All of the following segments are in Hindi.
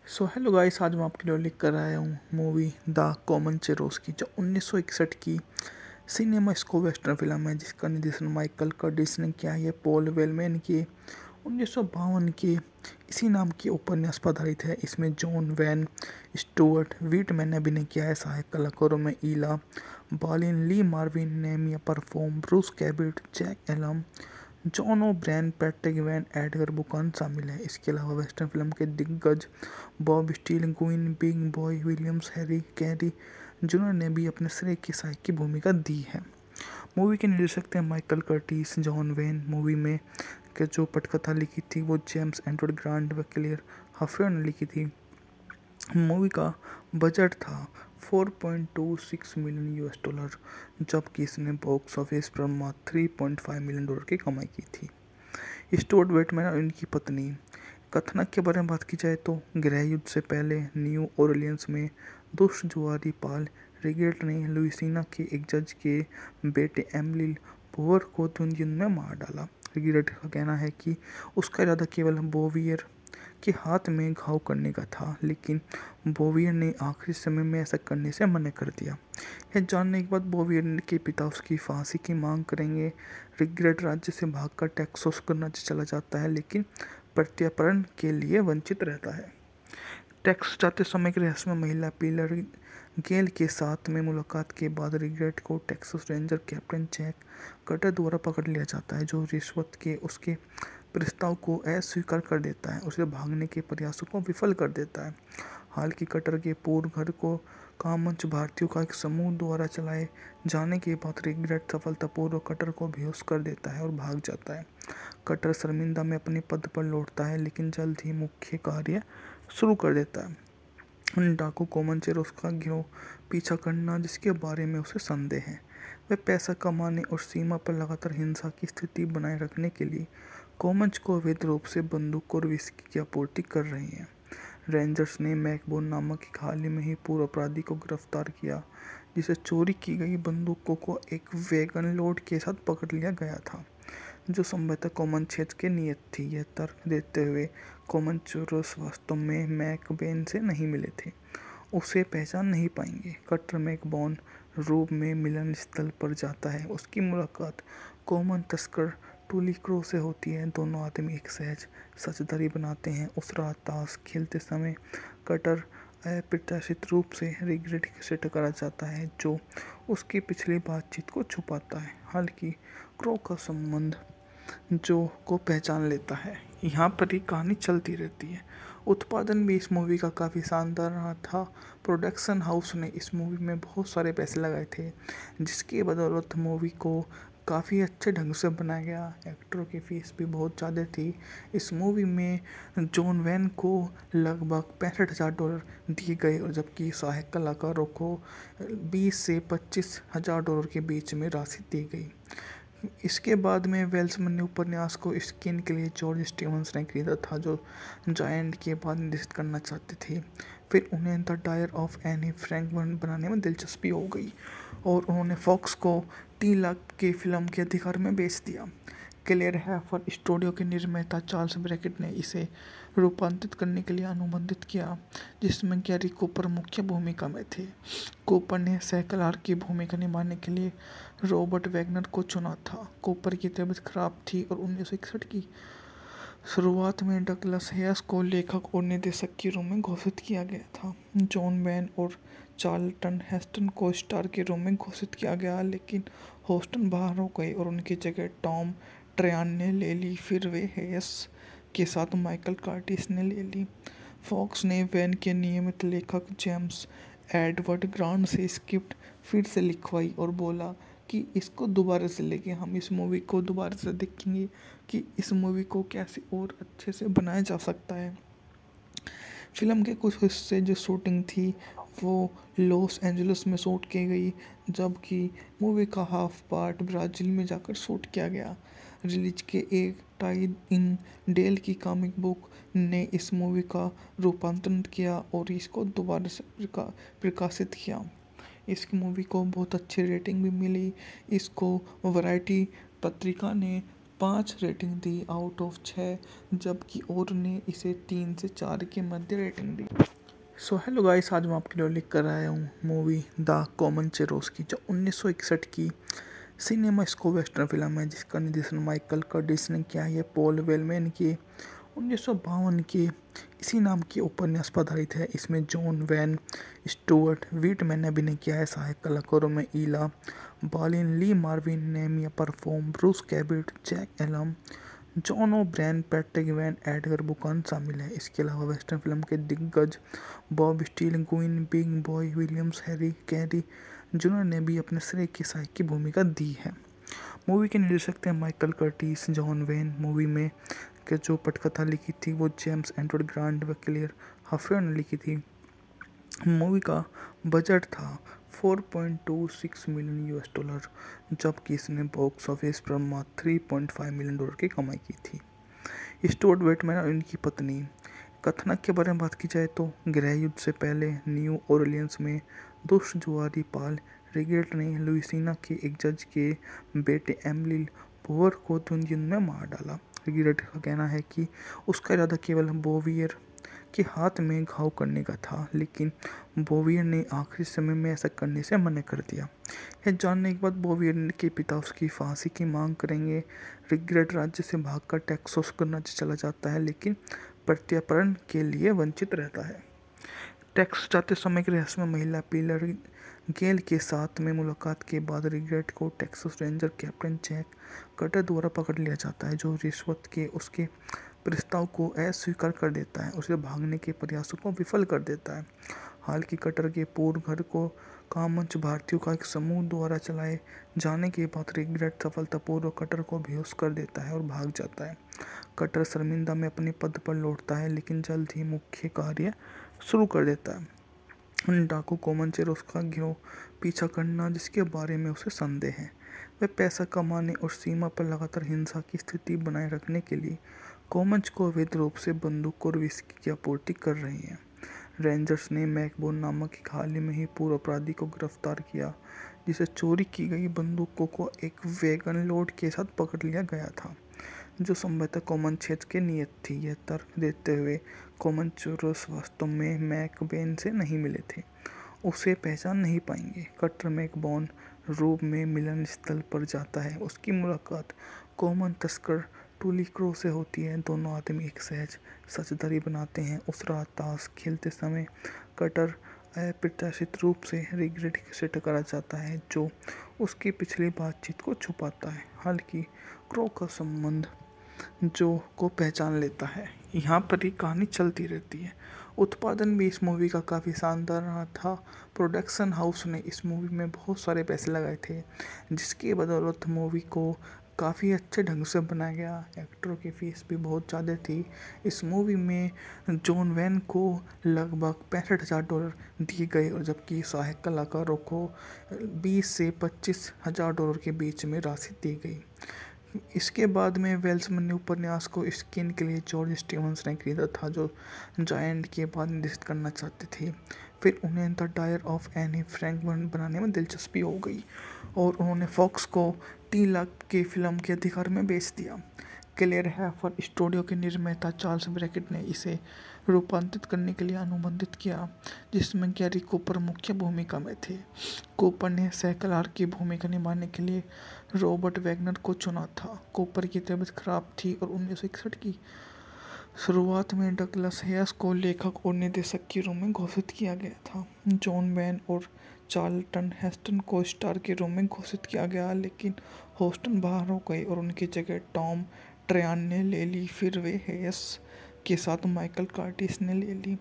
सो हेलो गाइस, आज मैं आपके लिए लेकर आया हूँ मूवी द कोमनचेरोस की, जो 1961 की सिनेमा स्को वेस्टर्न फिल्म है, जिसका निर्देशन माइकल कर्टिस ने किया है। ये पॉल वेलमैन की 1952 की इसी नाम की उपन्यास पर आधारित है। इसमें जॉन वैन स्टुअर्ट व्हीटमैन ने अभिनय किया है। सहायक कलाकारों में Ina Balin, Lee Marvin, Nehemiah परफॉर्म, Bruce Cabot, Jack Elam, John O'Brien, Patrick Wayne, Edgar Buchanan शामिल है। इसके अलावा वेस्टर्न फिल्म के दिग्गज Bob Steele, Guinn, Big Boy Williams, Harry Carey junior ने भी अपने श्रेय की सहायक की भूमिका दी है। मूवी के निर्देशक थे Michael Curtis. John when movie में के जो पटकथा लिखी थी वो जेम्स एडवर्ड ग्रांट व क्लेयर हफेर ने लिखी थी। मूवी का बजट था 4.26 मिलियन यूएस डॉलर, जबकि इसने बॉक्स ऑफिस पर मात्र 3.5 मिलियन डॉलर की कमाई की थी। स्टुअर्ट वेटमैन और इनकी पत्नी। कथानक के बारे में बात की जाए तो गृह युद्ध से पहले न्यू ओरलियंस में दुष्ट जुआरी पाल रिगेट ने लुइसियाना के एक जज के बेटे एमिली पोवर को द्वंद्व युद्ध में मार डाला। रिगेट का कहना है कि उसका इरादा केवल बोवियर के हाथ में घाव करने का था, लेकिन बोवियर ने आखिरी समय में ऐसा करने से मना कर दिया। यह जानने के बाद बोवियर के पिता उसकी फांसी की मांग करेंगे। रिग्रेट राज्य से भागकर टेक्सास राज्य चला जाता है, लेकिन प्रत्यार्पण के लिए वंचित रहता है। टेक्सास जाते समय की रहस्यमय महिला पिलर गेल के साथ में मुलाकात के बाद रिग्रेट को Texas Ranger Captain Jack Cutter द्वारा पकड़ लिया जाता है, जो रिश्वत के उसके प्रस्ताव को अस्वीकार कर देता है। उसे भागने के प्रयासों को विफल कर देता है। हालांकि कटर के पूर्व घर को कामंच भारतीयों का एक समूह द्वारा चलाए जाने के बाद रिग्रेट सफलतापूर्वक कटर को बेहोश कर देता है और भाग जाता है। कटर शर्मिंदा में अपने पद पर लौटता है, लेकिन जल्द ही मुख्य कार्य शुरू कर देता है। डाकू कोमनचेरोस का गिरोह पीछा करना, जिसके बारे में उसे संदेह है। वे पैसा कमाने और सीमा पर लगातार हिंसा की स्थिति बनाए रखने के लिए कोमंच को अवैध रूप से बंदूक और विस्की की आपूर्ति कर रहे हैं। रेंजर्स ने मैकबोन नामक एक हाल ही में ही पूर्व अपराधी को गिरफ्तार किया, जिसे चोरी की गई बंदूकों को एक वैगन लोड के साथ पकड़ लिया गया था, जो संभवतः कॉमन क्षेत्र के नियत थी। यह तर्क देते हुए कोमनचेरोस वास्तव में मैकबेन से नहीं मिले थे, उसे पहचान नहीं पाएंगे। कटर मैकबोन रूप में मिलन स्थल पर जाता है। उसकी मुलाकात कॉमन तस्कर टूली क्रो से होती है। दोनों आदमी एक सहज साझेदारी बनाते हैं। उस रात ताश खेलते समय कटर अप्रत्याशित रूप से रिग्रेट से टकरा जाता है, जो उसकी पिछली बातचीत को छुपाता है। हालांकि क्रो का संबंध जो को पहचान लेता है। यहाँ पर ही कहानी चलती रहती है। उत्पादन भी इस मूवी का काफ़ी शानदार रहा था। प्रोडक्शन हाउस ने इस मूवी में बहुत सारे पैसे लगाए थे, जिसकी बदौलत मूवी को काफ़ी अच्छे ढंग से बनाया गया। एक्टरों की फीस भी बहुत ज़्यादा थी। इस मूवी में जॉन वैन को लगभग $65,000 दिए गए, और जबकि सहायक कलाकारों को 20 से $25,000 के बीच में राशि दी गई। इसके बाद में वेल्समैन ने उपन्यास को स्क्रीन के लिए जॉर्ज स्टीवंस ने खरीदा था, जो जायंट के बाद निर्देशित करना चाहते थे। फिर उन्हें the dire of Anne Frank बनाने में दिलचस्पी हो गई, और उन्होंने फॉक्स को 3 लाख की फिल्म के अधिकार में बेच दिया। क्लेयर हैफर स्टूडियो के निर्माता चार्ल्स ब्रैकेट ने इसे रूपांतरित करने के लिए अनुबंधित किया, जिसमें गैरी कूपर मुख्य भूमिका में थे। कूपर ने सहकलार की भूमिका निभाने के लिए रॉबर्ट वैगनर को चुना था। कूपर की तबीयत खराब थी और 1961 की शुरुआत में डगलस हेयस को लेखक और निर्देशक के रूप में घोषित किया गया था। जॉन वैन और चार्ल्टन हेस्टन को स्टार के रूप में घोषित किया गया, लेकिन हेस्टन बाहर हो गए और उनकी जगह टॉम ट्रयान ने ले ली। फिर वे हेयस के साथ माइकल कर्टिस ने ले ली। फॉक्स ने वैन के नियमित लेखक जेम्स एडवर्ड ग्रांट से स्क्रिप्ट फिर से लिखवाई और बोला कि इसको दोबारा से लेके हम इस मूवी को दोबारा से देखेंगे कि इस मूवी को कैसे और अच्छे से बनाया जा सकता है। फिल्म के कुछ हिस्से जो शूटिंग थी वो लॉस एंजलिस में शूट की गई, जबकि मूवी का हाफ पार्ट ब्राज़ील में जाकर शूट किया गया। रिलीज के एक टाई इन डेल की कॉमिक बुक ने इस मूवी का रूपांतरण किया और इसको दोबारा से प्रकाशित किया। इस मूवी को बहुत अच्छी रेटिंग भी मिली। इसको वैरायटी पत्रिका ने 5 रेटिंग दी आउट ऑफ 6, जबकि और ने इसे 3 से 4 के मध्य रेटिंग दी। सो हेलो गाइस, आज मैं आपके लिए लेकर आया हूँ मूवी द कोमनचेरोस्की, जो 1961 की सिनेमा स्को वेस्टर्न फिल्म है, जिसका निर्देशन माइकल कर्टिस ने किया है। ये पॉल वेलमैन की 1952 की इसी नाम के उपन्यास पर आधारित है। इसमें जॉन वैन स्टुअर्ट व्हीटमैन ने अभिनय किया है। सहायक कलाकारों में Ina Balin, Lee Marvin, Nehemiah परफॉर्म, Bruce Cabot, Jack Elam, John O'Brien, Patrick Wayne, Edgar Buchanan शामिल है। इसके अलावा वेस्टर्न फिल्म के दिग्गज Bob Steele, Guinn, Big Boy Williams, Harry Carey junior ने भी अपने श्रेय की सहायक की भूमिका दी है। मूवी के निर्देशक थे Michael Curtis. John when movie में के जो पटकथा लिखी थी वो जेम्स एडवर्ड ग्रांट व क्लेयर हफेर ने लिखी थी। मूवी का बजट था 4.26 मिलियन यूएस डॉलर, जबकि इसने बॉक्स ऑफिस पर मात्र 3.5 मिलियन डॉलर की कमाई की थी। स्टुअर्ट व्हीटमैन और उनकी पत्नी। कथानक के बारे में बात की जाए तो गृह युद्ध से पहले न्यू ऑरलियंस में दुष्ट जुआरी पाल रिगेट ने लुइसियाना के एक जज के बेटे एमिली पोवर को द्वंद्व युद्ध में मार डाला। रिगेट का कहना है कि उसका इरादा केवल बोवियर के हाथ में घाव करने का था, लेकिन बोवियर ने आखिरी समय में ऐसा करने से मना कर दिया। यह जानने के बाद बोवियर के पिता उसकी फांसी की मांग करेंगे। रिगेट राज्य से भागकर टेक्सास राज्य चला जाता है, लेकिन प्रत्यार्पण के लिए वंचित रहता है। टेक्सास जाते समय की रहस्यमय महिला पिलर गेल के साथ में मुलाकात के बाद रिगेट को Texas Ranger Captain Jack Cutter द्वारा पकड़ लिया जाता है, जो रिश्वत के उसके प्रस्ताव को अस्वीकार कर देता है। उसे भागने के प्रयासों को विफल कर देता है। हालांकि कटर के पूर्व घर को कामंच भारतीयों का एक समूह द्वारा चलाए जाने के बाद रिगेट सफलतापूर्वक कटर को बेहोश कर देता है और भाग जाता है। कटर शर्मिंदा में अपने पद पर लौटता है, लेकिन जल्द ही मुख्य कार्य शुरू कर देता है। डाकू कोमनचेरोस का गिरोह पीछा करना, जिसके बारे में उसे संदेह है। वे पैसा कमाने और सीमा पर लगातार हिंसा की स्थिति बनाए रखने के लिए कोमंच को अवैध रूप से बंदूक और विस्की की आपूर्ति कर रहे हैं। रेंजर्स ने मैकबोन नामक एक हाल ही में ही पूर्व अपराधी को गिरफ्तार किया, जिसे चोरी की गई बंदूकों को एक वैगन लोड के साथ पकड़ लिया गया था, जो संभवतः कोमंच क्षेत्र के नियत थी। यह तर्क देते हुए कोमनचेरोस वास्तव में मैकबेन से नहीं मिले थे, उसे पहचान नहीं पाएंगे। कटर मैकबोन रूप में मिलन स्थल पर जाता है। उसकी मुलाकात कॉमन तस्कर टूली क्रो से होती है। दोनों आदमी एक सहज साझेदारी बनाते हैं। उस रात ताश खेलते समय कटर अप्रत्याशित रूप से रिगेट से टकरा जाता है, जो उसकी पिछली बातचीत को छुपाता है। हालांकि क्रो का संबंध जो को पहचान लेता है। यहाँ पर ही कहानी चलती रहती है। उत्पादन भी इस मूवी का काफ़ी शानदार रहा था। प्रोडक्शन हाउस ने इस मूवी में बहुत सारे पैसे लगाए थे, जिसकी बदौलत मूवी को काफ़ी अच्छे ढंग से बनाया गया। एक्टरों की फीस भी बहुत ज़्यादा थी। इस मूवी में जॉन वैन को लगभग $65,000 दिए गए, और जबकि सहायक कलाकारों को 20 से $25,000 के बीच में राशि दी गई। इसके बाद में वेल्समैन ने उपन्यास को स्क्रीन के लिए जॉर्ज स्टीवंस ने खरीदा था, जो जायंट के बाद निर्देशित करना चाहते थे। फिर उन्हें the dire of Anne Frank बनाने में दिलचस्पी हो गई, और उन्होंने फॉक्स को 3 लाख की फिल्म के अधिकार में बेच दिया। क्लेयर हैफर स्टूडियो के निर्माता चार्ल्स ब्रैकेट ने इसे रूपांतरित करने के लिए अनुबंधित किया, जिसमें गैरी कूपर मुख्य भूमिका में थे। कूपर ने सैकलार की भूमिका निभाने के लिए रॉबर्ट वैगनर को चुना था। कूपर की तबीयत खराब थी और 1961 की शुरुआत में डगलस हेयस को लेखक और निर्देशक के रूप में घोषित किया गया था। जॉन वैन और चार्ल्टन हेस्टन को स्टार के रूप में घोषित किया गया, लेकिन हेस्टन बाहर हो गए और उनकी जगह टॉम ट्रयान ने ले ली। फिर वे हेयस के साथ माइकल कर्टिस ने ले ली।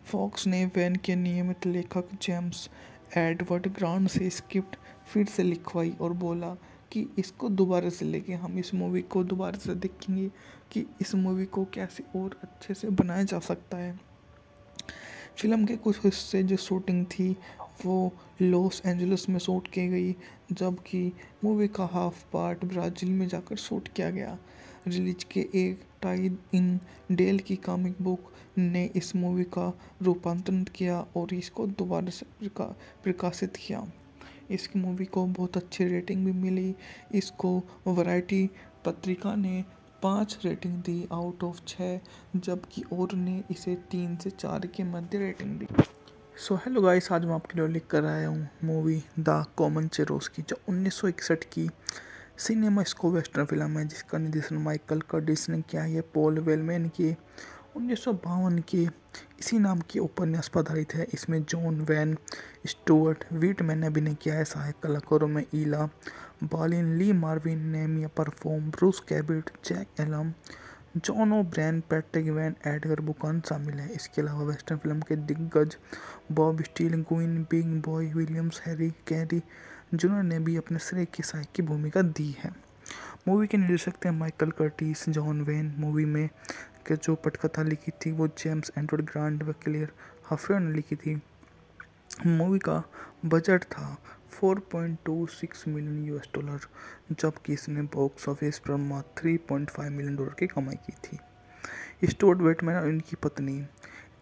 फॉक्स ने वैन के नियमित लेखक जेम्स एडवर्ड ग्रांट से स्क्रिप्ट फिर से लिखवाई और बोला कि इसको दोबारा से लेके हम इस मूवी को दोबारा से देखेंगे कि इस मूवी को कैसे और अच्छे से बनाया जा सकता है। फिल्म के कुछ हिस्से जो शूटिंग थी वो लॉस एंजलिस में शूट की गई, जबकि मूवी का हाफ पार्ट ब्राज़ील में जाकर शूट किया गया। रिलीज के एक टाई इन डेल की कॉमिक बुक ने इस मूवी का रूपांतरण किया और इसको दोबारा से प्रकाशित किया। इस मूवी को बहुत अच्छी रेटिंग भी मिली। इसको वैरायटी पत्रिका ने 5 रेटिंग दी आउट ऑफ 6, जबकि और ने इसे 3 से 4 के मध्य रेटिंग दी। सो हेलो गाइस, आज मैं आपके लिए लेकर आया हूँ मूवी द कोमनचेरोस्की, जो 1961 की सिनेमास्कोप वेस्टर्न फिल्म है, जिसका निर्देशन माइकल कर्टिस ने किया है। ये पॉल वेलमैन की 1952 के इसी नाम के उपन्यास पर आधारित है। इसमें जॉन वैन स्टुअर्ट व्हिटमैन ने अभिनय किया है। सहायक कलाकारों में Ina Balin, Lee Marvin, Nehemiah परफॉर्म, Bruce Cabot, Jack Elam, John O'Brien, Patrick Wayne, Edgar Buchanan शामिल है। इसके अलावा वेस्टर्न फिल्म के दिग्गज Bob Steele, Guinn, Big Boy Williams, Harry Carey junior ने भी अपने श्रेय की सहायक की भूमिका दी है। मूवी के निर्देशक थे Michael Curtis. John when movie में के जो पटकथा लिखी थी वो जेम्स एडवर्ड ग्रांट व क्लेयर हफर ने लिखी थी। मूवी का बजट था 4.26 मिलियन US डॉलर, जबकि इसने बॉक्स ऑफिस पर मात्र 3.5 मिलियन डॉलर की कमाई की थी। स्टुअर्ट व्हिटमैन और इनकी पत्नी।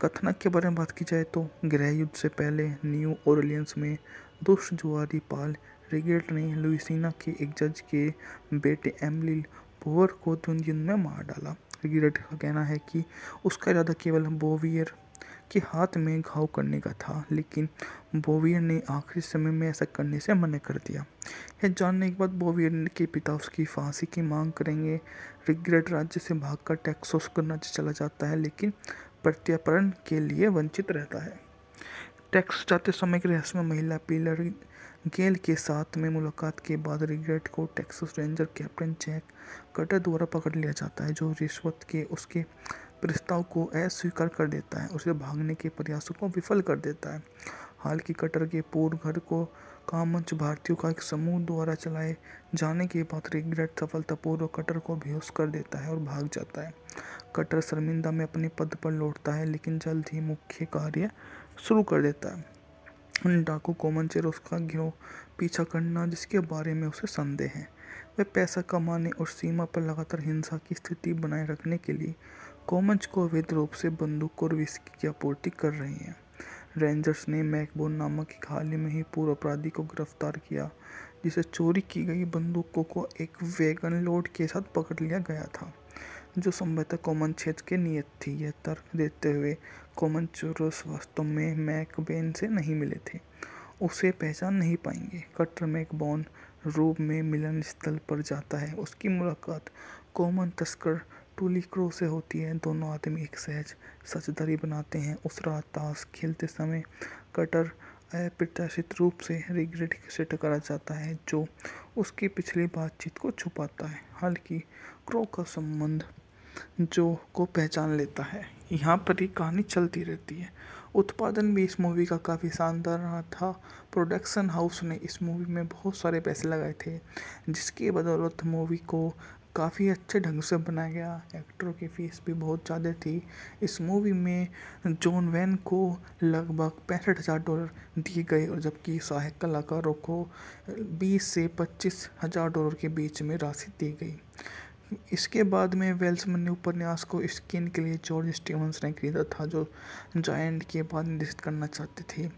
कथानक के बारे में बात की जाए तो गृह युद्ध से पहले न्यू ऑरलियंस में दुष्ट जुआरी पाल रिगेट ने लुइसियाना के एक जज के बेटे एमिली बोवर को द्वंद्व युद्ध में मार डाला। रिगेट का कहना है कि उसका इरादा केवल बोवियर के हाथ में घाव करने का था, लेकिन बोवियर ने आखिरी समय में ऐसा करने से मना कर दिया। यह जानने के बाद बोवियर के पिता उसकी फांसी की मांग करेंगे। रिगेट राज्य से भागकर टेक्सास करना चला जाता है, लेकिन प्रत्यार्पण के लिए वंचित रहता है। टेक्सास जाते समय की रहस्यमय महिला पिलर गेल के साथ में मुलाकात के बाद रिगेट को Texas Ranger Captain Jack Cutter द्वारा पकड़ लिया जाता है, जो रिश्वत के उसके प्रस्ताव को अस्वीकार कर देता है। उसे भागने के प्रयासों को विफल कर देता है। हालांकि कटर के पूर्व घर को कामंच भारतीयों का एक समूह द्वारा चलाए जाने के बाद रिगेट सफलतापूर्वक कटर को बेहोश कर देता है और भाग जाता है। कटर शर्मिंदा में अपने पद पर लौटता है, लेकिन जल्द ही मुख्य कार्य शुरू कर देता है। डाकू कोमनचेरोस्की का गिरोह पीछा करना, जिसके बारे में उसे संदेह है। वे पैसा कमाने और सीमा पर लगातार हिंसा की स्थिति बनाए रखने के लिए कोमंच को अवैध रूप से बंदूक और विस्की की आपूर्ति कर रहे हैं। रेंजर्स ने मैकबोन नामक एक हाल ही में ही पूर्व अपराधी को गिरफ्तार किया, जिसे चोरी की गई बंदूकों को एक वैगन लोड के साथ पकड़ लिया गया था, जो संभवतः कोमन क्षेत्र के नियत थी। यह तर्क देते हुए कोमनचेरोस वास्तव में मैकबेन से नहीं मिले थे, उसे पहचान नहीं पाएंगे। कटर मैकबोन रूप में मिलन स्थल पर जाता है। उसकी मुलाकात कोमन तस्कर टूली क्रो से होती है। दोनों आदमी एक सहज साझेदारी बनाते हैं। उस रात ताश खेलते समय कटर अप्रत्याशित रूप से रिगेट से टकरा जाता है, जो उसकी पिछली बातचीत को छुपाता है। हालांकि क्रो का संबंध जो को पहचान लेता है। यहाँ पर ही कहानी चलती रहती है। उत्पादन भी इस मूवी का काफ़ी शानदार रहा था। प्रोडक्शन हाउस ने इस मूवी में बहुत सारे पैसे लगाए थे, जिसकी बदौलत मूवी को काफ़ी अच्छे ढंग से बनाया गया। एक्टरों की फीस भी बहुत ज़्यादा थी। इस मूवी में जॉन वैन को लगभग $65,000 दिए गए, और जबकि सहायक कलाकारों को 20 से $25,000 के बीच में राशि दी गई। इसके बाद में वेल्समैन ने उपन्यास को स्क्रीन के लिए जॉर्ज स्टीवंस ने खरीदा था, जो जायंट के बाद निर्देशित करना चाहते थे।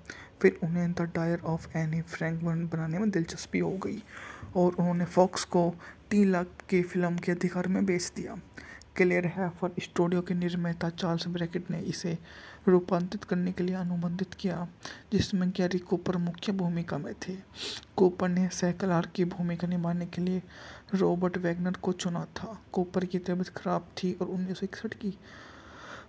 फिर उन्हें the dire of Anne Frank बनाने में दिलचस्पी हो गई, और उन्होंने फॉक्स को 3 लाख की फिल्म के अधिकार में बेच दिया। क्लेयर हैफर स्टूडियो के निर्माता चार्ल्स ब्रैकेट ने इसे रूपांतरित करने के लिए अनुबंधित किया, जिसमें गैरी कूपर मुख्य भूमिका में थे। कूपर ने सैकलार की भूमिका निभाने के लिए रॉबर्ट वैगनर को चुना था। कूपर की तबीयत खराब थी और 1961 की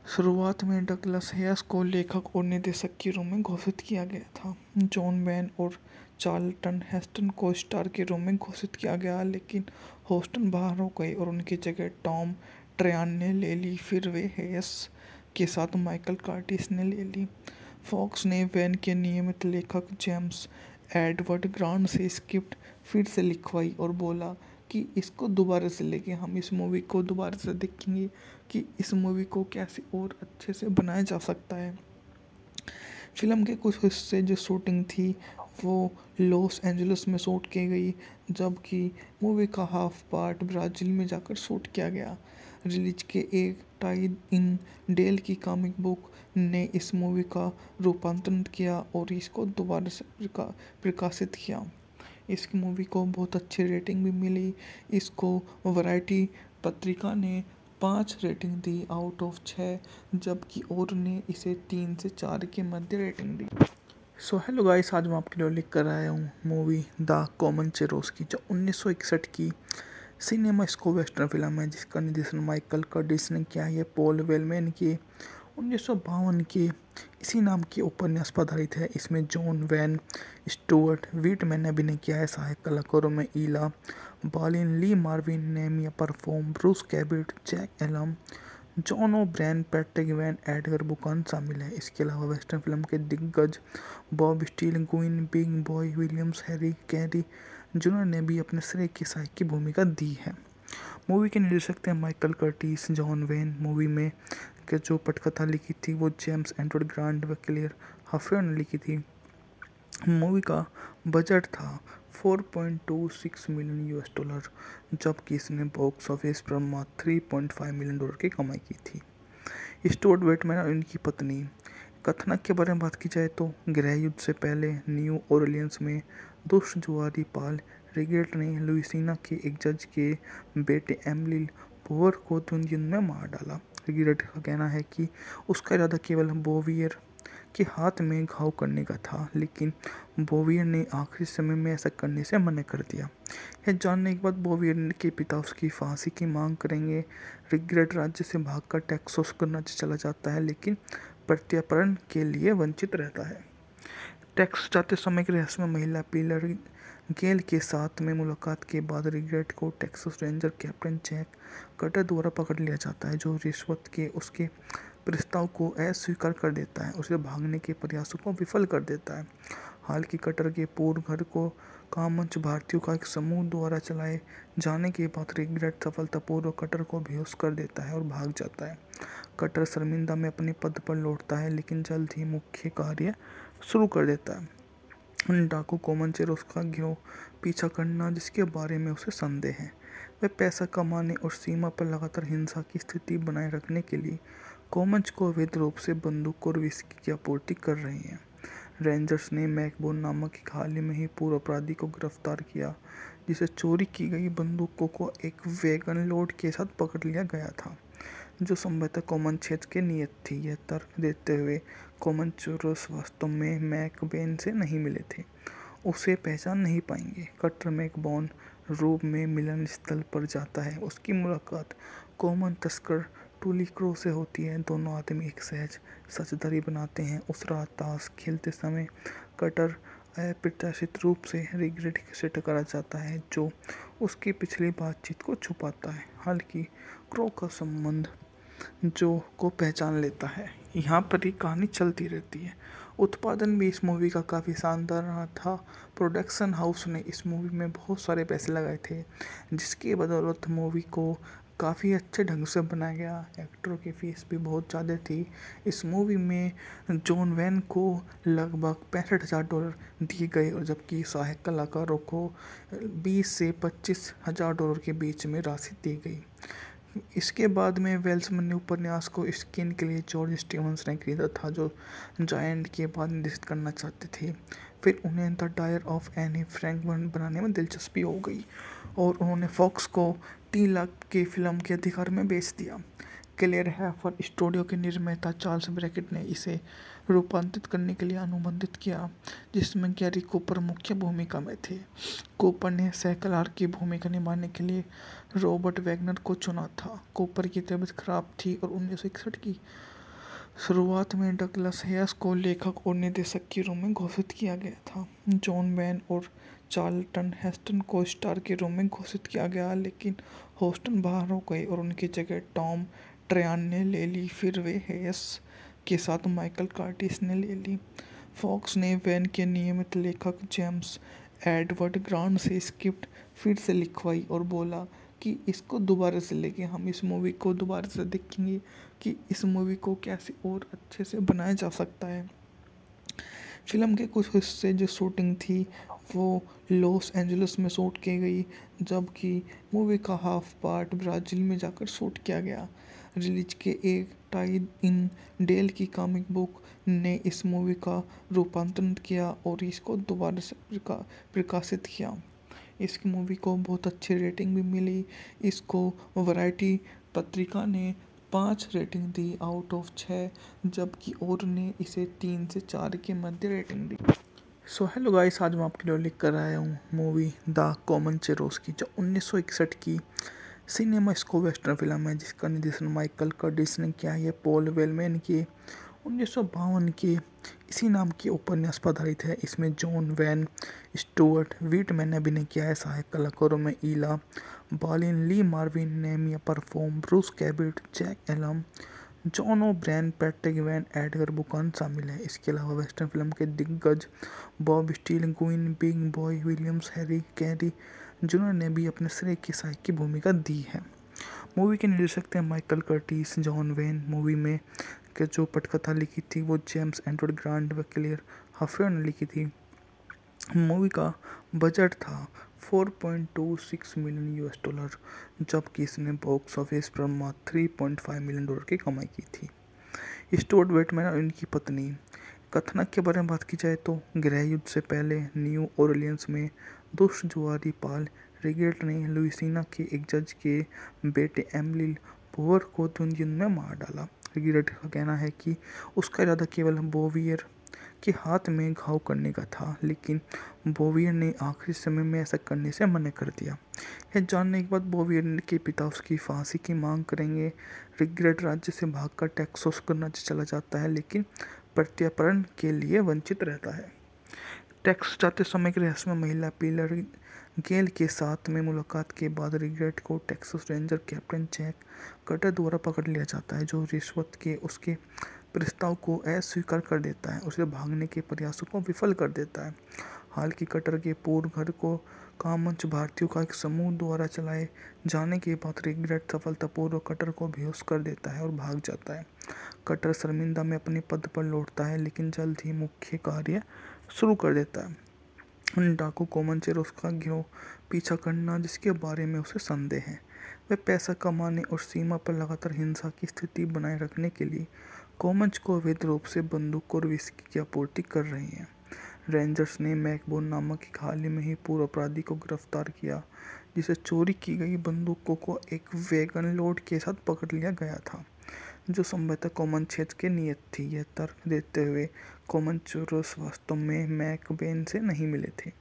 शुरुआत में डगलस हैस को लेखक और निर्देशक के रूप में घोषित किया गया था। जॉन वैन और चार्ल्टन हेस्टन को स्टार के रूप में घोषित किया गया, लेकिन हेस्टन बाहर हो गए और उनकी जगह टॉम ट्रयान ने ले ली। फिर वे हैस के साथ माइकल कर्टिस ने ले ली। फॉक्स ने वैन के नियमित लेखक जेम्स एडवर्ड ग्रांट से स्क्रिप्ट फिर से लिखवाई और बोला कि इसको दोबारा से लेके हम इस मूवी को दोबारा से देखेंगे कि इस मूवी को कैसे और अच्छे से बनाया जा सकता है। फिल्म के कुछ हिस्से जो शूटिंग थी वो लॉस एंजलिस में शूट की गई, जबकि मूवी का हाफ पार्ट ब्राज़ील में जाकर शूट किया गया। रिलीज के एक टाइड इन डेल की कॉमिक बुक ने इस मूवी का रूपांतरण किया और इसको दोबारा से प्रकाशित किया। इस मूवी को बहुत अच्छी रेटिंग भी मिली। इसको वैरायटी पत्रिका ने 5 रेटिंग दी आउट ऑफ 6, जबकि और ने इसे 3 से 4 के मध्य रेटिंग दी। सो हेलो गाइस, आज मैं आपके लिए लेकर आया हूँ मूवी द कोमनचेरोस्की, जो 1961 की सिनेमा स्को वेस्टर्न फिल्म है, जिसका निर्देशन माइकल कर्टिस ने किया है। ये पॉल वेलमैन की 1952 की इसी नाम के उपन्यास पर आधारित है। इसमें जॉन वैन स्टुअर्ट व्हिटमैन ने अभिनय किया है। सहायक कलाकारों में Ina Balin, Lee Marvin, Nehemiah परफॉर्म, Bruce Cabot, Jack Elam, John O'Brien, Patrick Wayne, Edgar Buchanan शामिल है। इसके अलावा वेस्टर्न फिल्म के दिग्गज Bob Steele, Guinn, Big Boy Williams, Harry Carey junior ने भी अपने श्रेय की सहायक की भूमिका दी है। मूवी के निर्देशक थे Michael Curtis. John when movie में के जो पटकथा लिखी थी वो जेम्स एडवर्ड ग्रांट व क्लेयर हफेर ने लिखी थी। मूवी का बजट था 4.26 मिलियन यूएस डॉलर, जबकि इसने बॉक्स ऑफिस पर मात्र 3.5 मिलियन डॉलर की कमाई की थी। स्टुअर्ट व्हिटमैन और उनकी पत्नी। कथानक के बारे में बात की जाए तो गृह युद्ध से पहले न्यू ऑरलियंस में दुष्ट जुआरी पाल रिगेट ने लुइसियाना के एक जज के बेटे एमिली पोवर को द्वंद्व युद्ध में मार डाला। रिगेट का कहना है कि उसका इरादा केवल बोवियर के हाथ में घाव करने का था, लेकिन बोवियर ने आखिरी समय में ऐसा करने से मना कर दिया। यह जानने के बाद बोवियर के पिता उसकी फांसी की मांग करेंगे। रिगेट राज्य से भागकर टेक्सास राज्य चला जाता है, लेकिन प्रत्यार्पण के लिए वंचित रहता है। टेक्सास जाते समय की रहस्यमय महिला पिलर गेल के साथ में मुलाकात के बाद रिगेट को Texas Ranger Captain Jack Cutter द्वारा पकड़ लिया जाता है, जो रिश्वत के उसके प्रस्ताव को अस्वीकार कर देता है। उसे भागने के प्रयासों को विफल कर देता है। हालांकि कटर के पूर्व घर को कामंच भारतीयों का एक समूह द्वारा चलाए जाने के बाद रिगेट सफलतापूर्वक कटर को बेहोश कर देता है और भाग जाता है। कटर शर्मिंदा में अपने पद पर लौटता है, लेकिन जल्द ही मुख्य कार्य शुरू कर देता है। डाकू कोमनचेरोस्की का गिरोह पीछा करना, जिसके बारे में उसे संदेह है। वे पैसा कमाने और सीमा पर लगातार हिंसा की स्थिति बनाए रखने के लिए कोमंच को अवैध रूप से बंदूक और विस्की की आपूर्ति कर रहे हैं। रेंजर्स ने मैकबोन नामक एक हाल ही में ही पूर्व अपराधी को गिरफ्तार किया, जिसे चोरी की गई बंदूकों को एक वैगन लोड के साथ पकड़ लिया गया था, जो संभवतः कॉमन क्षेत्र की नियत थी। यह तर्क देते हुए कोमनचेरोस वास्तव में मैकबेन से नहीं मिले थे, उसे पहचान नहीं पाएंगे। कटर मैकबोन रूप में मिलन स्थल पर जाता है। उसकी मुलाकात कॉमन तस्कर टूली क्रो से होती है। दोनों आदमी एक सहज साझेदारी बनाते हैं। उस रात ताश खेलते समय कटर अप्रत्याशित रूप से रिगेट से टकरा जाता है, जो उसकी पिछली बातचीत को छुपाता है। हालांकि क्रो का संबंध जो को पहचान लेता है। यहाँ पर ही कहानी चलती रहती है। उत्पादन भी इस मूवी का काफ़ी शानदार रहा था। प्रोडक्शन हाउस ने इस मूवी में बहुत सारे पैसे लगाए थे, जिसकी बदौलत मूवी को काफ़ी अच्छे ढंग से बनाया गया। एक्टरों की फीस भी बहुत ज़्यादा थी। इस मूवी में जॉन वैन को लगभग $65,000 दिए गए, और जबकि सहायक कलाकारों को 20 से $25,000 के बीच में राशि दी गई। इसके बाद में वेल्समैन ने उपन्यास को स्क्रीन के लिए जॉर्ज स्टीवंस ने खरीदा था, जो जायंट के बाद निर्देशित करना चाहते थे। फिर उन्हें the dire of Anne Frank बनाने में दिलचस्पी हो गई, और उन्होंने फॉक्स को 3 लाख के फिल्म के अधिकार में बेच दिया। क्लेयर हैफर स्टूडियो के निर्माता चार्ल्स ब्रैकेट ने इसे रूपांतरित करने के लिए अनुबंधित किया, जिसमें गैरी कूपर मुख्य भूमिका में थे। कूपर ने सहकलार की भूमिका निभाने के लिए रॉबर्ट वैगनर को चुना था। कूपर की तबीयत खराब थी और 1961 की शुरुआत में डगलस हैस को लेखक और निर्देशक के रूप में घोषित किया गया था। जॉन वैन और चार्ल्टन हेस्टन को स्टार के रूप में घोषित किया गया, लेकिन हेस्टन बाहर हो गए और उनकी जगह टॉम ट्रयान ने ले ली। फिर वे हैस के साथ माइकल कर्टिस ने ले ली। फॉक्स ने वैन के नियमित लेखक जेम्स एडवर्ड ग्रांट से स्क्रिप्ट फिर से लिखवाई और बोला कि इसको दोबारा से लेके हम इस मूवी को दोबारा से देखेंगे कि इस मूवी को कैसे और अच्छे से बनाया जा सकता है। फिल्म के कुछ हिस्से जो शूटिंग थी वो लॉस एंजलिस में शूट की गई, जबकि मूवी का हाफ पार्ट ब्राज़ील में जाकर शूट किया गया। रिलीज के एक टाई इन डेल की कॉमिक बुक ने इस मूवी का रूपांतरण किया और इसको दोबारा से प्रकाशित किया। इस मूवी को बहुत अच्छी रेटिंग भी मिली। इसको वैरायटी पत्रिका ने 5 रेटिंग दी आउट ऑफ 6, जबकि और ने इसे 3 से 4 के मध्य रेटिंग दी। सो हेलो गाइस, आज मैं आपके लिए लिख कर आया हूँ मूवी द कोमनचेरोस्की, जो 1961 की सिनेमा स्कोप वेस्टर्न फिल्म है, जिसका निर्देशन माइकल कर्टिस ने किया है। पॉल वेलमैन की 1952 के इसी नाम के उपन्यास पर आधारित है। इसमें जॉन वैन स्टुअर्ट व्हिटमैन ने अभिनय किया है। सहायक कलाकारों में Ina Balin, Lee Marvin, Nehemiah परफॉर्म, Bruce Cabot, Jack Elam, John O'Brien, Patrick Wayne, Edgar Buchanan शामिल है। इसके अलावा वेस्टर्न फिल्म के दिग्गज Bob Steele, Guinn, Big Boy Williams, Harry Carey junior ने भी अपने श्रेय की सहायक की भूमिका दी है। मूवी के निर्देशक थे Michael Curtis. John when movie में के जो पटकथा लिखी थी वो जेम्स एडवर्ड ग्रांट व क्लेयर हफेयर ने लिखी थी। मूवी का बजट था 4.26 मिलियन US डॉलर, जबकि इसने बॉक्स ऑफिस पर मात्र 3.5 मिलियन डॉलर की कमाई की थी। स्टुअर्ट व्हिटमैन और उनकी पत्नी। कथानक के बारे में बात की जाए तो गृह युद्ध से पहले न्यू ऑरलियंस में दुष्ट जुआरी पाल रिगेट ने लुइसियाना के एक जज के बेटे एमिली बोवर को द्वंद्व में मार डाला। रिगेट का कहना है कि उसका इरादा केवल बोवियर के हाथ में घाव करने का था, लेकिन बोवियर ने आखिरी समय में ऐसा करने से मना कर दिया। यह जानने के बाद बोवियर के पिता उसकी फांसी की मांग करेंगे। रिगेट राज्य से भागकर टेक्सास राज्य चला जाता है, लेकिन प्रत्यार्पण के लिए वंचित रहता है। टेक्सास जाते समय की रहस्यमय महिला पिलर गेल के साथ में मुलाकात के बाद रिगेट को Texas Ranger Captain Jack Cutter द्वारा पकड़ लिया जाता है, जो रिश्वत के उसके प्रस्ताव को अस्वीकार कर देता है। उसे भागने के प्रयासों को विफल कर देता है। हालांकि कटर के पूर्व घर को कामंच भारतीयों का एक समूह द्वारा चलाए जाने के बाद रिगेट सफलतापूर्वक कटर को बेहोश कर देता है और भाग जाता है। कटर शर्मिंदा में अपने पद पर लौटता है, लेकिन जल्द ही मुख्य कार्य शुरू कर देता है। डाकू कोमनचेरोस्की का गिरोह पीछा करना, जिसके बारे में उसे संदेह है। वे पैसा कमाने और सीमा पर लगातार हिंसा की स्थिति बनाए रखने के लिए कोमंच को अवैध रूप से बंदूक और विस्की की आपूर्ति कर रहे हैं। रेंजर्स ने मैकबोन नामक एक हाल ही में ही पूर्व अपराधी को गिरफ्तार किया, जिसे चोरी की गई बंदूकों को एक वैगन लोड के साथ पकड़ लिया गया था, जो संभवतः कोमन क्षेत्र की नियत थी। यह तर्क देते हुए कोमनचेरोस वास्तव में मैकबेन से नहीं मिले थे,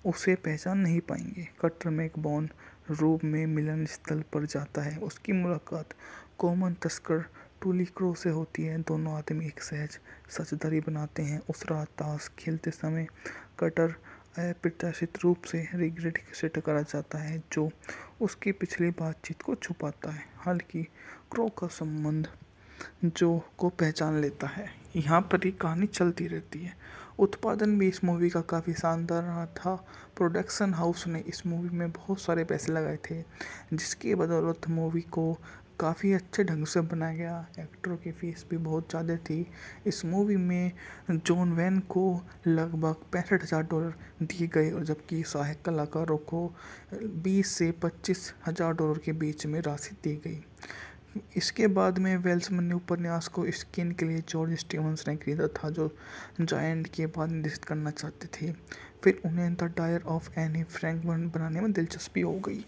उसे पहचान नहीं पाएंगे। कटर मैकबोन रूप में मिलन स्थल पर जाता है। उसकी मुलाकात कोमन तस्कर टूली क्रो से होती है। दोनों आदमी एक सहज साझेदारी बनाते हैं। उस रात ताश खेलते समय कटर अप्रत्याशित रूप से रिगेट से टकरा जाता है, जो उसकी पिछली बातचीत को छुपाता है। हालांकि क्रो का संबंध जो को पहचान लेता है। यहाँ पर ही कहानी चलती रहती है। उत्पादन भी इस मूवी का काफ़ी शानदार रहा था। प्रोडक्शन हाउस ने इस मूवी में बहुत सारे पैसे लगाए थे, जिसकी बदौलत मूवी को काफ़ी अच्छे ढंग से बनाया गया। एक्टरों की फीस भी बहुत ज़्यादा थी। इस मूवी में जॉन वैन को लगभग $65,000 दिए गए, और जबकि सहायक कलाकारों को 20 से $25,000 के बीच में राशि दी गई। इसके बाद में वेल्समैन ने उपन्यास को स्क्रीन के लिए जॉर्ज स्टीवंस ने खरीदा था, जो जायंट के बाद निर्देशित करना चाहते थे। फिर उन्हें the dire of Anne Frank बनाने में दिलचस्पी हो गई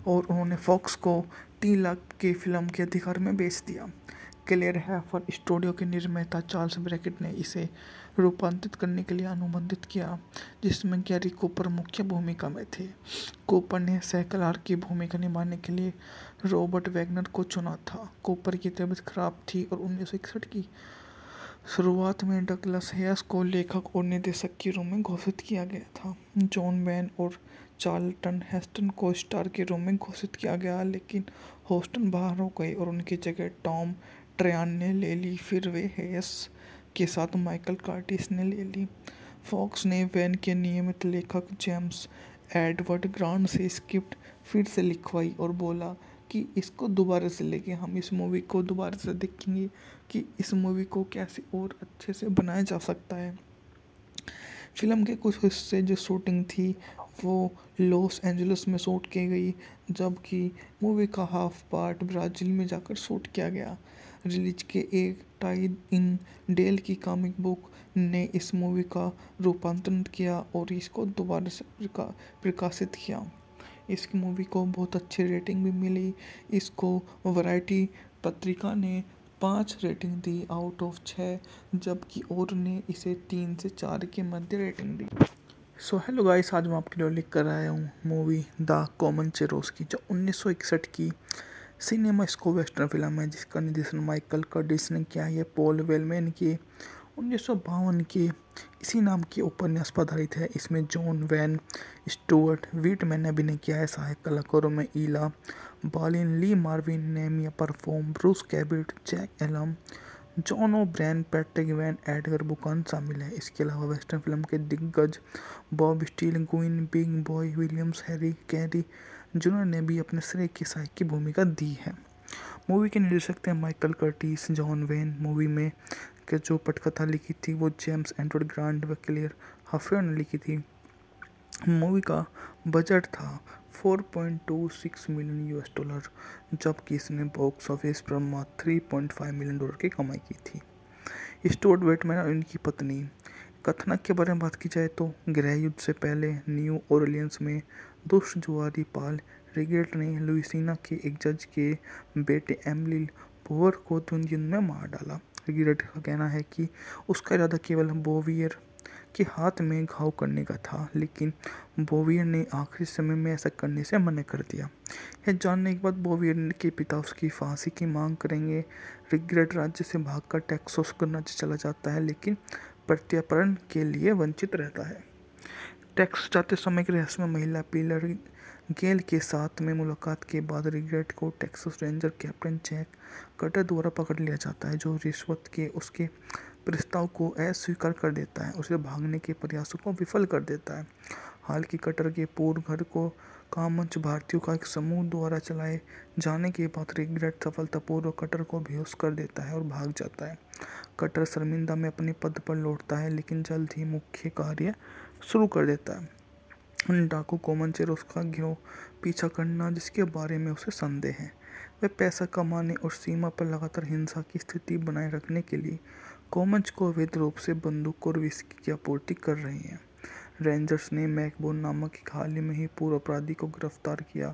और उन्होंने फॉक्स को 3 लाख की फिल्म के अधिकार में बेच दिया। क्लेयर हैफर स्टूडियो के निर्माता चार्ल्स ब्रैकेट ने इसे रूपांतरित करने के लिए अनुबंधित किया, जिसमें गैरी कूपर मुख्य भूमिका में थे। कूपर ने सैकलार की भूमिका निभाने के लिए रॉबर्ट वैगनर को चुना था। कूपर की तबीयत खराब थी और 1961 की शुरुआत में डगलस हैस को लेखक और निर्देशक के रूप में घोषित किया गया था। जॉन वैन और चार्ल्टन हेस्टन को स्टार के रूप में घोषित किया गया, लेकिन हेस्टन बाहर हो गए और उनकी जगह टॉम ट्रयान ने ले ली। फिर वे हैस के साथ माइकल कर्टिस ने ले ली। फॉक्स ने वैन के नियमित लेखक जेम्स एडवर्ड ग्रांट से स्क्रिप्ट फिर से लिखवाई और बोला कि इसको दोबारा से लेके हम इस मूवी को दोबारा से देखेंगे कि इस मूवी को कैसे और अच्छे से बनाया जा सकता है। फिल्म के कुछ हिस्से जो शूटिंग थी वो लॉस एंजलिस में शूट की गई, जबकि मूवी का हाफ पार्ट ब्राज़ील में जाकर शूट किया गया। रिलीज के एक टाई इन डेल की कॉमिक बुक ने इस मूवी का रूपांतरण किया और इसको दोबारा से प्रकाशित किया। इस मूवी को बहुत अच्छी रेटिंग भी मिली। इसको वैरायटी पत्रिका ने 5 रेटिंग दी आउट ऑफ 6, जबकि और ने इसे 3 से 4 के मध्य रेटिंग दी। सो हेलो गाइस, आज मैं आपके लिए लेकर आया हूँ मूवी द कोमनचेरोस्की, जो 1961 की सिनेमा स्को वेस्टर्न फिल्म है, जिसका निर्देशन माइकल कर्टिस ने किया है। पॉल वेलमैन की 1952 की इसी नाम की उपन्यास पर आधारित है। इसमें जॉन वैन स्टुअर्ट व्हिटमैन ने अभिनय किया है। सहायक कलाकारों में Ina Balin, Lee Marvin, Nehemiah परफॉर्म, Bruce Cabot, Jack Elam, John O'Brien, Patrick Wayne, Edgar Buchanan शामिल है। इसके अलावा वेस्टर्न फिल्म के दिग्गज Bob Steele, Guinn, Big Boy Williams, Harry Carey junior ने भी अपने श्रेय की सहायक की भूमिका दी है। मूवी के निर्देशक थे Michael Curtis. John when movie में के जो पटकथा लिखी थी वो जेम्स एडवर्ड ग्रांट व क्लेयर हफेयर ने लिखी थी। मूवी का बजट था 4.26 मिलियन यूएस डॉलर, जबकि इसने बॉक्स ऑफिस पर मात्र 3.5 मिलियन डॉलर की कमाई की थी। स्टुअर्ट व्हिटमैन और उनकी पत्नी। कथानक के बारे में बात की जाए तो गृह युद्ध से पहले न्यू ऑरलियंस में दुष्ट जुआरी पाल रिगेट ने लुइसियाना के एक जज के बेटे एमिली बोवर को द्वंद्व युद्ध में मार डाला। रिगेट का कहना है कि उसका इरादा केवल बोवियर के हाथ में घाव करने का था, लेकिन बोवियर ने आखिरी समय में ऐसा करने से मना कर दिया। यह जानने के बाद बोवियर के पिता उसकी फांसी की मांग करेंगे। रिगेट राज्य से भागकर टेक्सास राज्य चला जाता है, लेकिन प्रत्यार्पण के लिए वंचित रहता है। टेक्सास जाते समय की रहस्यमय महिला पिलर गेल के साथ में मुलाकात के बाद रिगेट को Texas Ranger Captain Jack Cutter द्वारा पकड़ लिया जाता है, जो रिश्वत के उसके प्रस्ताव को अस्वीकार कर देता है, उसे भागने के प्रयासों को विफल कर देता है। हालांकि कटर के पूर्व घर को कामंच भारतीयों का एक समूह द्वारा चलाए जाने के बाद रिगेट सफलतापूर्वक कटर को बेहोश कर देता है और भाग जाता है। कटर शर्मिंदा में अपने पद पर लौटता है, लेकिन जल्द ही मुख्य कार्य शुरू कर देता है। डाकू कोमनचेरोस्की का गिरोह पीछा करना, जिसके बारे में उसे संदेह है। वे पैसा कमाने और सीमा पर लगातार हिंसा की स्थिति बनाए रखने के लिए कोमंच को अवैध रूप से बंदूक और विस्की की आपूर्ति कर रहे हैं। रेंजर्स ने मैकबोन नामक एक हाल ही में ही पूर्व अपराधी को गिरफ्तार किया,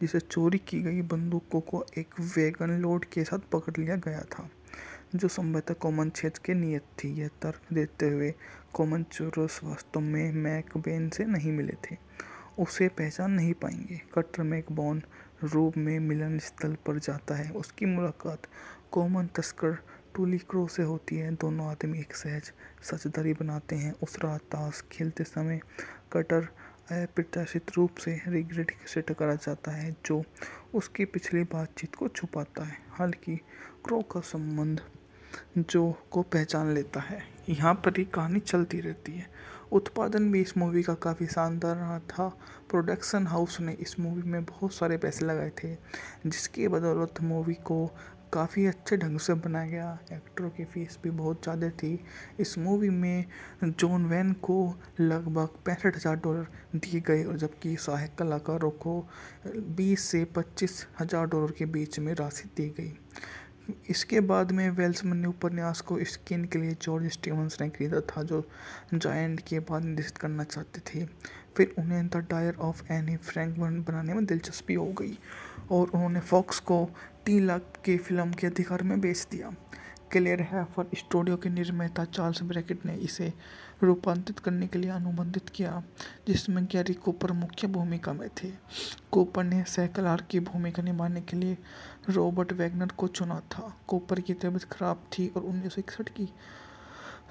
जिसे चोरी की गई बंदूकों को एक वैगन लोड के साथ पकड़ लिया गया था, जो संभवतः कोमन क्षेत्र के नियत थी। यह तर्क देते हुए कोमनचेरोस वास्तव में मैकबेन से नहीं मिले थे, उसे पहचान नहीं पाएंगे। कटर मैकबोन रूप में मिलन स्थल पर जाता है। उसकी मुलाकात कोमन तस्कर टूली क्रो से होती है। दोनों आदमी एक सहज साझेदारी बनाते हैं। उस रात ताश खेलते समय कटर अप्रत्याशित रूप से रिगेट से टकरा जाता है, जो उसकी पिछली बातचीत को छुपाता है। हालांकि क्रो का संबंध जो को पहचान लेता है। यहाँ पर ही कहानी चलती रहती है। उत्पादन भी इस मूवी का काफ़ी शानदार रहा था। प्रोडक्शन हाउस ने इस मूवी में बहुत सारे पैसे लगाए थे, जिसकी बदौलत मूवी को काफ़ी अच्छे ढंग से बनाया गया। एक्टरों की फीस भी बहुत ज़्यादा थी। इस मूवी में जॉन वैन को लगभग $65,000 दिए गए, और जबकि सहायक कलाकारों को 20 से 25,000 डॉलर के बीच में राशि दी गई। इसके बाद में वेल्समैन ने उपन्यास को स्क्रीन के लिए जॉर्ज स्टीवंस ने खरीदा था, जो जायंट के बाद निर्देशित करना चाहते थे। फिर उन्हें the dire of Anne Frank बनाने में दिलचस्पी हो गई और उन्होंने फॉक्स को 3 लाख के फिल्म के अधिकार में बेच दिया। क्लेयर हैफर स्टूडियो के निर्माता चार्ल्स ब्रैकेट ने इसे रूपांतरित करने के लिए अनुबंधित किया, जिसमें गैरी कूपर मुख्य भूमिका में थे। कूपर ने सैकलार की भूमिका निभाने के लिए रॉबर्ट वैगनर को चुना था। कूपर की तबीयत खराब थी और 1961 की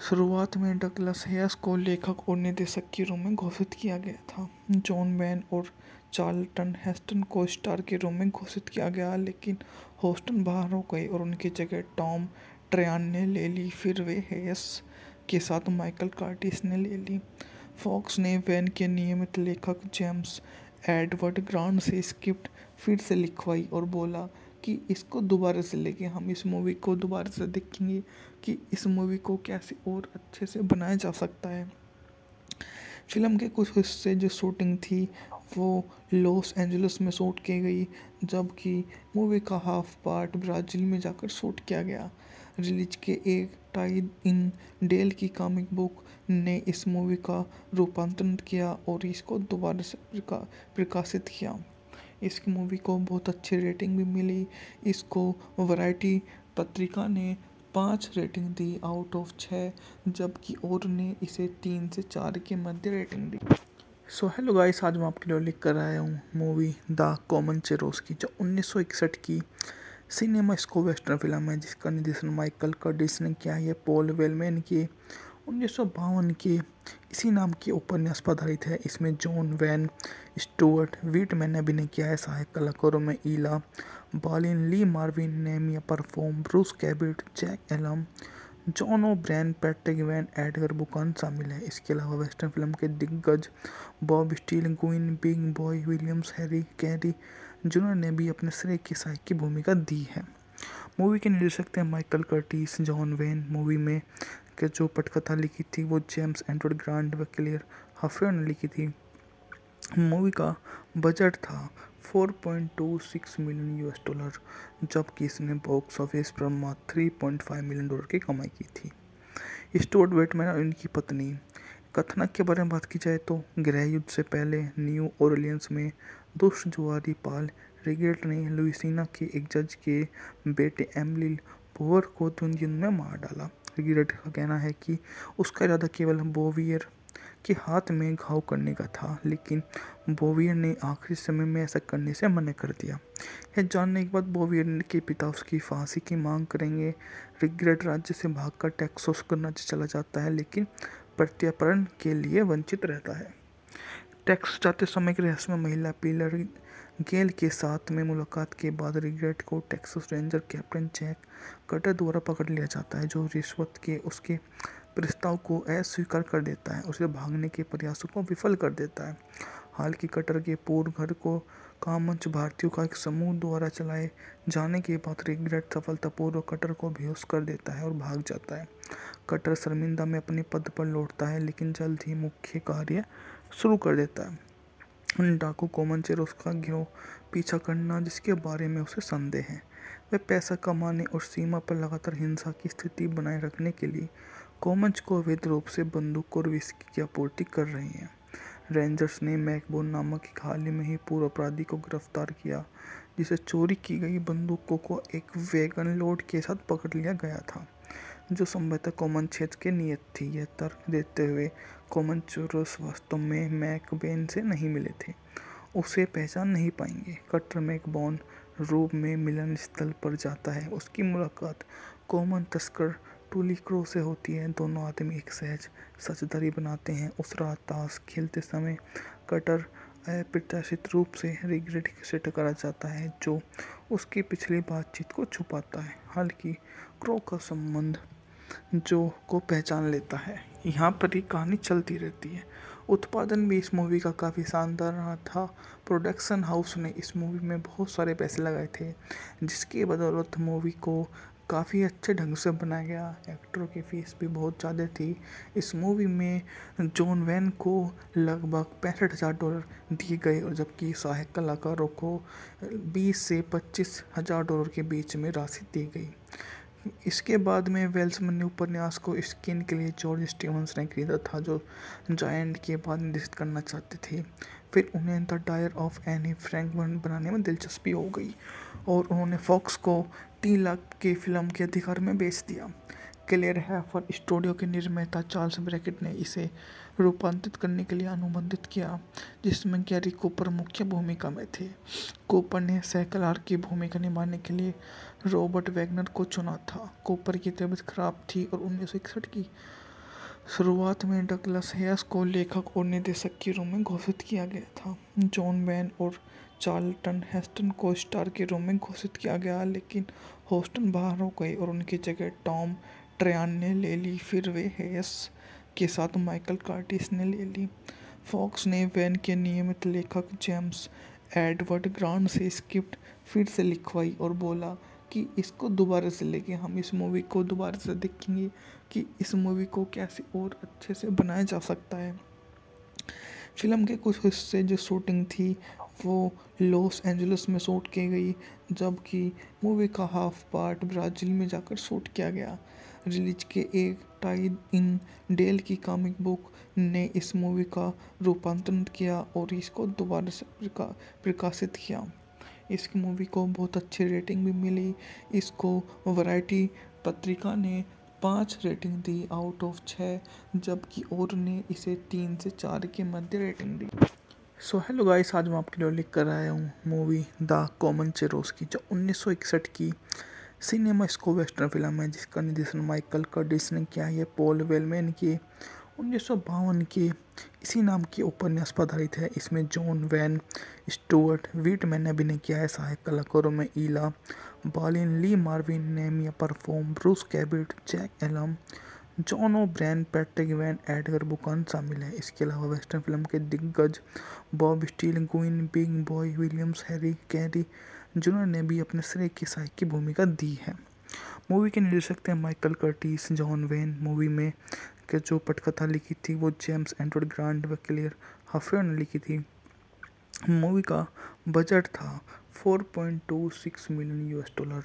शुरुआत में डगलस हैस को लेखक और निर्देशक के रूप में घोषित किया गया था। जॉन वैन और चार्ल्टन हेस्टन को स्टार के रूप में घोषित किया गया, लेकिन हेस्टन बाहर हो गए और उनकी जगह टॉम ट्रयान ने ले ली। फिर वे हैस के साथ माइकल कर्टिस ने ले ली। फॉक्स ने वैन के नियमित लेखक जेम्स एडवर्ड ग्रांट से स्क्रिप्ट फिर से लिखवाई और बोला कि इसको दोबारा से लेके हम इस मूवी को दोबारा से देखेंगे कि इस मूवी को कैसे और अच्छे से बनाया जा सकता है। फिल्म के कुछ हिस्से जो शूटिंग थी वो लॉस एंजलिस में शूट की गई, जबकि मूवी का हाफ पार्ट ब्राज़ील में जाकर शूट किया गया। रिलीज के एक टाई इन डेल की कॉमिक बुक ने इस मूवी का रूपांतरण किया और इसको दोबारा से प्रकाशित किया। इस मूवी को बहुत अच्छी रेटिंग भी मिली। इसको वैरायटी पत्रिका ने 5 रेटिंग दी आउट ऑफ 6, जबकि और ने इसे 3 से 4 के मध्य रेटिंग दी। सो हेलो गाइस, आज मैं आपके लिए लिख कर आया हूँ मूवी द कोमनचेरोस्की, जो 1961 की सिनेमा स्कोप वेस्टर्न फिल्म है, जिसका निर्देशन माइकल कर्टिस ने किया है। पॉल वेलमैन की 1952 के इसी नाम के उपन्यास पर आधारित है। इसमें जॉन वैन स्टुअर्ट व्हिटमैन ने अभिनय किया है। सहायक कलाकारों में Ina Balin, Lee Marvin, Nehemiah परफॉर्म, Bruce Cabot, Jack Elam, John O'Brien, Patrick Wayne, Edgar Buchanan शामिल है। इसके अलावा वेस्टर्न फिल्म के दिग्गज Bob Steele, Guinn, Big Boy Williams, Harry Carey junior ने भी अपने श्रेय की सहायक की भूमिका दी है। मूवी के निर्देशक थे Michael Curtis. John when movie में के जो पटकथा लिखी थी वो जेम्स एडवर्ड ग्रांट व क्लेयर हफेर ने लिखी थी। मूवी का बजट था 4.26 मिलियन यूएस डॉलर, जबकि इसने बॉक्स ऑफिस पर मात्र 3.5 मिलियन डॉलर की कमाई की थी। स्टुअर्ट व्हिटमैन और उनकी पत्नी। कथानक के बारे में बात की जाए तो गृह युद्ध से पहले न्यू ऑरलियंस में दुष्ट जुआरी पाल रिगेट ने लुइसियाना के एक जज के बेटे एमिली बोवर को युद्ध में मार डाला। रिगेट का कहना है कि उसका इरादा केवल बोवियर के हाथ में घाव करने का था, लेकिन बोवियर ने आखिरी समय में ऐसा करने से मना कर दिया। यह जानने के बाद बोवियर के पिता उसकी फांसी की मांग करेंगे। रिगेट राज्य से भागकर टेक्सास करना चला जाता है, लेकिन प्रत्यार्पण के लिए वंचित रहता है। टेक्सास जाते समय की रहस्यमय महिला पिलर गेल के साथ में मुलाकात के बाद रिगेट को Texas Ranger Captain Jack Cutter द्वारा पकड़ लिया जाता है, जो रिश्वत के उसके प्रस्ताव को अस्वीकार कर देता है, उसे भागने के प्रयासों को विफल कर देता है। हालांकि कटर के पूर्व घर को कामंच भारतीयों का एक समूह द्वारा चलाए जाने के बाद रिगेट सफलतापूर्वक कटर को बेहोश कर देता है और भाग जाता है। कटर शर्मिंदा में अपने पद पर लौटता है, लेकिन जल्द ही मुख्य कार्य शुरू कर देता है। डाकू कोमनचेरोस्की का गिरोह पीछा करना, जिसके बारे में उसे संदेह है। वे पैसा कमाने और सीमा पर लगातार हिंसा की स्थिति बनाए रखने के लिए कोमंच को अवैध रूप से बंदूक और विस्की की आपूर्ति कर रहे हैं। रेंजर्स ने मैकबोन नामक एक हाल ही में ही पूर्व अपराधी को गिरफ्तार किया, जिसे चोरी की गई बंदूकों को एक वैगन लोड के साथ पकड़ लिया गया था, जो संभवतः कोमन क्षेत्र के नियत थी। यह तर्क देते हुए कोमनचेरोस वास्तव में मैकबेन से नहीं मिले थे, उसे पहचान नहीं पाएंगे। कटर मैकबोन रूप में मिलन स्थल पर जाता है। उसकी मुलाकात कोमन तस्कर टूली क्रो से होती है। दोनों आदमी एक सहज साझेदारी बनाते हैं। उस रात ताश खेलते समय कटर अप्रत्याशित रूप से रिगेट से टकरा जाता है, जो उसकी पिछली बातचीत को छुपाता है। हालांकि क्रो का संबंध जो को पहचान लेता है। यहाँ पर ही कहानी चलती रहती है। उत्पादन भी इस मूवी का काफ़ी शानदार रहा था। प्रोडक्शन हाउस ने इस मूवी में बहुत सारे पैसे लगाए थे, जिसकी बदौलत मूवी को काफ़ी अच्छे ढंग से बनाया गया। एक्टरों की फीस भी बहुत ज़्यादा थी। इस मूवी में जॉन वैन को लगभग $65,000 दिए गए, और जबकि सहायक कलाकारों को 20 से $25,000 के बीच में राशि दी गई। इसके बाद में वेल्समैन ने उपन्यास को स्क्रीन के लिए जॉर्ज स्टीवंस ने खरीदा था, जो जायंट के बाद निर्देशित करना चाहते थे। फिर उन्हें the dire of Anne Frank बनाने में दिलचस्पी हो गई और उन्होंने फॉक्स को 3 लाख के फिल्म के अधिकार में बेच दिया। क्लेयर हैफर स्टूडियो के निर्माता चार्ल्स ब्रैकेट ने इसे रूपांतरित करने के लिए अनुबंधित किया, जिसमें गैरी कूपर मुख्य भूमिका में थे। कूपर ने सैकलार की भूमिका निभाने के लिए रॉबर्ट वैगनर को चुना था। कूपर की तबीयत खराब थी और 1961 की शुरुआत में डगलस हैस को लेखक और निर्देशक के रूप में घोषित किया गया था। जॉन वैन और चार्ल्टन हेस्टन को स्टार के रूप में घोषित किया गया, लेकिन हेस्टन बाहर हो गए और उनकी जगह टॉम ट्रयान ने ले ली। फिर वे हैस के साथ माइकल कर्टिस ने ले ली। फॉक्स ने वैन के नियमित लेखक जेम्स एडवर्ड ग्रांट से स्क्रिप्ट फिर से लिखवाई और बोला कि इसको दोबारा से लेके हम इस मूवी को दोबारा से देखेंगे कि इस मूवी को कैसे और अच्छे से बनाया जा सकता है। फिल्म के कुछ हिस्से जो शूटिंग थी वो लॉस एंजलिस में शूट की गई, जबकि मूवी का हाफ पार्ट ब्राज़ील में जाकर शूट किया गया। रिलीज के एक टाई इन डेल की कॉमिक बुक ने इस मूवी का रूपांतरण किया और इसको दोबारा से प्रकाशित किया। इस मूवी को बहुत अच्छी रेटिंग भी मिली। इसको वैरायटी पत्रिका ने 5 रेटिंग दी आउट ऑफ 6, जबकि और ने इसे 3 से 4 के मध्य रेटिंग दी। सो हेलो गाइस, आज मैं आपके लिए लेकर आया हूँ मूवी द कोमनचेरोस्की, जो 1961 की सिनेमा स्को वेस्टर्न फिल्म है, जिसका निर्देशन माइकल कर्टिस ने किया है। पॉल वेलमैन की 1952 के इसी नाम के उपन्यास पर आधारित है। इसमें जॉन वैन स्टुअर्ट व्हिटमैन ने अभिनय किया है। सहायक कलाकारों में Ina Balin, Lee Marvin, Nehemiah परफॉर्म, Bruce Cabot, Jack Elam, John O'Brien, Patrick Wayne, Edgar Buchanan शामिल है। इसके अलावा वेस्टर्न फिल्म के दिग्गज Bob Steele, Guinn, Big Boy Williams, Harry Carey junior ने भी अपने श्रेय की सहायक की भूमिका दी है। मूवी के निर्देशक थे Michael Curtis. John when movie में के जो पटकथा लिखी थी वो जेम्स एडवर्ड ग्रांट व क्लेयर हफेयर ने लिखी थी। मूवी का बजट था 4.26 मिलियन यूएस डॉलर,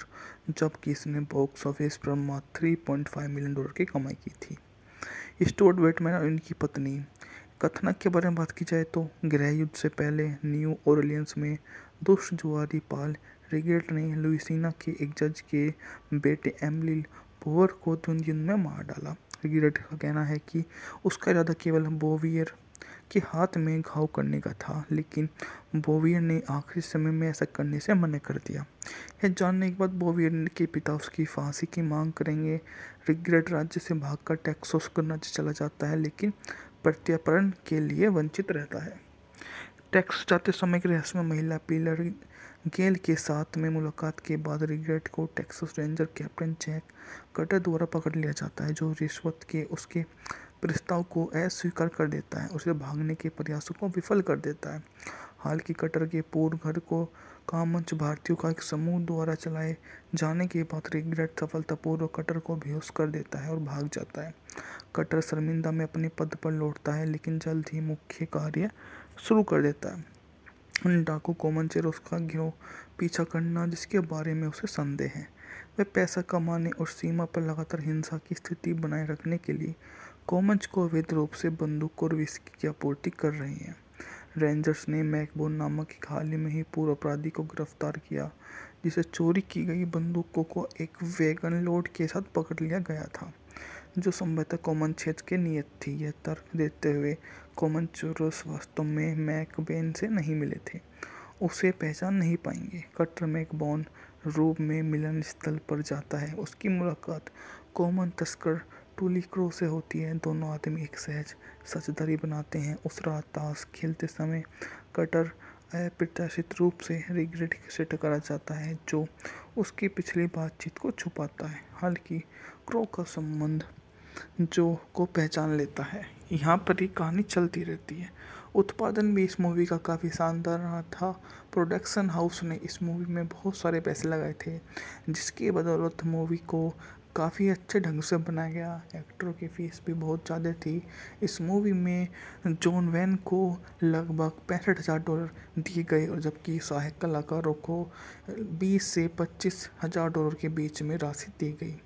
जबकि इसने बॉक्स ऑफिस पर मात्र 3.5 मिलियन डॉलर की कमाई की थी। स्टुअर्ट व्हिटमैन और उनकी पत्नी। कथानक के बारे में बात की जाए तो गृह युद्ध से पहले न्यू ऑरलियंस में दुष्ट जुआरी पाल रिगेट ने लुइसियाना के एक जज के बेटे एमिली बोवर को द्वंद्व युद्ध में मार डाला। रिगेट का कहना है कि उसका इरादा केवल बोवियर के हाथ में घाव करने का था, लेकिन बोवियर ने आखिरी समय में ऐसा करने से मना कर दिया। यह जानने के बाद बोवियर के पिता उसकी फांसी की मांग करेंगे। रिगेट राज्य से भागकर टेक्सास को राज्य चला जाता है, लेकिन प्रत्यार्पण के लिए वंचित रहता है। टेक्सास जाते समय की रहस्यमय महिला पिलर गेल के साथ में मुलाकात के बाद रिगेट को Texas Ranger Captain Jack Cutter द्वारा पकड़ लिया जाता है, जो रिश्वत के उसके प्रस्ताव को अस्वीकार कर देता है। उसे भागने के प्रयासों को विफल कर देता है। हालांकि कटर के पूर्व घर को कामंच भारतीयों का एक समूह द्वारा चलाए जाने के बाद रिगेट सफलतापूर्वक कटर को बेहोश कर देता है और भाग जाता है। कटर शर्मिंदा में अपने पद पर लौटता है, लेकिन जल्द ही मुख्य कार्य शुरू कर देता है। डाकू कोमनचेरोस्की का गिरोह पीछा करना, जिसके बारे में उसे संदेह है। वे पैसा कमाने और सीमा पर लगातार हिंसा की स्थिति बनाए रखने के लिए कोमंच को अवैध रूप से बंदूक और विस्की की आपूर्ति कर रहे हैं। रेंजर्स ने मैकबोन नामक एक हाल ही में ही पूर्व अपराधी को गिरफ्तार किया, जिसे चोरी की गई बंदूकों को एक वैगन लोड के साथ पकड़ लिया गया था, जो संभवतः कॉमन क्षेत्र के नियत थी। यह तर्क देते हुए कोमनचेरोस वास्तव में मैकबेन से नहीं मिले थे, उसे पहचान नहीं पाएंगे। कटर मैकबोन रूप में मिलन स्थल पर जाता है। उसकी मुलाकात कॉमन तस्कर टूली क्रो से होती है। दोनों आदमी एक सहज साझेदारी बनाते हैं। उस रात ताश खेलते समय कटर अप्रत्याशित रूप से रिगेट से टकरा जाता है, जो उसकी पिछली बातचीत को छुपाता है। हालांकि क्रो का संबंध जो को पहचान लेता है। यहाँ पर ही कहानी चलती रहती है। उत्पादन भी इस मूवी का काफ़ी शानदार रहा था। प्रोडक्शन हाउस ने इस मूवी में बहुत सारे पैसे लगाए थे, जिसकी बदौलत मूवी को काफ़ी अच्छे ढंग से बनाया गया। एक्टरों की फ़ीस भी बहुत ज़्यादा थी। इस मूवी में जॉन वैन को लगभग $65,000 दिए गए, और जबकि सहायक कलाकारों को 20 से 25,000 डॉलर के बीच में राशि दी गई।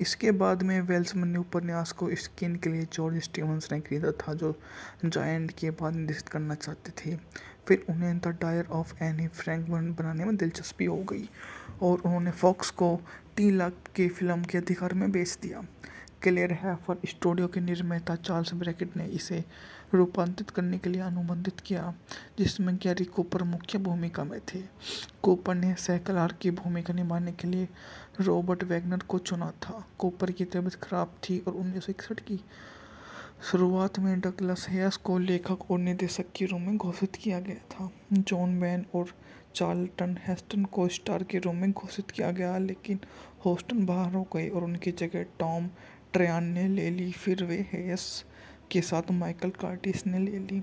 इसके बाद में वेल्समैन ने उपन्यास को स्क्रीन के लिए जॉर्ज स्टीवंस ने खरीदा था, जो जायंट के बाद निर्देशित करना चाहते थे। फिर उन्हें the dire of Anne Frank बनाने में दिलचस्पी हो गई और उन्होंने फॉक्स को 3 लाख की फिल्म के अधिकार में बेच दिया। क्लेयर हैफर स्टूडियो के निर्माता चार्ल्स ब्रैकेट ने इसे रूपांतरित करने के लिए अनुबंधित किया, जिसमें गैरी कूपर मुख्य भूमिका में थे। कूपर ने सैकलार की भूमिका निभाने के लिए रॉबर्ट वैगनर को चुना था। कूपर की तबीयत खराब थी और 1961 की शुरुआत में डगलस हैस को लेखक और निर्देशक के रूप में घोषित किया गया था। जॉन वैन और चार्ल्टन हेस्टन को स्टार के रूप में घोषित किया गया, लेकिन हेस्टन बाहर हो गए और उनकी जगह टॉम ट्रयान ने ले ली। फिर वे हैस के साथ माइकल कर्टिस ने ले ली।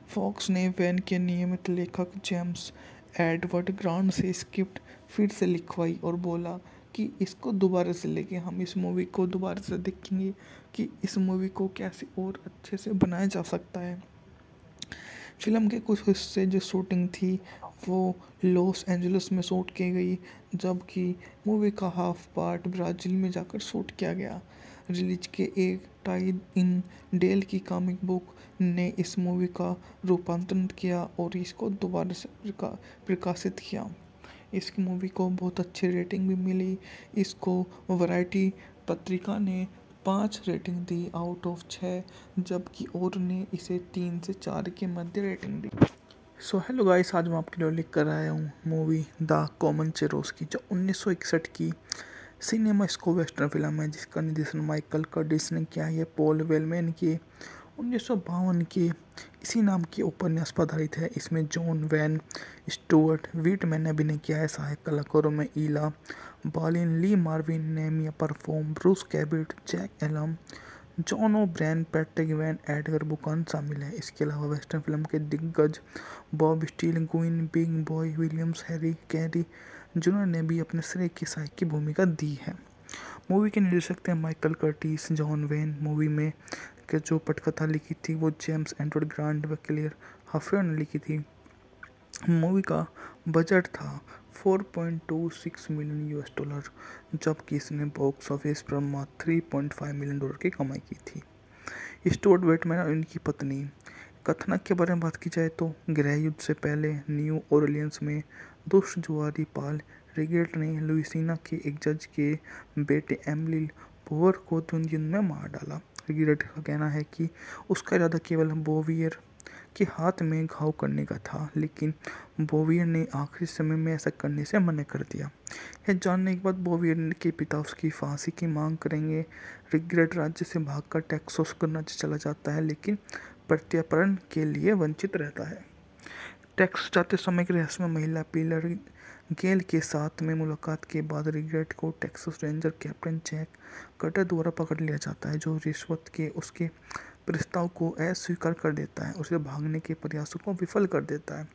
फॉक्स ने वैन के नियमित लेखक जेम्स एडवर्ड ग्रांट से स्क्रिप्ट फिर से लिखवाई और बोला कि इसको दोबारा से लेके हम इस मूवी को दोबारा से देखेंगे कि इस मूवी को कैसे और अच्छे से बनाया जा सकता है। फिल्म के कुछ हिस्से जो शूटिंग थी वो लॉस एंजलिस में शूट की गई, जबकि मूवी का हाफ पार्ट ब्राज़ील में जाकर शूट किया गया। रिलीज के एक टाई इन डेल की कॉमिक बुक ने इस मूवी का रूपांतरण किया और इसको दोबारा से प्रकाशित किया। इस मूवी को बहुत अच्छी रेटिंग भी मिली। इसको वैरायटी पत्रिका ने 5 रेटिंग दी आउट ऑफ 6, जबकि और ने इसे 3 से 4 के मध्य रेटिंग दी। सो हेलो गाइस, आज मैं आपके लिए लेकर आया हूँ मूवी द कोमनचेरोस की, जो 1961 की सिनेमा स्को वेस्टर्न फिल्म है, जिसका निर्देशन माइकल कर्टिस ने किया है। ये पॉल वेलमैन की 1952 के इसी नाम के उपन्यास पर आधारित है। इसमें जॉन वैन स्टुअर्ट व्हिटमैन ने अभिनय किया है। सहायक कलाकारों में Ina Balin, Lee Marvin, Nehemiah परफॉर्म, Bruce Cabot, Jack Elam, John O'Brien, Patrick Wayne, Edgar Buchanan शामिल है। इसके अलावा वेस्टर्न फिल्म के दिग्गज Bob Steele, Guinn, Big Boy Williams, Harry Carey junior ने भी अपने श्रेय की सहायक की भूमिका दी है। मूवी के निर्देशक थे Michael Curtis. John when movie में के जो पटकथा लिखी थी वो जेम्स एडवर्ड ग्रांट व क्लेयर हफेयर ने लिखी थी। मूवी का बजट था 4.26 मिलियन यूएस डॉलर, जबकि इसने बॉक्स ऑफिस पर मात्र 3.5 मिलियन डॉलर की कमाई की थी। स्टुअर्ट व्हिटमैन और इनकी पत्नी। कथानक के बारे में बात की जाए तो गृह युद्ध से पहले न्यू ओरलियंस में दुष्ट जुआरी पाल रिगेट ने लुइसियाना के एक जज के बेटे एमिली बोवर को युद्ध में मार डाला। रिगेट का कहना है कि उसका इरादा केवल बोवियर के हाथ में घाव करने का था, लेकिन बोवियर ने आखिरी समय में ऐसा करने से मना कर दिया। यह जानने के बाद बोवियर के पिता उसकी फांसी की मांग करेंगे। रिगेट राज्य से भागकर टेक्सास करना चला जाता है, लेकिन प्रत्यार्पण के लिए वंचित रहता है। टेक्सास जाते समय की रहस्यमय महिला पिलर गेल के साथ में मुलाकात के बाद रिगेट को Texas Ranger Captain Jack Cutter द्वारा पकड़ लिया जाता है, जो रिश्वत के उसके प्रस्ताव को अस्वीकार कर देता है, उसे भागने के प्रयासों को विफल कर देता है।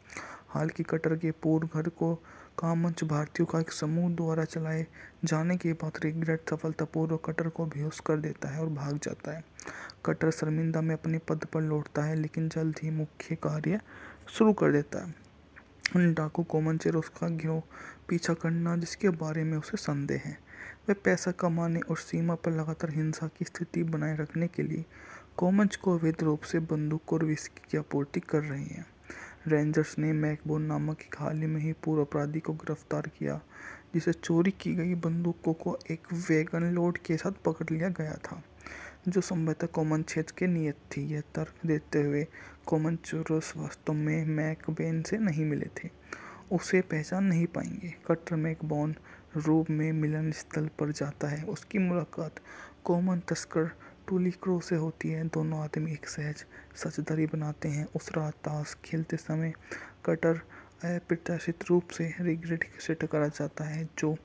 हालांकि कटर के पूर्व घर को कामंच भारतीयों का एक समूह द्वारा चलाए जाने के बाद रिगेट सफलतापूर्वक कटर को बेहोश कर देता है और भाग जाता है। कटर शर्मिंदा में अपने पद पर लौटता है, लेकिन जल्द ही मुख्य कार्य शुरू कर देता है। डाकू कोमनचेरोस का गिरोह पीछा करना, जिसके बारे में उसे संदेह है। वे पैसा कमाने और सीमा पर लगातार हिंसा की स्थिति बनाए रखने के लिए कोमंच को अवैध रूप से बंदूक और विस्की की आपूर्ति कर रहे हैं। रेंजर्स ने मैकबोन नामक एक हाल ही में ही पूर्व अपराधी को गिरफ्तार किया, जिसे चोरी की गई बंदूकों को एक वैगन लोड के साथ पकड़ लिया गया था, जो संभवतः कॉमन क्षेत्र की नियत थी। यह तर्क देते हुए कोमनचेरोस वास्तव में मैकबेन से नहीं मिले थे, उसे पहचान नहीं पाएंगे। कटर मैकबोन रूप में मिलन स्थल पर जाता है। उसकी मुलाकात कॉमन तस्कर टूली क्रो से होती है। दोनों आदमी एक सहज साझेदारी बनाते हैं। उस रात ताश खेलते समय कटर अप्रत्याशित रूप से रिगेट से टकरा जाता है, जो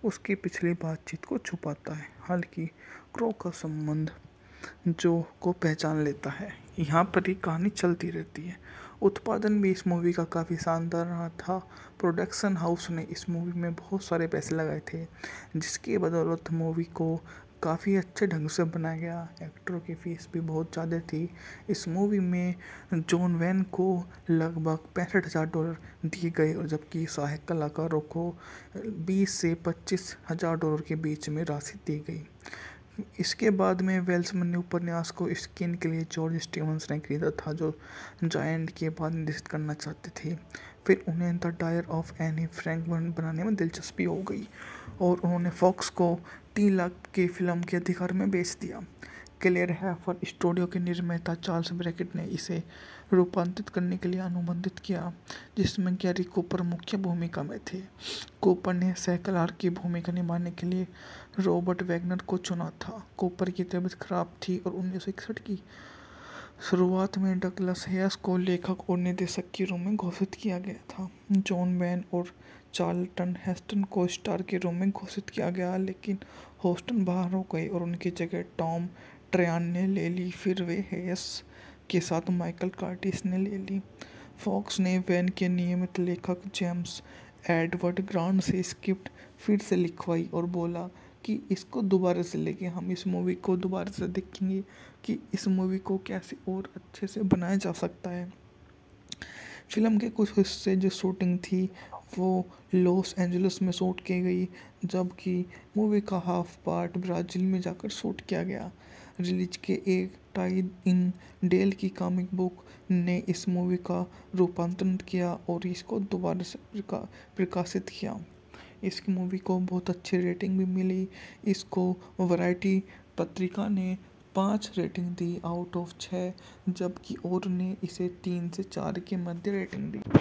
उसकी पिछली बातचीत को छुपाता है। हालांकि क्रो का संबंध जो को पहचान लेता है। यहाँ पर ही कहानी चलती रहती है। उत्पादन भी इस मूवी का काफ़ी शानदार रहा था। प्रोडक्शन हाउस ने इस मूवी में बहुत सारे पैसे लगाए थे, जिसकी बदौलत मूवी को काफ़ी अच्छे ढंग से बनाया गया। एक्टरों की फीस भी बहुत ज़्यादा थी। इस मूवी में जॉन वैन को लगभग $65,000 दिए गए, और जबकि सहायक कलाकारों को 20 से $25,000 के बीच में राशि दी गई। इसके बाद में वेल्समैन ने उपन्यास को स्क्रीन के लिए जॉर्ज स्टीवंस ने खरीदा था, जो जायंट के बाद निर्देशित करना चाहते थे। फिर उन्हें the dire of Anne Frank बनाने में दिलचस्पी हो गई और उन्होंने फॉक्स को 3 लाख की फिल्म के अधिकार में बेच दिया। क्लेयर हैफर स्टूडियो के निर्माता चार्ल्स ब्रैकेट ने इसे रूपांतरित करने के लिए अनुबंधित किया, जिसमें गैरी कूपर मुख्य भूमिका में थे। कूपर ने सैकलार की भूमिका निभाने के लिए रॉबर्ट वैगनर को चुना था। कूपर की तबीयत खराब थी और 1961 की शुरुआत में डगलस हैस को लेखक और निर्देशक के रूप में घोषित किया गया था। जॉन वैन और चार्ल्टन हेस्टन को स्टार के रूप में घोषित किया गया, लेकिन हेस्टन बाहर हो गए और उनकी जगह टॉम ट्रयान ने ले ली। फिर वे हैस के साथ माइकल कर्टिस ने ले ली। फॉक्स ने वैन के नियमित लेखक जेम्स एडवर्ड ग्रांट से स्क्रिप्ट फिर से लिखवाई और बोला कि इसको दोबारा से लेके हम इस मूवी को दोबारा से देखेंगे कि इस मूवी को कैसे और अच्छे से बनाया जा सकता है। फिल्म के कुछ हिस्से जो शूटिंग थी वो लॉस एंजलिस में शूट की गई, जबकि मूवी का हाफ पार्ट ब्राज़ील में जाकर शूट किया गया। रिलीज के एक टाई इन डेल की कॉमिक बुक ने इस मूवी का रूपांतरण किया और इसको दोबारा से प्रकाशित किया। इस मूवी को बहुत अच्छी रेटिंग भी मिली। इसको वैरायटी पत्रिका ने 5 रेटिंग दी आउट ऑफ 6, जबकि और ने इसे 3 से 4 के मध्य रेटिंग दी।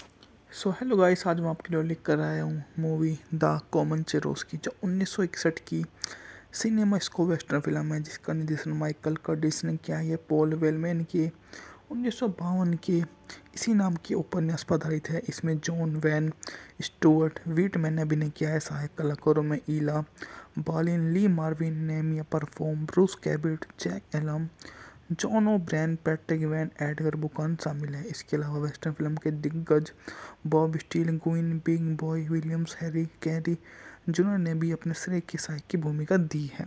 सो हेलो गाइस, आज मैं आपके लिए लेकर आया हूँ मूवी द कोमनचेरोस्की, जो 1961 की सिनेमा स्कोप वेस्टर्न फिल्म है, जिसका निर्देशन माइकल कर्टिस ने किया है। पॉल वेलमैन की 1952 के इसी नाम के उपन्यास पर आधारित है। इसमें जॉन वैन स्टुअर्ट व्हिटमैन ने अभिनय किया है। सहायक कलाकारों में Ina Balin, Lee Marvin, Nehemiah परफॉर्म, Bruce Cabot, Jack Elam, John O'Brien, Patrick Wayne, Edgar Buchanan शामिल है। इसके अलावा वेस्टर्न फिल्म के दिग्गज Bob Steele, Guinn, Big Boy Williams, Harry Carey junior ने भी अपने श्रेय की सहायक की भूमिका दी है।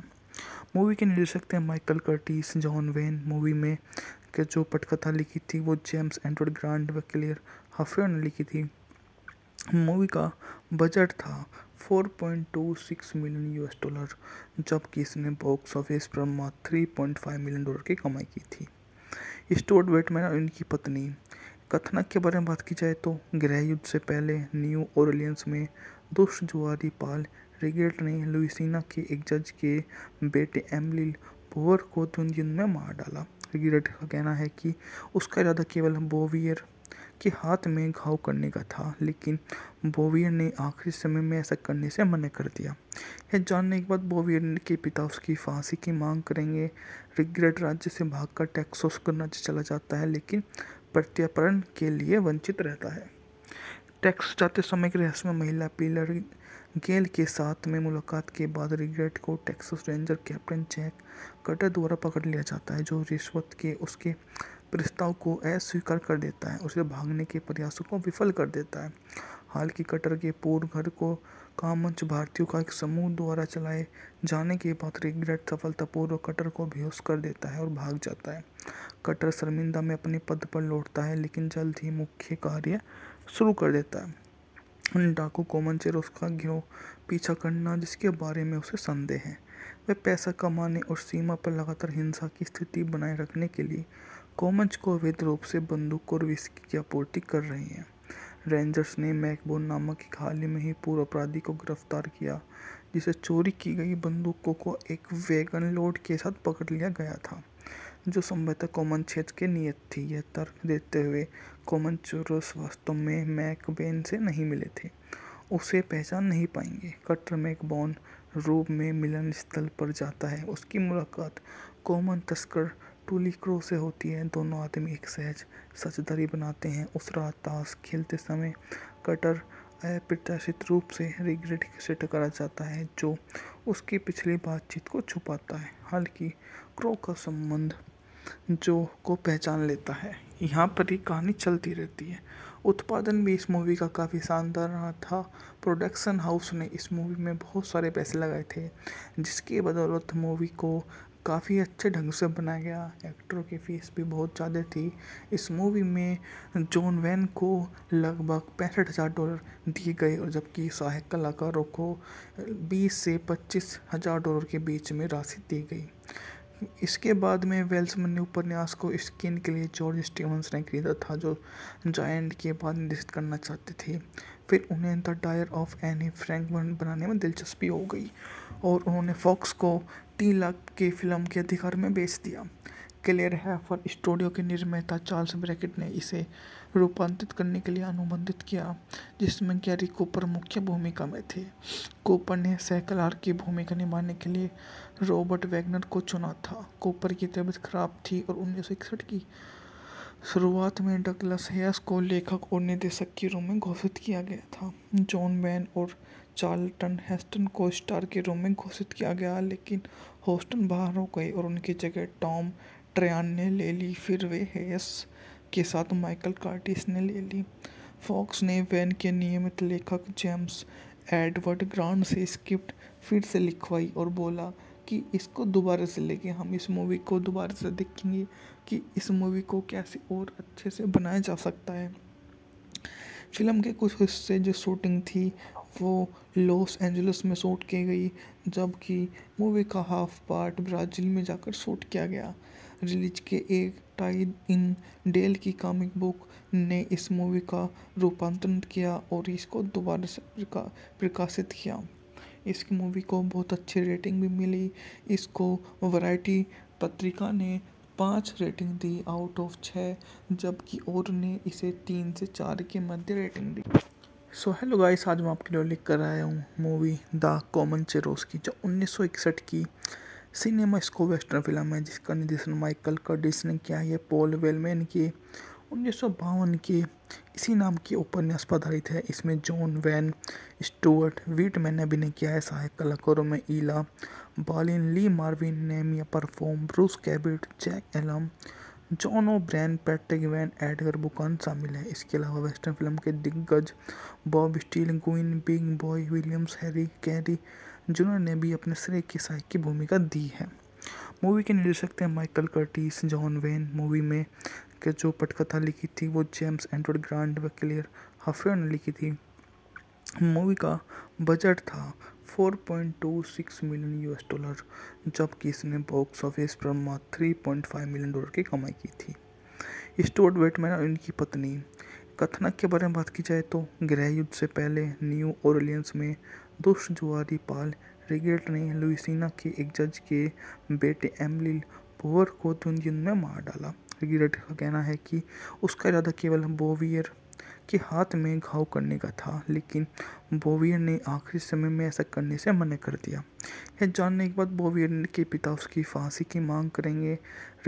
मूवी के निर्देशक थे Michael Curtis. John when movie में के जो पटकथा लिखी थी वो जेम्स एडवर्ड ग्रांट व क्लेयर हफेयर ने लिखी थी। मूवी का बजट था 4.26 मिलियन US डॉलर, जबकि इसने बॉक्स ऑफिस पर मात्र 3.5 मिलियन डॉलर की कमाई की थी। स्टुअर्ट व्हिटमैन और उनकी पत्नी। कथानक के बारे में बात की जाए तो गृह युद्ध से पहले न्यू ऑरलियंस में दुष्ट जुआरी पाल रिगेट ने लुइसियाना के एक जज के बेटे एमिली बोवर को युद्ध में मार डाला। रिगेट का कहना है कि उसका इरादा केवल बोवियर के हाथ में घाव करने का था, लेकिन बोवियर ने आखिरी समय में ऐसा करने से मना कर दिया। यह जानने के बाद बोवियर के पिता उसकी फांसी की मांग करेंगे। रिगेट राज्य से भागकर टेक्सास गणराज्य चला जाता है, लेकिन प्रत्यार्पण के लिए वंचित रहता है। टेक्सास जाते समय की रहस्यमय महिला पिलर गेल के साथ में मुलाकात के बाद रिगेट को Texas Ranger Captain Jack Cutter द्वारा पकड़ लिया जाता है, जो रिश्वत के उसके प्रस्ताव को अस्वीकार कर देता है, उसे भागने के प्रयासों को विफल कर देता है। हालांकि कटर के पूर्व घर को कामंच भारतीयों का एक समूह द्वारा चलाए जाने के बाद रिगेट सफलतापूर्वक कटर को बेहोश कर देता है और भाग जाता है। कटर शर्मिंदा में अपने पद पर लौटता है, लेकिन जल्द ही मुख्य कार्य शुरू कर देता है। डाकू कोमनचेरोस्की का गिरोह पीछा करना, जिसके बारे में उसे संदेह है। वे पैसा कमाने और सीमा पर लगातार हिंसा की स्थिति बनाए रखने के लिए कोमंच को अवैध रूप से बंदूक और विस्की की आपूर्ति कर रहे हैं। रेंजर्स ने मैकबोन नामक एक हाल ही में ही पूर्व अपराधी को गिरफ्तार किया, जिसे चोरी की गई बंदूकों को एक वैगन लोड के साथ पकड़ लिया गया था, जो संभवतः कोमन क्षेत्र के नियत थी। यह तर्क देते हुए कोमनचेरोस वास्तव में मैकबेन से नहीं मिले थे, उसे पहचान नहीं पाएंगे। कटर मैकबोन रूप में मिलन स्थल पर जाता है। उसकी मुलाकात कोमन तस्कर टूली क्रो से होती है। दोनों आदमी एक सहज साझेदारी बनाते हैं। उस रात ताश खेलते समय कटर अप्रत्याशित रूप से रिगेट से टकरा जाता है, जो उसकी पिछली बातचीत को छुपाता है। हालांकि क्रो का संबंध जो को पहचान लेता है। यहाँ पर ही कहानी चलती रहती है। उत्पादन भी इस मूवी का काफ़ी शानदार रहा था। प्रोडक्शन हाउस ने इस मूवी में बहुत सारे पैसे लगाए थे, जिसकी बदौलत मूवी को काफ़ी अच्छे ढंग से बनाया गया। एक्टरों की फीस भी बहुत ज़्यादा थी। इस मूवी में जॉन वैन को लगभग $65,000 दिए गए, और जबकि सहायक कलाकारों को 20 से $25,000 के बीच में राशि दी गई। इसके बाद में वेल्समैन ने उपन्यास को स्क्रीन के लिए जॉर्ज स्टीवंस ने खरीदा था, जो जायंट के बाद निर्देशित करना चाहते थे। फिर उन्हें the dire of Anne Frank बनाने में दिलचस्पी हो गई और उन्होंने फॉक्स को 3 लाख के फिल्म के अधिकार में बेच दिया। क्लेयर हैफर स्टूडियो के निर्माता चार्ल्स ब्रैकेट ने इसे रूपांतरित करने के लिए अनुबंधित किया, जिसमें गैरी कूपर मुख्य भूमिका में थे। कूपर ने सैकलार की भूमिका निभाने के लिए रॉबर्ट वैगनर को चुना था। कूपर की तबीयत खराब थी और 1961 की शुरुआत में डगलस हैस को लेखक और निर्देशक के रूप में घोषित किया गया था। जॉन वैन और चार्ल्टन हेस्टन को स्टार के रूप में घोषित किया गया, लेकिन हेस्टन बाहर हो गए और उनकी जगह टॉम ट्रयान ने ले ली। फिर वे हैस के साथ माइकल कर्टिस ने ले ली। फॉक्स ने वैन के नियमित लेखक जेम्स एडवर्ड ग्रांट से स्क्रिप्ट फिर से लिखवाई और बोला कि इसको दोबारा से लेके हम इस मूवी को दोबारा से देखेंगे कि इस मूवी को कैसे और अच्छे से बनाया जा सकता है। फिल्म के कुछ हिस्से जो शूटिंग थी वो लॉस एंजलिस में शूट की गई, जबकि मूवी का हाफ पार्ट ब्राज़ील में जाकर शूट किया गया। रिलीज के एक टाई इन डेल की कॉमिक बुक ने इस मूवी का रूपांतरण किया और इसको दोबारा से प्रकाशित किया। इस मूवी को बहुत अच्छी रेटिंग भी मिली। इसको वैरायटी पत्रिका ने 5 रेटिंग दी आउट ऑफ 6, जबकि और ने इसे 3 से 4 के मध्य रेटिंग दी। सो हेलो गाइस, आज मैं आपके लिए लेकर आया हूँ मूवी द कॉमन चेरोस्की, जो 1961 की सिनेमा स्को वेस्टर्न फिल्म है, जिसका निर्देशन माइकल कर्टिस ने किया है। पॉल वेलमैन की 1952 के इसी नाम की उपन्यास पर आधारित है। इसमें जॉन वैन स्टुअर्ट व्हिटमैन ने अभिनय किया है। सहायक कलाकारों में Ina Balin, Lee Marvin, Nehemiah परफॉर्म, Bruce Cabot, Jack Elam, John O'Brien, Patrick Wayne, Edgar Buchanan शामिल है। इसके अलावा वेस्टर्न फिल्म के दिग्गज Bob Steele, Guinn, Big Boy Williams, Harry Carey junior ने भी अपने श्रेय की सहायक की भूमिका दी है। मूवी के निर्देशक थे Michael Curtis. John when movie में के जो पटकथा लिखी थी वो जेम्स एडवर्ड ग्रांट व क्लेयर हफेर ने लिखी थी। मूवी का बजट था 4.26 मिलियन यूएस डॉलर, जबकि इसने बॉक्स ऑफिस पर मात्र 3.5 मिलियन डॉलर की कमाई की थी। स्टुअर्ट व्हिटमैन और इनकी पत्नी। कथानक के बारे में बात की जाए तो गृह युद्ध से पहले न्यू ऑरलियंस में दुष्ट जुआरी पाल रिगेट ने लुइसियाना के एक जज के बेटे एमिली बोवर को युद्ध में मार डाला। रिगेट का कहना है कि उसका इरादा केवल बोवियर के हाथ में घाव करने का था, लेकिन बोवियर ने आखिरी समय में ऐसा करने से मना कर दिया। यह जानने के बाद बोवियर के पिता उसकी फांसी की मांग करेंगे।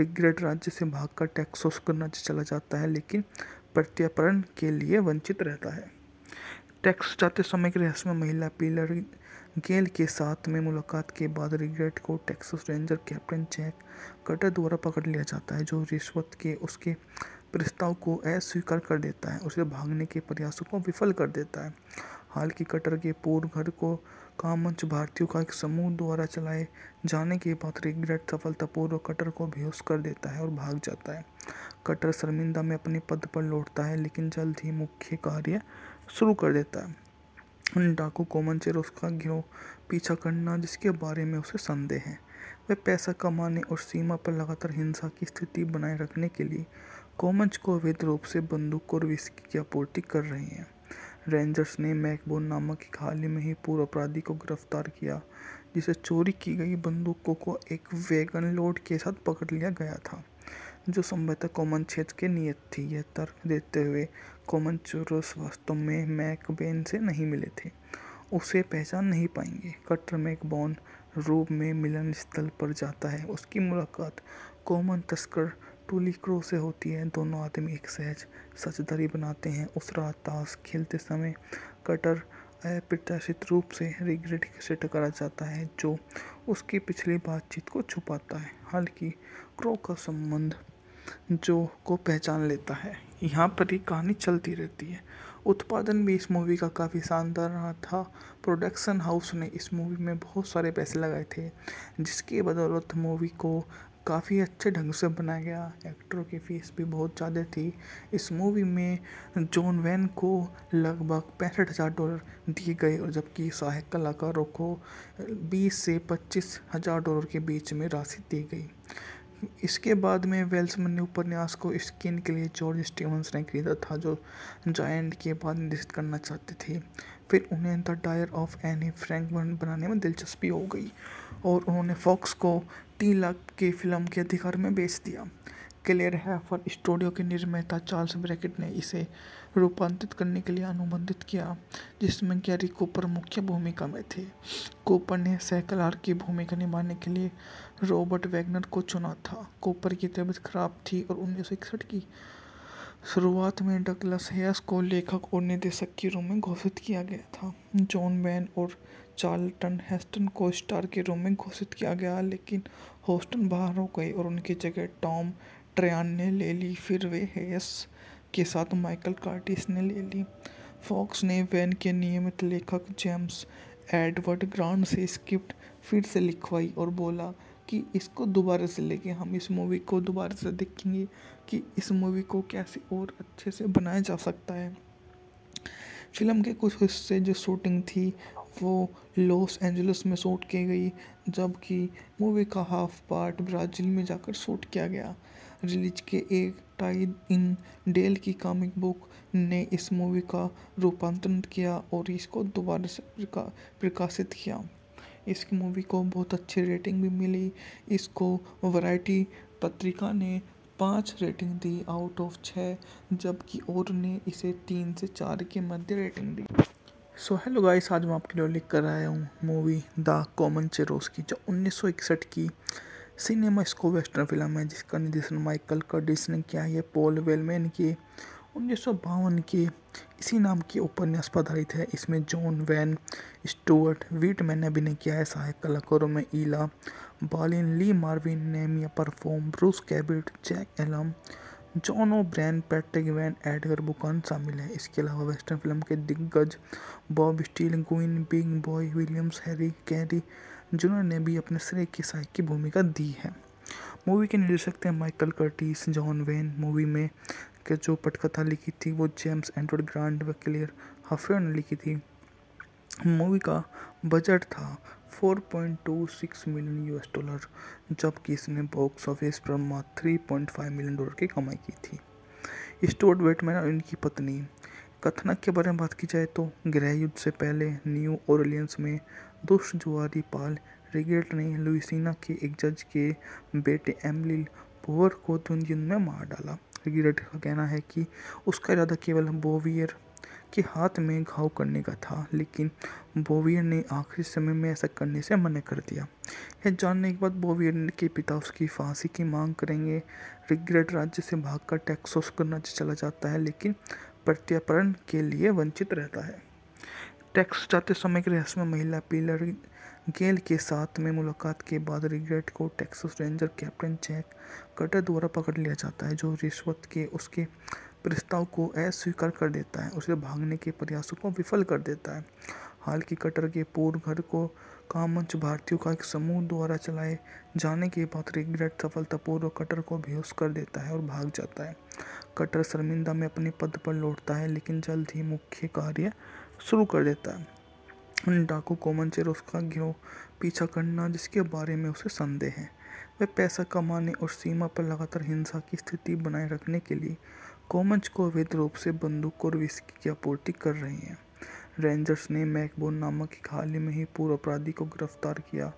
रिगेट राज्य से भागकर टेक्सास राज्य चला जाता है, लेकिन प्रत्यार्पण के लिए वंचित रहता है। टेक्सास जाते समय की रहस्यमय महिला पिलर गेल के साथ में मुलाकात के बाद रिगेट को Texas Ranger Captain Jack Cutter द्वारा पकड़ लिया जाता है, जो रिश्वत के उसके प्रस्ताव को अस्वीकार कर देता है। उसे भागने के प्रयासों को विफल कर देता है। हालांकि कटर के पूर्व घर को कामंच भारतीयों का एक समूह द्वारा चलाए जाने के बाद रिगेट सफलतापूर्वक कटर को बेहोश कर देता है और भाग जाता है। कटर शर्मिंदा में अपने पद पर लौटता है, लेकिन जल्द ही मुख्य कार्य शुरू कर देता है। डाकू कोमनचेरोस का गिरोह पीछा करना, जिसके बारे में उसे संदेह है। वे पैसा कमाने और सीमा पर लगातार हिंसा की स्थिति बनाए रखने के लिए कोमंच को अवैध रूप से बंदूक और विस्की की आपूर्ति कर रहे हैं। रेंजर्स ने मैकबोन नामक एक हाल ही में ही पूर्व अपराधी को गिरफ्तार किया, जिसे चोरी की गई बंदूकों को एक वैगन लोड के साथ पकड़ लिया गया था, जो संभवतः कॉमन क्षेत्र की नियत थी। यह तर्क देते हुए कोमनचेरोस वास्तव में मैकबेन से नहीं मिले थे, उसे पहचान नहीं पाएंगे। कटर मैकबोन रूप में मिलन स्थल पर जाता है। उसकी मुलाकात कॉमन तस्कर टूली क्रो से होती है। दोनों आदमी एक सहज साझेदारी बनाते हैं। उस रात ताश खेलते समय कटर अप्रत्याशित रूप से रिगेट से टकरा जाता है, जो उसकी पिछली बातचीत को छुपाता है। हालांकि क्रो का संबंध जो को पहचान लेता है। यहाँ पर ही कहानी चलती रहती है। उत्पादन भी इस मूवी का काफ़ी शानदार रहा था। प्रोडक्शन हाउस ने इस मूवी में बहुत सारे पैसे लगाए थे, जिसकी बदौलत मूवी को काफ़ी अच्छे ढंग से बनाया गया। एक्टरों की फीस भी बहुत ज़्यादा थी। इस मूवी में जॉन वैन को लगभग $65,000 दिए गए, और जबकि सहायक कलाकारों को 20 से $25,000 के बीच में राशि दी गई। इसके बाद में वेल्समैन ने उपन्यास को स्क्रीन के लिए जॉर्ज स्टीवंस ने खरीदा था, जो जायंट के बाद निर्देशित करना चाहते थे। फिर उन्हें the dire of Anne Frank बनाने में दिलचस्पी हो गई और उन्होंने फॉक्स को 3 लाख की फिल्म के अधिकार में बेच दिया। क्लेयर हैफर स्टूडियो के निर्माता चार्ल्स ब्रैकेट ने इसे रूपांतरित करने के लिए अनुबंधित किया, जिसमें गैरी कूपर मुख्य भूमिका में थे। कूपर ने सहकलार की भूमिका निभाने के लिए रॉबर्ट वैगनर को चुना था। कूपर की तबीयत खराब थी और 1961 की शुरुआत में डगलस हैस को लेखक और निर्देशक के रूप में घोषित किया गया था। जॉन वैन और चार्ल्टन हेस्टन को स्टार के रूप में घोषित किया गया, लेकिन हेस्टन बाहर हो गए और उनकी जगह टॉम ट्रयान ने ले ली। फिर वे हैस के साथ माइकल कर्टिस ने ले ली। फॉक्स ने वैन के नियमित लेखक जेम्स एडवर्ड ग्रांट से स्क्रिप्ट फिर से लिखवाई और बोला कि इसको दोबारा से लेके हम इस मूवी को दोबारा से देखेंगे कि इस मूवी को कैसे और अच्छे से बनाया जा सकता है। फिल्म के कुछ हिस्से जो शूटिंग थी वो लॉस एंजलिस में शूट की गई, जबकि मूवी का हाफ पार्ट ब्राज़ील में जाकर शूट किया गया। रिलीज के एक टाई इन डेल की कॉमिक बुक ने इस मूवी का रूपांतरण किया और इसको दोबारा से प्रकाशित किया। इस मूवी को बहुत अच्छी रेटिंग भी मिली। इसको वैरायटी पत्रिका ने 5 रेटिंग दी आउट ऑफ 6, जबकि और ने इसे 3 से 4 के मध्य रेटिंग दी। सो हेलो गाइस, आज मैं आपके लिए लेकर आया हूँ मूवी द कोमनचेरोस्की, जो 1961 की सिनेमा स्को वेस्टर्न फिल्म है, जिसका निर्देशन माइकल कर्टिस ने किया है। ये पॉल वेलमैन की 1952 के इसी नाम के उपन्यास पर आधारित है। इसमें जॉन वैन स्टुअर्ट व्हिटमैन ने अभिनय किया है। सहायक कलाकारों में Ina Balin, Lee Marvin, Nehemiah परफॉर्म, Bruce Cabot, Jack Elam, John O'Brien, Patrick Wayne, Edgar Buchanan शामिल है। इसके अलावा वेस्टर्न फिल्म के दिग्गज Bob Steele, Guinn, Big Boy Williams, Harry Carey junior ने भी अपने श्रेय की सहायक की भूमिका दी है। मूवी के निर्देशक थे Michael Curtis. John when movie में के जो पटकथा लिखी थी वो जेम्स एडवर्ड ग्रांट व क्लेयर हफेर ने लिखी थी। मूवी का बजट था 4.26 मिलियन यूएस डॉलर, जबकि इसने बॉक्स ऑफिस पर मात्र 3.5 मिलियन डॉलर की कमाई की थी। स्टुअर्ट व्हिटमैन और इनकी पत्नी। कथानक के बारे में बात की जाए तो गृह युद्ध से पहले न्यू ओरलियंस में दुष्ट जुआरी पाल रिगेट ने लुइसियाना के एक जज के बेटे एमिली बोवर को युद्ध में मार डाला। रिगेट का कहना है कि उसका इरादा केवल बोवियर के हाथ में घाव करने का था, लेकिन बोवियर ने आखिरी समय में ऐसा करने से मना कर दिया। यह जानने के बाद बोवियर के पिता उसकी फांसी की मांग करेंगे। रिगेट राज्य से भागकर टेक्सास करना चला जाता है, लेकिन प्रत्यार्पण के लिए वंचित रहता है। टेक्सास जाते समय की रहस्यमय महिला पिलर गेल के साथ में मुलाकात के बाद रिगेट को Texas Ranger Captain Jack Cutter द्वारा पकड़ लिया जाता है, जो रिश्वत के उसके प्रस्ताव को अस्वीकार कर देता है, उसे भागने के प्रयासों को विफल कर देता है। हालांकि कटर के पूर्व घर को कामंच भारतीयों का एक समूह द्वारा चलाए जाने के बाद रिगेट सफलतापूर्वक कटर को बेहोश कर देता है और भाग जाता है। कटर शर्मिंदा में अपने पद पर लौटता है, लेकिन जल्द ही मुख्य कार्य शुरू कर देता है। डाकू कोमनचेरोस्की का गिरोह पीछा करना, जिसके बारे में उसे संदेह है। वे पैसा कमाने और सीमा पर लगातार हिंसा की स्थिति बनाए रखने के लिए कोमंच को अवैध रूप से बंदूक और विस्की की आपूर्ति कर रहे हैं। रेंजर्स ने मैकबोन नामक एक हाल ही में ही पूर्व अपराधी को गिरफ्तार किया,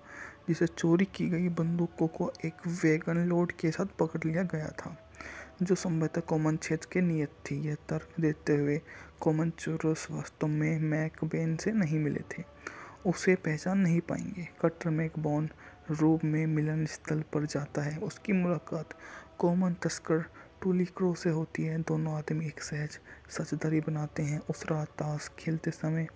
जिसे चोरी की गई बंदूकों को एक वैगन लोड के साथ पकड़ लिया गया था, जो संभवतः कोमन क्षेत्र की नियत थी। यह तर्क देते हुए कोमनचेरोस वास्तव में मैकबेन से नहीं मिले थे, उसे पहचान नहीं पाएंगे। कटर मैकबोन रूप में मिलन स्थल पर जाता है। उसकी मुलाकात कोमन तस्कर टूली क्रो से होती है। दोनों आदमी एक सहज साझेदारी बनाते हैं। उस रात ताश खेलते समय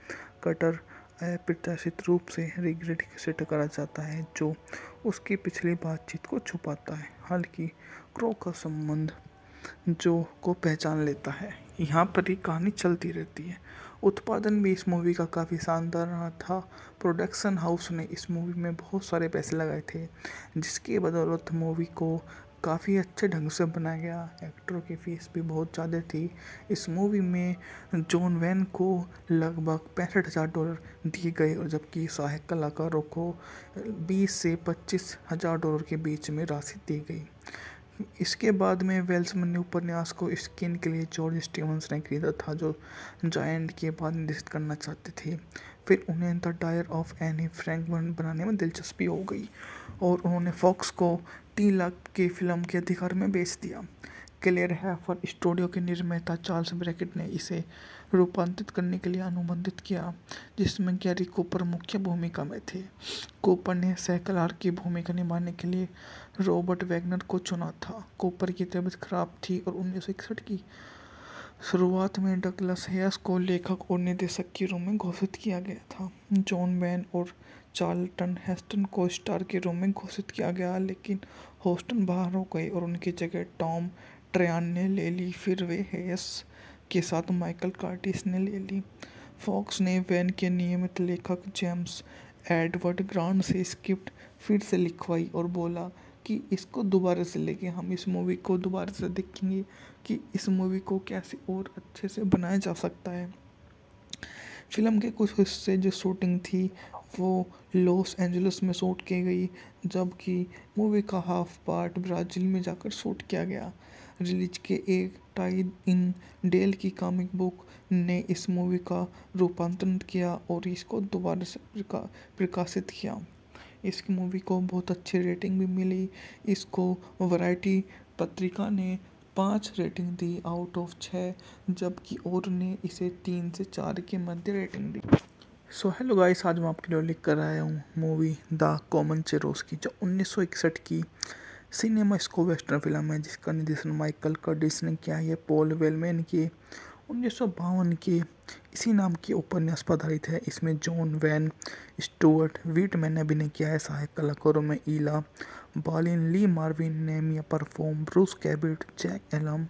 कटर अप्रत्याशित रूप से रिगेट से टकरा जाता है, जो उसकी पिछली बातचीत को छुपाता है। हालांकि क्रो का संबंध जो को पहचान लेता है। यहाँ पर ही कहानी चलती रहती है। उत्पादन भी इस मूवी का काफ़ी शानदार रहा था। प्रोडक्शन हाउस ने इस मूवी में बहुत सारे पैसे लगाए थे, जिसकी बदौलत मूवी को काफ़ी अच्छे ढंग से बनाया गया। एक्टरों की फीस भी बहुत ज़्यादा थी। इस मूवी में जॉन वैन को लगभग $65,000 दिए गए, और जबकि सहायक कलाकारों को 20 से $25,000 के बीच में राशि दी गई। इसके बाद में वेल्समैन ने उपन्यास को स्क्रीन के लिए जॉर्ज स्टीवंस ने खरीदा था, जो जायंट के बाद निर्देशित करना चाहते थे। फिर उन्हें the dire of Anne Frank बनाने में दिलचस्पी हो गई और उन्होंने फॉक्स को 3 लाख की फिल्म के अधिकार में बेच दिया। क्लेयर हैफर स्टूडियो के निर्माता चार्ल्स ब्रैकेट ने इसे रूपांतरित करने के लिए अनुबंधित किया, जिसमें गैरी कूपर मुख्य भूमिका में थे। कूपर ने सह-कलाकार की भूमिका निभाने के लिए रॉबर्ट वैगनर को चुना था। कूपर की तबीयत खराब थी और 1961 की शुरुआत में डगलस हैस को लेखक और निर्देशक के रूप में घोषित किया गया था। जॉन वैन और चार्ल्टन हेस्टन को स्टार के रूप में घोषित किया गया, लेकिन हेस्टन बाहर हो गए और उनकी जगह टॉम ट्रयान ने ले ली। फिर वे हैस के साथ माइकल कर्टिस ने ले ली। फॉक्स ने वैन के नियमित लेखक जेम्स एडवर्ड ग्रांट से स्क्रिप्ट फिर से लिखवाई और बोला कि इसको दोबारा से लेके हम इस मूवी को दोबारा से देखेंगे कि इस मूवी को कैसे और अच्छे से बनाया जा सकता है। फिल्म के कुछ हिस्से जो शूटिंग थी वो लॉस एंजलिस में शूट की गई, जबकि मूवी का हाफ पार्ट ब्राज़ील में जाकर शूट किया गया। रिलीज के एक टाई इन डेल की कॉमिक बुक ने इस मूवी का रूपांतरण किया और इसको दोबारा से प्रकाशित किया। इस मूवी को बहुत अच्छी रेटिंग भी मिली। इसको वैरायटी पत्रिका ने 5 रेटिंग दी आउट ऑफ 6, जबकि और ने इसे 3 से 4 के मध्य रेटिंग दी। सो हेलो गाइस, आज मैं आपके लिए लेकर आया हूँ मूवी द कोमनचेरोस की, जो 1961 की सिनेमा स्को वेस्टर्न फिल्म है, जिसका निर्देशन माइकल कर्टिस ने किया है। पॉल वेलमैन की 1952 के इसी नाम की उपन्यास पर आधारित है। इसमें जॉन वैन स्टुअर्ट व्हिटमैन ने अभिनय किया है। सहायक कलाकारों में Ina Balin, Lee Marvin, Nehemiah परफॉर्म, Bruce Cabot, Jack Elam,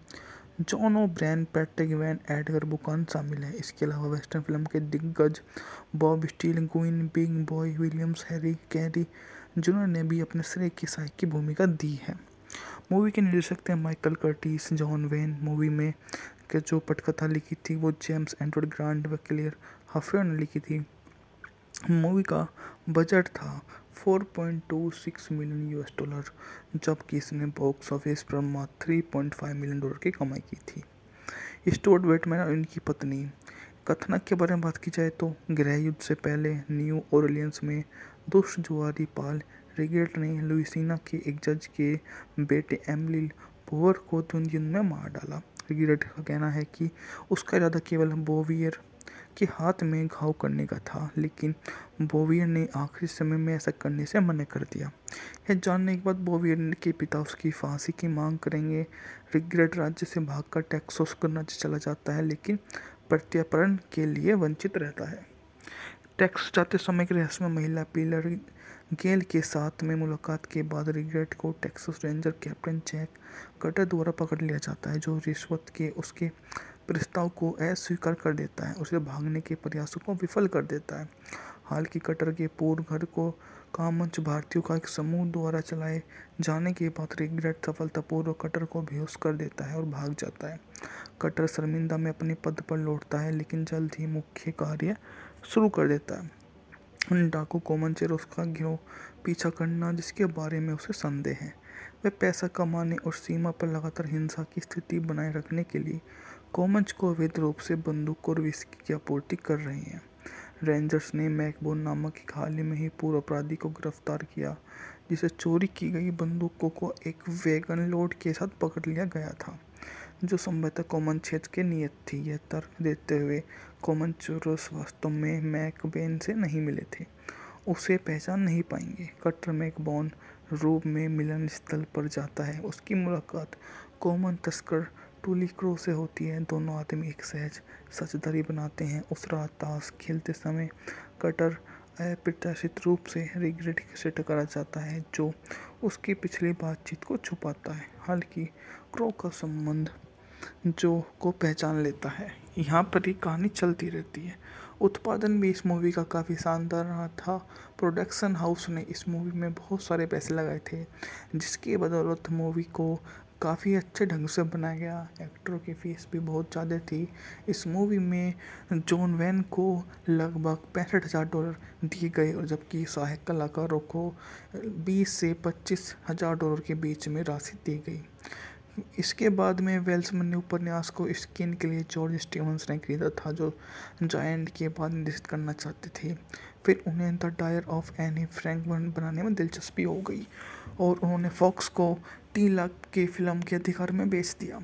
John O'Brien, Patrick Wayne, Edgar Buchanan शामिल है। इसके अलावा वेस्टर्न फिल्म के दिग्गज Bob Steele, Guinn, Big Boy Williams, Harry Carey junior ने भी अपने श्रेय की सहायक की भूमिका दी है। मूवी के निर्देशक थे Michael Curtis. John when movie में के जो पटकथा लिखी थी वो जेम्स एडवर्ड ग्रांट व क्लेयर हफेर ने लिखी थी। मूवी का बजट था 4.26 मिलियन यूएस डॉलर, जबकि इसने बॉक्स ऑफिस पर मात्र 3.5 मिलियन डॉलर की कमाई की थी। स्टुअर्ट व्हिटमैन और इनकी पत्नी। कथानक के बारे में बात की जाए तो गृह युद्ध से पहले न्यू ऑरलियंस में दुष्ट जुआरी पाल रिगेट ने लुइसियाना के एक जज के बेटे एमिली बोवर को द्वंद्व युद्ध में मार डाला। रिगेट का कहना है कि उसका इरादा केवल बोवियर के हाथ में घाव करने का था, लेकिन बोवियर ने आखिरी समय में ऐसा करने से मना कर दिया। यह जानने के बाद बोवियर के पिता उसकी फांसी की मांग करेंगे। रिगेट राज्य से भागकर टेक्सास राज्य चला जाता है, लेकिन प्रत्यार्पण के लिए वंचित रहता है। टेक्सास जाते समय एक रहस्यमय महिला पिलर गेल के साथ में मुलाकात के बाद रिगेट को Texas Ranger Captain Jack Cutter द्वारा पकड़ लिया जाता है, जो रिश्वत के उसके प्रस्ताव को अस्वीकार कर देता है, उसे भागने के प्रयासों को विफल कर देता है। हालांकि कटर के पूर्व घर को कामंच भारतीयों का एक समूह द्वारा चलाए जाने के बाद रिगेट सफलतापूर्वक कटर को बेहोश कर देता है और भाग जाता है। कटर शर्मिंदा में अपने पद पर लौटता है, लेकिन जल्द ही मुख्य कार्य शुरू कर देता है। डाकू कोमनचेरोस का गिरोह पीछा करना, जिसके बारे में उसे संदेह है। वे पैसा कमाने और सीमा पर लगातार हिंसा की स्थिति बनाए रखने के लिए कोमंच को अवैध रूप से बंदूक और विस्की की आपूर्ति कर रहे हैं। रेंजर्स ने मैकबोन नामक एक हाल ही में ही पूर्व अपराधी को गिरफ्तार किया, जिसे चोरी की गई बंदूकों को एक वैगन लोड के साथ पकड़ लिया गया था, जो संभवतः कोमनचेरोस के नियत थी। यह तर्क देते हुए कोमनचेरोस वास्तव में मैकबेन से नहीं मिले थे, उसे पहचान नहीं पाएंगे। कटर मैकबोन रूप में मिलन स्थल पर जाता है। उसकी मुलाकात कॉमन तस्कर टूली क्रो से होती है। दोनों आदमी एक सहज साझेदारी बनाते हैं। उस रात ताश खेलते समय कटर अप्रत्याशित रूप से रिगेट से टकरा जाता है, जो उसकी पिछली बातचीत को छुपाता है। हालांकि क्रो का संबंध जो को पहचान लेता है। यहाँ पर ही कहानी चलती रहती है। उत्पादन भी इस मूवी का काफ़ी शानदार रहा था। प्रोडक्शन हाउस ने इस मूवी में बहुत सारे पैसे लगाए थे, जिसकी बदौलत मूवी को काफ़ी अच्छे ढंग से बनाया गया। एक्टरों की फीस भी बहुत ज़्यादा थी। इस मूवी में जॉन वैन को लगभग $65,000 दिए गए, और जबकि सहायक कलाकारों को 20 से $25,000 के बीच में राशि दी गई। इसके बाद में वेल्समैन ने उपन्यास को स्क्रीन के लिए जॉर्ज स्टीवंस ने खरीदा था, जो जायंट के बाद निर्देशित करना चाहते थे। फिर उन्हें the dire of Anne Frank बनाने में दिलचस्पी हो गई और उन्होंने फॉक्स को 3 लाख की फिल्म के अधिकार में बेच दिया।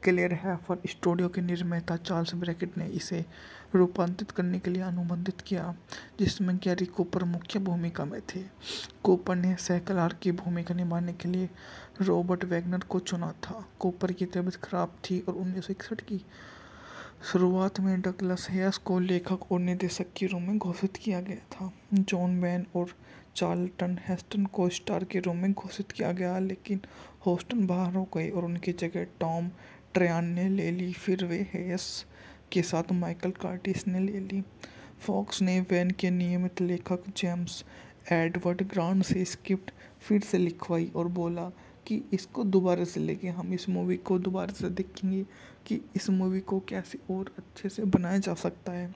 क्लेयर हैफर स्टूडियो के निर्माता चार्ल्स ब्रैकेट ने इसे रूपांतरित करने के लिए अनुबंधित किया, जिसमें गैरी कूपर मुख्य भूमिका में थे। कूपर ने सहकलार की भूमिका निभाने के लिए रॉबर्ट वैगनर को चुना था। कूपर की तबीयत खराब थी और 1961 की शुरुआत में डगलस हैस को लेखक और निर्देशक के रूप में घोषित किया गया था। जॉन वैन और चार्ल्टन हेस्टन को स्टार के रूप में घोषित किया गया, लेकिन हेस्टन बाहर हो गए और उनकी जगह टॉम ट्रयान ने ले ली। फिर वे हैस के साथ माइकल कर्टिस ने ले ली। फॉक्स ने वैन के नियमित लेखक जेम्स एडवर्ड ग्रांट से स्क्रिप्ट फिर से लिखवाई और बोला कि इसको दोबारा से लेके हम इस मूवी को दोबारा से देखेंगे कि इस मूवी को कैसे और अच्छे से बनाया जा सकता है।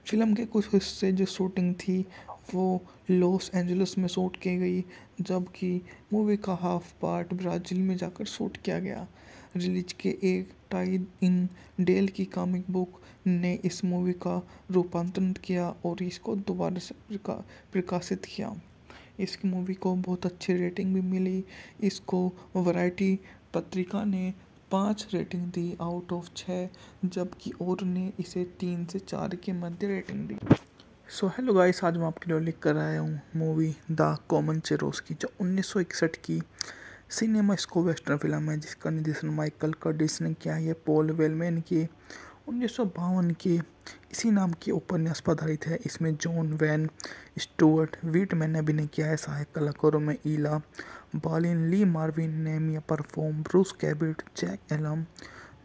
फिल्म के कुछ हिस्से जो शूटिंग थी वो लॉस एंजलिस में शूट की गई, जबकि मूवी का हाफ पार्ट ब्राज़ील में जाकर शूट किया गया। रिलीज के एक टाई इन डेल की कॉमिक बुक ने इस मूवी का रूपांतरण किया और इसको दोबारा से प्रकाशित किया। इस मूवी को बहुत अच्छी रेटिंग भी मिली। इसको वैरायटी पत्रिका ने 5 रेटिंग दी आउट ऑफ 6, जबकि और ने इसे 3 से 4 के मध्य रेटिंग दी। सो हेलो गाइस, आज मैं आपके लिए लेकर आया हूँ मूवी द कोमनचेरोस की, जो 1961 की सिनेमा स्को वेस्टर्न फिल्म है, जिसका निर्देशन माइकल कर्टिस ने किया है। पॉल वेलमैन की 1952 के इसी नाम के उपन्यास पर आधारित है। इसमें जॉन वैन स्टुअर्ट व्हिटमैन ने अभिनय किया है। सहायक कलाकारों में Ina Balin, Lee Marvin, Nehemiah परफॉर्म, Bruce Cabot, Jack Elam,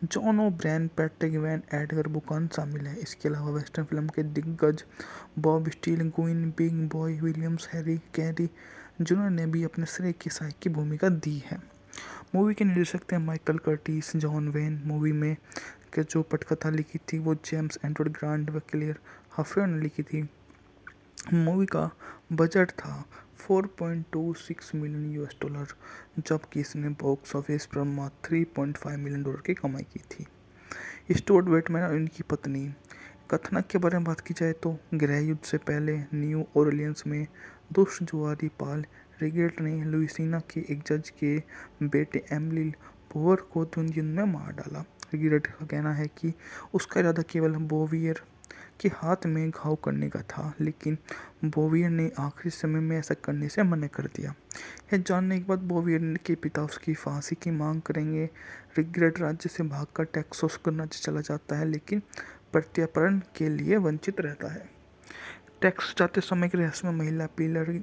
John O'Brien, Patrick Wayne, Edgar Buchanan शामिल है। इसके अलावा वेस्टर्न फिल्म के दिग्गज Bob Steele, Guinn, Big Boy Williams, Harry Carey junior ने भी अपने श्रेय की सहायक की भूमिका दी है। मूवी के निर्देशक थे Michael Curtis. John when movie में के जो पटकथा लिखी थी वो जेम्स एडवर्ड ग्रांट व क्लेयर हफेर ने लिखी थी। मूवी का बजट था 4.26 मिलियन यूएस डॉलर, जबकि इसने बॉक्स ऑफिस पर मात्र 3.5 मिलियन डॉलर की कमाई की थी। स्टुअर्ट व्हिटमैन और इनकी पत्नी। कथानक के बारे में बात की जाए तो गृह युद्ध से पहले न्यू ऑरलियंस में दुष्ट जुआरी पाल रिगेट ने लुइसियाना के एक जज के बेटे एमिली बोवर को युद्ध में मार डाला। रिगेट का कहना है कि उसका इरादा केवल बोवियर के हाथ में घाव करने का था, लेकिन बोवियर ने आखिरी समय में ऐसा करने से मना कर दिया। यह जानने के बाद बोवियर के पिता उसकी फांसी की मांग करेंगे। रिगेट राज्य से भागकर टेक्सास राज्य चला जाता है, लेकिन प्रत्यार्पण के लिए वंचित रहता है। टेक्सास जाते समय की रहस्यमय महिला पिलर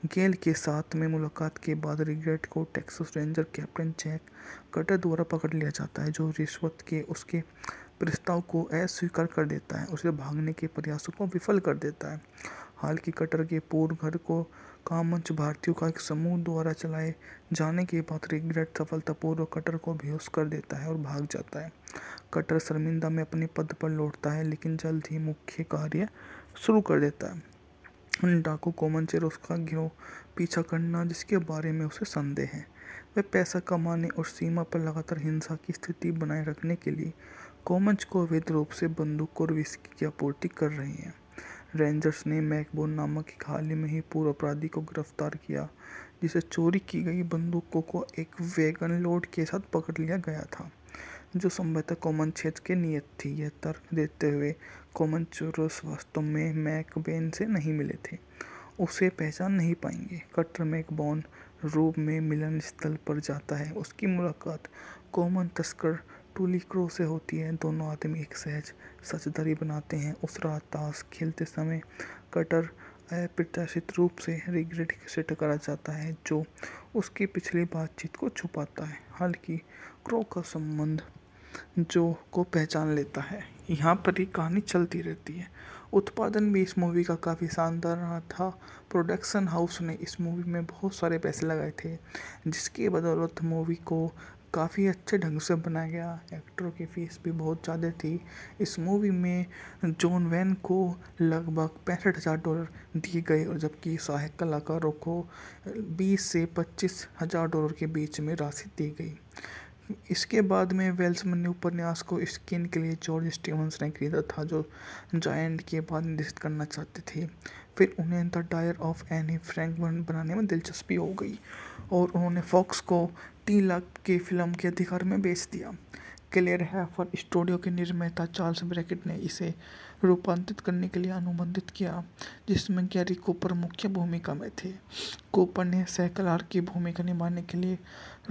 गेल के साथ में मुलाकात के बाद रिगेट को Texas Ranger Captain Jack Cutter द्वारा पकड़ लिया जाता है, जो रिश्वत के उसके प्रस्ताव को अस्वीकार कर देता है। उसे भागने के प्रयासों को विफल कर देता है। हालांकि कटर के पूर्व घर को कामंच भारतीयों का एक समूह द्वारा चलाए जाने के बाद रिगेट सफलतापूर्वक कटर को बेहोश कर देता है और भाग जाता है। कटर शर्मिंदा में अपने पद पर लौटता है, लेकिन जल्द ही मुख्य कार्य शुरू कर देता है। डाकू कोमनचेरोस का गिरोह पीछा करना, जिसके बारे में उसे संदेह है। वे पैसा कमाने और सीमा पर लगातार हिंसा की स्थिति बनाए रखने के लिए कोमंच को अवैध रूप से बंदूक और विस्की की आपूर्ति कर रहे हैं। रेंजर्स ने मैकबोन नामक एक हाल ही में ही पूर्व अपराधी को गिरफ्तार किया, जिसे चोरी की गई बंदूकों को एक वैगन लोड के साथ पकड़ लिया गया था, जो संभवतः कोमन क्षेत्र की नियत थी। यह तर्क देते हुए कोमनचेरोस वास्तव में मैकबेन से नहीं मिले थे, उसे पहचान नहीं पाएंगे। कटर मैकबोन रूप में मिलन स्थल पर जाता है। उसकी मुलाकात कोमन तस्कर टूली क्रो से होती है। दोनों आदमी एक सहज साझेदारी बनाते हैं। उस रात ताश खेलते समय कटर अप्रत्याशित रूप से रिगेट से टकरा जाता है, जो उसकी पिछली बातचीत को छुपाता है। हालांकि क्रो का संबंध जो को पहचान लेता है। यहाँ पर ही कहानी चलती रहती है। उत्पादन भी इस मूवी का काफ़ी शानदार रहा था। प्रोडक्शन हाउस ने इस मूवी में बहुत सारे पैसे लगाए थे, जिसकी बदौलत मूवी को काफ़ी अच्छे ढंग से बनाया गया। एक्टरों की फीस भी बहुत ज़्यादा थी। इस मूवी में जॉन वैन को लगभग $65,000 दिए गए, और जबकि सहायक कलाकारों को 20 से $25,000 के बीच में राशि दी गई। इसके बाद में वेल्समैन ने उपन्यास को स्क्रीन के लिए जॉर्ज स्टीवंस ने खरीदा था, जो जायंट के बाद निर्देशित करना चाहते थे। फिर उन्हें the dire of Anne Frank बनाने में दिलचस्पी हो गई और उन्होंने फॉक्स को 3 लाख की फिल्म के अधिकार में बेच दिया। क्लेयर हैफर स्टूडियो के निर्माता चार्ल्स ब्रैकेट ने इसे रूपांतरित करने के लिए अनुबंधित किया, जिसमें गैरी कूपर मुख्य भूमिका में थे। कूपर ने सहकलार की भूमिका निभाने के लिए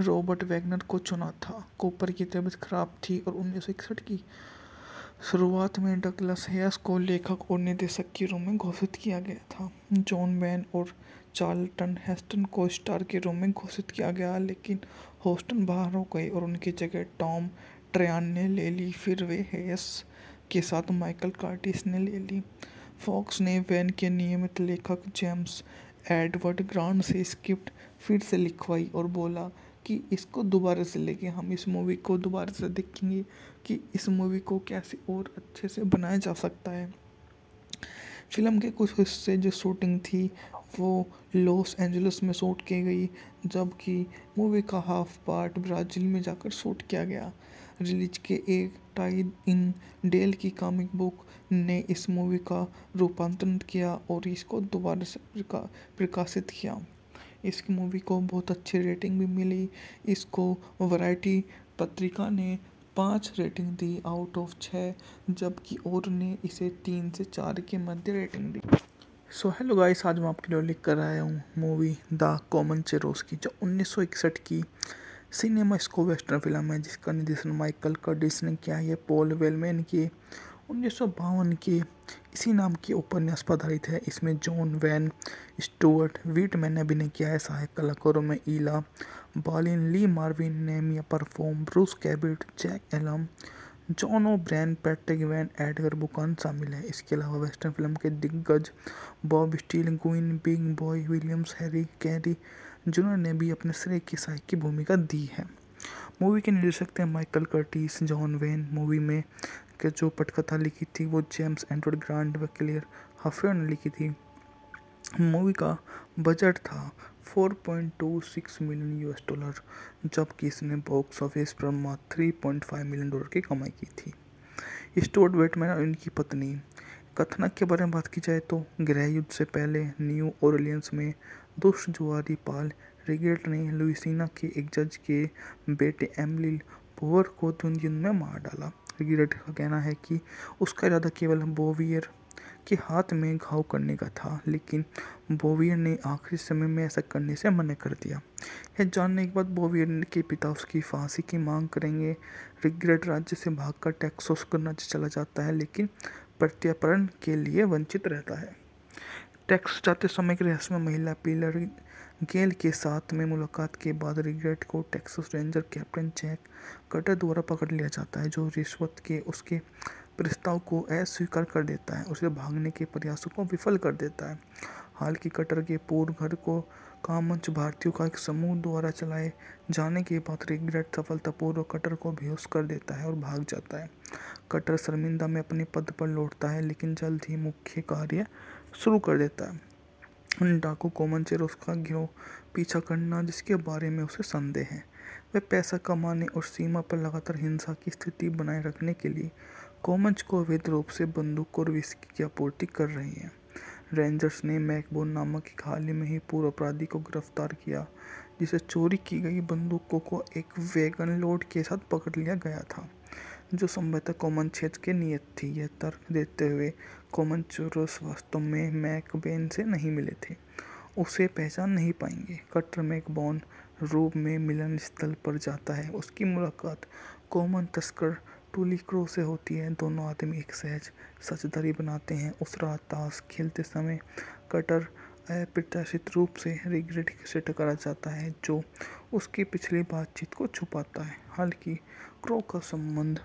रॉबर्ट वैगनर को चुना था। कूपर की तबीयत खराब थी और 1961 की शुरुआत में डगलस हैस को लेखक और निर्देशक के रूप में घोषित किया गया था। जॉन वैन और चार्ल्टन हेस्टन को स्टार के रूप में घोषित किया गया, लेकिन होस्टन बाहर हो गए और उनकी जगह टॉम ट्रयान ने ले ली। फिर वे हैस के साथ माइकल कर्टिस ने ले ली। फॉक्स ने वैन के नियमित लेखक जेम्स एडवर्ड ग्रांट से स्क्रिप्ट फिर से लिखवाई और बोला कि इसको दोबारा से लेके हम इस मूवी को दोबारा से देखेंगे कि इस मूवी को कैसे और अच्छे से बनाया जा सकता है। फिल्म के कुछ हिस्से जो शूटिंग थी वो लॉस एंजलिस में शूट की गई, जबकि मूवी का हाफ पार्ट ब्राज़ील में जाकर शूट किया गया। रिलीज के एक टाई इन डेल की कॉमिक बुक ने इस मूवी का रूपांतरण किया और इसको दोबारा से प्रकाशित किया। इस मूवी को बहुत अच्छी रेटिंग भी मिली। इसको वैरायटी पत्रिका ने 5 रेटिंग दी आउट ऑफ 6, जबकि और ने इसे 3 से 4 के मध्य रेटिंग दी। सो हेलो गाइस, आज मैं आपके लिए लेकर आया हूँ मूवी द कोमनचेरोस्की, जो 1961 की सिनेमा स्कोप वेस्टर्न फिल्म है, जिसका निर्देशन माइकल कर्टिस ने किया है। ये पॉल वेलमैन की 1952 के इसी नाम के उपन्यास पर आधारित है। इसमें जॉन वैन स्टुअर्ट व्हिटमैन ने अभिनय किया है। सहायक कलाकारों में Ina Balin, Lee Marvin Nehemiah परफॉर्म, Bruce Cabot, Jack Elam, John O'Brien, Patrick Wayne, Edgar Buchanan शामिल है। इसके अलावा वेस्टर्न फिल्म के दिग्गज Bob Steele, Guinn, Big Boy Williams, Harry Carey junior ने भी अपने श्रेय की सहायक की भूमिका दी है। मूवी के निर्देशक थे Michael Curtis. John when movie में के जो पटकथा लिखी थी वो जेम्स एडवर्ड ग्रांट व क्लेयर हफेर ने लिखी थी। मूवी का बजट था 4.26 मिलियन यूएस डॉलर, जबकि इसने बॉक्स ऑफिस पर मात्र 3.5 मिलियन डॉलर की कमाई की थी। स्टुअर्ट व्हिटमैन और इनकी पत्नी। कथानक के बारे में बात की जाए तो गृह युद्ध से पहले न्यू ऑरलियंस में दुष्ट जुआरी पाल रिगेट ने लुइसियाना के एक जज के बेटे एमिली पोवर को द्वंद्व युद्ध में मार डाला। रिगेट का कहना है कि उसका इरादा केवल बोवियर के हाथ में घाव करने का था, लेकिन बोवियर ने आखिरी समय में ऐसा करने से मना कर दिया। यह जानने के बाद बोवियर के पिता उसकी फांसी की मांग करेंगे। रिगेट राज्य से भागकर टेक्सास करना चला जाता है, लेकिन प्रत्यार्पण के लिए वंचित रहता है। टेक्सास जाते समय एक रहस्यमय महिला पिलर गेल के साथ में मुलाकात के बाद रिगेट को Texas Ranger Captain Jack Cutter द्वारा पकड़ लिया जाता है, जो रिश्वत के उसके प्रस्ताव को अस्वीकार कर देता है। उसे भागने के प्रयासों को विफल कर देता है। हालांकि कटर के पूर्व घर को कामंच भारतीयों का एक समूह द्वारा चलाए जाने के बाद रिगेट सफलतापूर्वक कटर को बेहोश कर देता है और भाग जाता है। कटर शर्मिंदा में अपने पद पर लौटता है, लेकिन जल्द ही मुख्य कार्य शुरू कर देता है। डाकू कोमनचेरोस का गिरोह पीछा करना, जिसके बारे में उसे संदेह है। वे पैसा कमाने और सीमा पर लगातार हिंसा की स्थिति बनाए रखने के लिए कोमंच को अवैध रूप से बंदूक और विस्की की आपूर्ति कर रही हैं। रेंजर्स ने मैकबोन नामक एक हाल ही में ही पूर्व अपराधी को गिरफ्तार किया, जिसे चोरी की गई बंदूकों को एक वैगन लोड के साथ पकड़ लिया गया था, जो संभवतः कोमनचेरोस की नीयत थी। यह तर्क देते हुए कोमनचेरोस वास्तव में मैकबेन से नहीं मिले थे, उसे पहचान नहीं पाएंगे। कटर मैकबोन रूप में मिलन स्थल पर जाता है। उसकी मुलाकात कॉमन तस्कर टूली क्रो से होती है। दोनों आदमी एक सहज साझेदारी बनाते हैं। उस रात ताश खेलते समय कटर अप्रत्याशित रूप से रिगेट से टकरा जाता है, जो उसकी पिछली बातचीत को छुपाता है। हालांकि क्रो का संबंध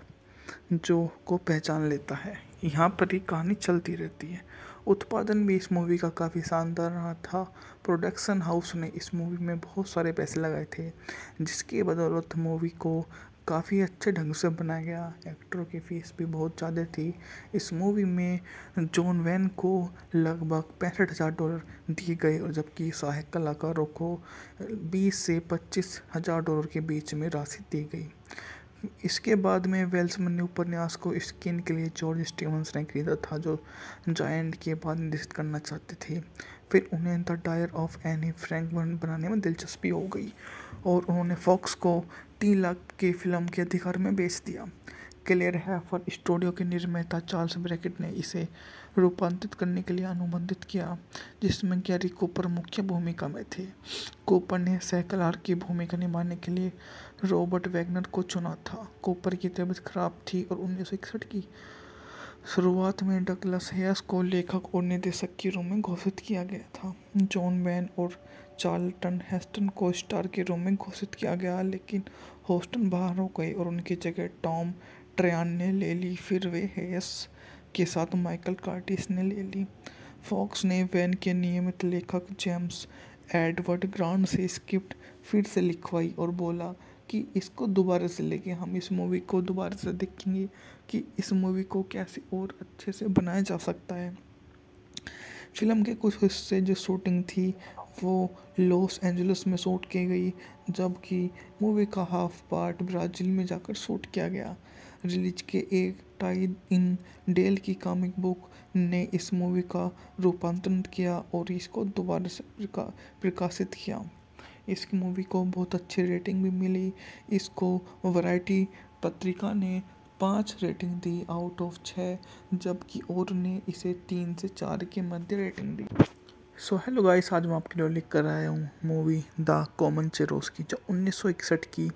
जो को पहचान लेता है। यहाँ पर ही कहानी चलती रहती है। उत्पादन भी इस मूवी का काफ़ी शानदार रहा था। प्रोडक्शन हाउस ने इस मूवी में बहुत सारे पैसे लगाए थे, जिसकी बदौलत मूवी को काफ़ी अच्छे ढंग से बनाया गया। एक्टरों की फीस भी बहुत ज़्यादा थी। इस मूवी में जॉन वैन को लगभग $65,000 दिए गए, और जबकि सहायक कलाकारों को 20 से $25,000 के बीच में राशि दी गई। इसके बाद में वेल्समैन ने उपन्यास को स्क्रीन के लिए जॉर्ज स्टीवंस ने खरीदा था, जो जायंट के बाद निर्देशित करना चाहते थे। फिर उन्हें the dire of Anne Frank बनाने में दिलचस्पी हो गई और उन्होंने फॉक्स को 3 लाख की फिल्म के अधिकार में बेच दिया। क्लेयर हैफर स्टूडियो के निर्माता चार्ल्स ब्रैकेट ने इसे रूपांतरित करने के लिए अनुबंधित किया, जिसमें गैरी कूपर मुख्य भूमिका में थे। कूपर ने सैकलार की भूमिका निभाने के लिए रॉबर्ट वैगनर को चुना था। कूपर की तबीयत खराब थी और 1961 की शुरुआत में डगलस हैस को लेखक और निर्देशक के रूप में घोषित किया गया था। जॉन वैन और चार्ल्टन हेस्टन को स्टार के रूप में घोषित किया गया, लेकिन हेस्टन बाहर हो गए और उनकी जगह टॉम ट्रयान ने ले ली। फिर वे हैस के साथ माइकल कर्टिस ने ले ली। फॉक्स ने वैन के नियमित लेखक जेम्स एडवर्ड ग्रांट से स्क्रिप्ट फिर से लिखवाई और बोला कि इसको दोबारा से लेके हम इस मूवी को दोबारा से देखेंगे कि इस मूवी को कैसे और अच्छे से बनाया जा सकता है। फिल्म के कुछ हिस्से जो शूटिंग थी वो लॉस एंजलिस में शूट की गई, जबकि मूवी का हाफ पार्ट ब्राज़ील में जाकर शूट किया गया। रिलीज के एक टाई इन डेल की कॉमिक बुक ने इस मूवी का रूपांतरण किया और इसको दोबारा से प्रकाशित किया। इस मूवी को बहुत अच्छी रेटिंग भी मिली। इसको वैरायटी पत्रिका ने 5 रेटिंग दी आउट ऑफ 6, जबकि और ने इसे 3 से 4 के मध्य रेटिंग दी। सो हेलो गाइस, आज मैं आपके लिए लेकर आया हूँ मूवी द कोमनचेरोस की, जो 1961 की